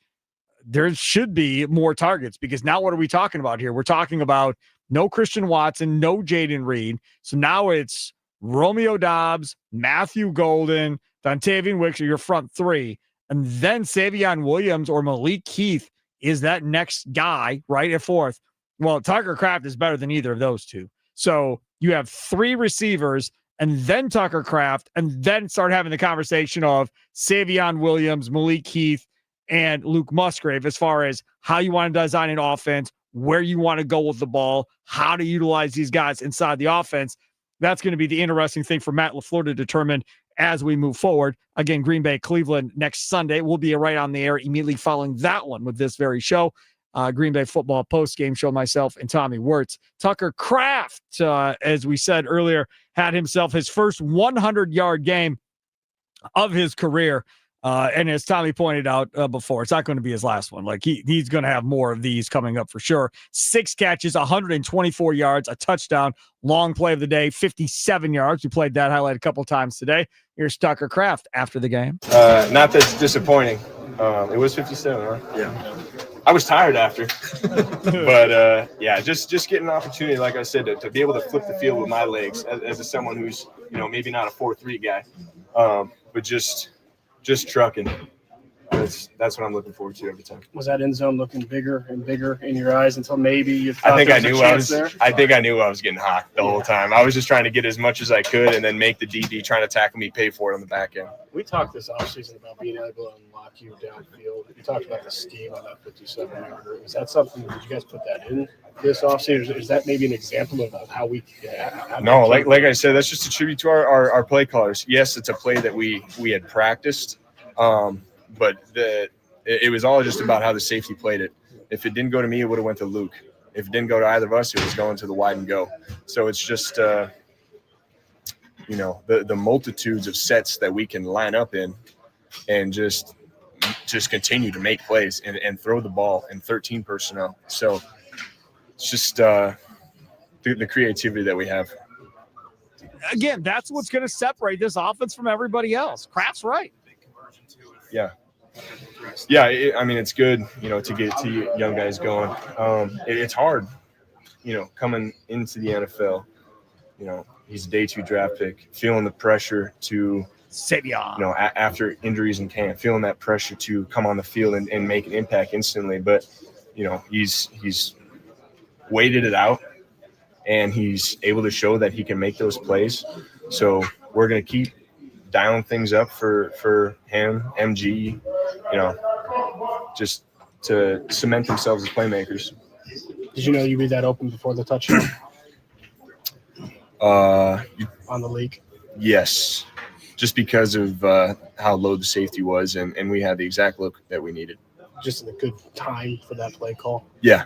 there should be more targets, because now what are we talking about here? We're talking about no Christian Watson, no Jaden Reed. So now it's Romeo Dobbs, Matthew Golden, Dontavian Wicks are your front three. And then Savion Williams or Malik Keith is that next guy, right, at fourth. Well, Tucker Kraft is better than either of those two. So you have three receivers and then Tucker Kraft, and then start having the conversation of Savion Williams, Malik Keith, and Luke Musgrave as far as how you want to design an offense, where you want to go with the ball, how to utilize these guys inside the offense. That's going to be the interesting thing for Matt LaFleur to determine as we move forward. Again, Green Bay, Cleveland next Sunday. We'll be right on the air immediately following that one with this very show. Green Bay football post-game show, myself and Tommy Wirtz. Tucker Kraft, as we said earlier, had himself his first 100-yard game of his career. And as Tommy pointed out before, it's not going to be his last one. Like he's going to have more of these coming up for sure. 6 catches, 124 yards, a touchdown, long play of the day, 57 yards. We played that highlight a couple times today. Here's Tucker Kraft after the game. Not that's disappointing. It was 57, huh? Yeah. I was tired after, but yeah, just getting an opportunity, like I said, to be able to flip the field with my legs as someone who's, maybe not a 4-3 guy, but just trucking. That's what I'm looking forward to every time. Was that end zone looking bigger and bigger in your eyes until maybe you thought I think I knew I was getting hot the whole time. I was just trying to get as much as I could and then make the DB trying to tackle me pay for it on the back end. We talked this offseason about being able to unlock you downfield. You talked about the scheme on that 57-yarder. Is that something, did you guys put that in this offseason? Is that maybe an example of how we No, like I said, that's just a tribute to our play callers. Yes, it's a play that we had practiced. But it was all just about how the safety played it. If it didn't go to me, it would have went to Luke. If it didn't go to either of us, it was going to the wide and go. So it's just, the multitudes of sets that we can line up in and just continue to make plays and throw the ball in 13 personnel. So it's just the creativity that we have. Again, that's what's going to separate this offense from everybody else. Kraft's right. Yeah, I mean, it's good, to get to young guys going. It's hard, coming into the NFL. He's a day 2 draft pick, feeling the pressure to Savion. After injuries in camp, feeling that pressure to come on the field and make an impact instantly. But he's waited it out, and he's able to show that he can make those plays. So we're gonna keep dialing things up for him, MG, just to cement themselves as playmakers. Did you know you read that open before the touchdown? On the leak? Yes, just because of how low the safety was, and we had the exact look that we needed. Just in a good time for that play call? Yeah.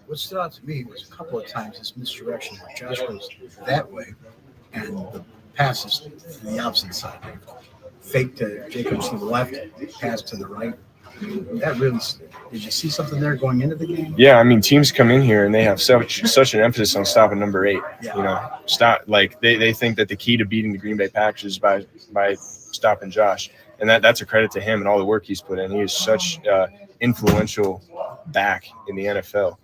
What stood out to me was a couple of times this misdirection where Josh goes that way and the passes to the opposite side. Fake to Jacobs to the left, pass to the right. That really – did you see something there going into the game? Yeah, I mean, teams come in here and they have such an emphasis on stopping number 8. Yeah. They think that the key to beating the Green Bay Packers is by stopping Josh. And that's a credit to him and all the work he's put in. He is such influential back in the NFL.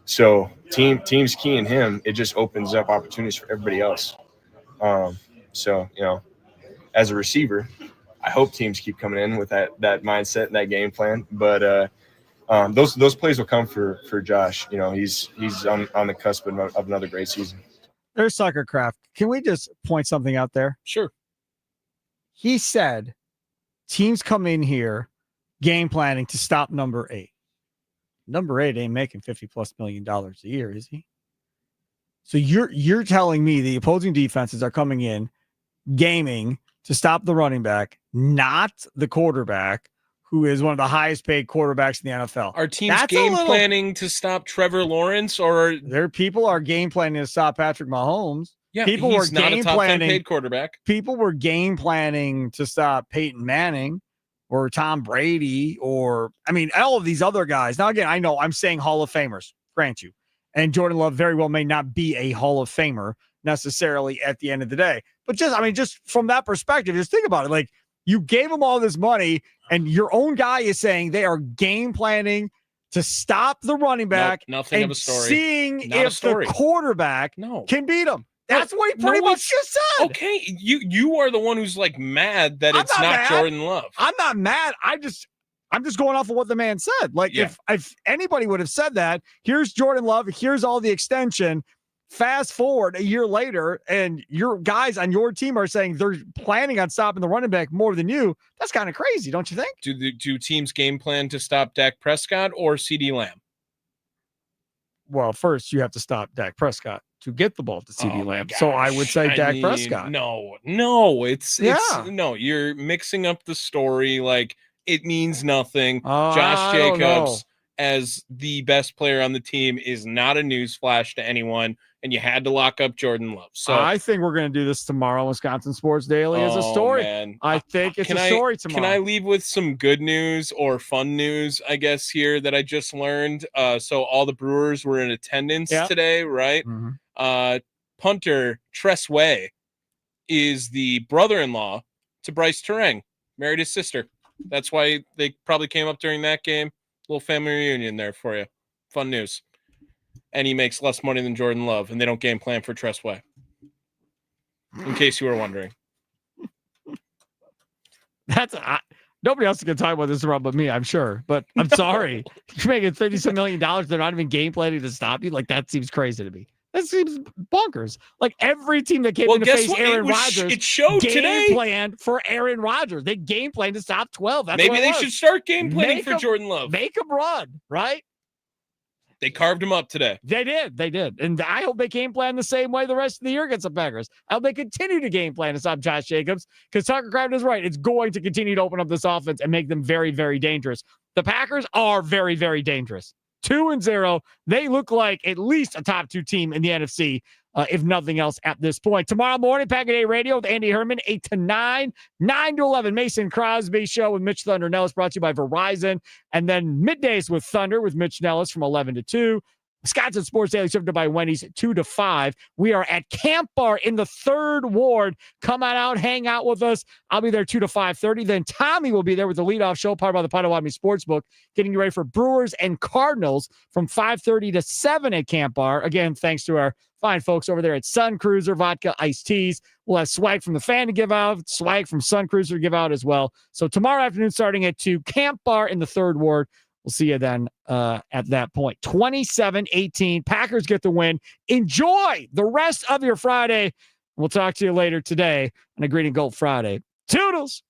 So teams keying him, it just opens up opportunities for everybody else. So, as a receiver, I hope teams keep coming in with that mindset and that game plan. But those plays will come for Josh. He's on the cusp of another great season. There's Tucker Kraft. Can we just point something out there? Sure. He said teams come in here game planning to stop number 8. Number 8 ain't making $50+ million a year, is he? So you're telling me the opposing defenses are coming in gaming to stop the running back, not the quarterback, who is one of the highest paid quarterbacks in the NFL. Are teams planning to stop Trevor Lawrence, or people are game planning to stop Patrick Mahomes? Yeah, people he's were not game a top 10 planning paid quarterback. People were game planning to stop Peyton Manning. or Tom Brady or, I mean, all of these other guys. Now, again, I know I'm saying Hall of Famers, grant you. And Jordan Love very well may not be a Hall of Famer necessarily at the end of the day. But just from that perspective, just think about it. Like, you gave him all this money, and your own guy is saying they are game planning to stop the running back nothing and of a story. seeing Not a if story. the quarterback can beat him. That's what he pretty much just said. Okay, you are the one who's like mad that I'm it's not mad. Jordan Love. I'm not mad. I'm just going off of what the man said. Like, if anybody would have said that, here's Jordan Love, here's all the extension. Fast forward a year later, and your guys on your team are saying they're planning on stopping the running back more than you. That's kind of crazy, don't you think? Do teams game plan to stop Dak Prescott or CeeDee Lamb? Well, first you have to stop Dak Prescott to get the ball to CeeDee Lamb. So I would say Dak Prescott. No, it's no, you're mixing up the story. Like, it means nothing. Josh Jacobs as the best player on the team is not a newsflash to anyone, and you had to lock up Jordan Love. So I think we're going to do this tomorrow. Wisconsin Sports Daily as a story. Man. I think it's a story tomorrow. Can I leave with some good news or fun news, I guess, here that I just learned? So all the Brewers were in attendance today, right? Mm-hmm. Punter Tress Way is the brother-in-law to Bryce Terang, married his sister. That's why they probably came up during that game. Little family reunion there for you. Fun news. And he makes less money than Jordan Love, and they don't game plan for Tress Way. In case you were wondering. Nobody else is going to talk about this around but me, I'm sure. But I'm sorry. You're making $37 million. They're not even game planning to stop you. Like, that seems crazy to me. That seems bonkers. Like, every team that came in to face Aaron Rodgers, it showed today. Planned for Aaron Rodgers. They game planned to stop 12. That's Maybe they should start game planning for Jordan Love. Make him run, right? They carved him up today. They did. And I hope they game plan the same way the rest of the year against the Packers. I hope they continue to game plan to stop Josh Jacobs, because Tucker Kraft is right. It's going to continue to open up this offense and make them very, very dangerous. The Packers are very, very dangerous. 2-0. They look like at least a top 2 team in the NFC, if nothing else at this point. Tomorrow morning, Packet A Radio with Andy Herman, 8 to 9, 9 to 11. Mason Crosby Show with Mitch Thunder Nellis, brought to you by Verizon. And then Middays with Thunder with Mitch Nellis from 11 to 2. Wisconsin Sports Daily, served by Wendy's, 2 to 5. We are at Camp Bar in the 3rd Ward. Come on out, hang out with us. I'll be there 2 to 5:30. Then Tommy will be there with the leadoff show, powered by the Potawatomi Sportsbook, getting you ready for Brewers and Cardinals from 5:30 to 7 at Camp Bar. Again, thanks to our fine folks over there at Sun Cruiser Vodka Iced Teas. We'll have swag from the fan to give out, swag from Sun Cruiser to give out as well. So tomorrow afternoon, starting at 2, Camp Bar in the 3rd Ward. We'll see you then at that point. 27-18. Packers get the win. Enjoy the rest of your Friday. We'll talk to you later today on a Green and Gold Friday. Toodles.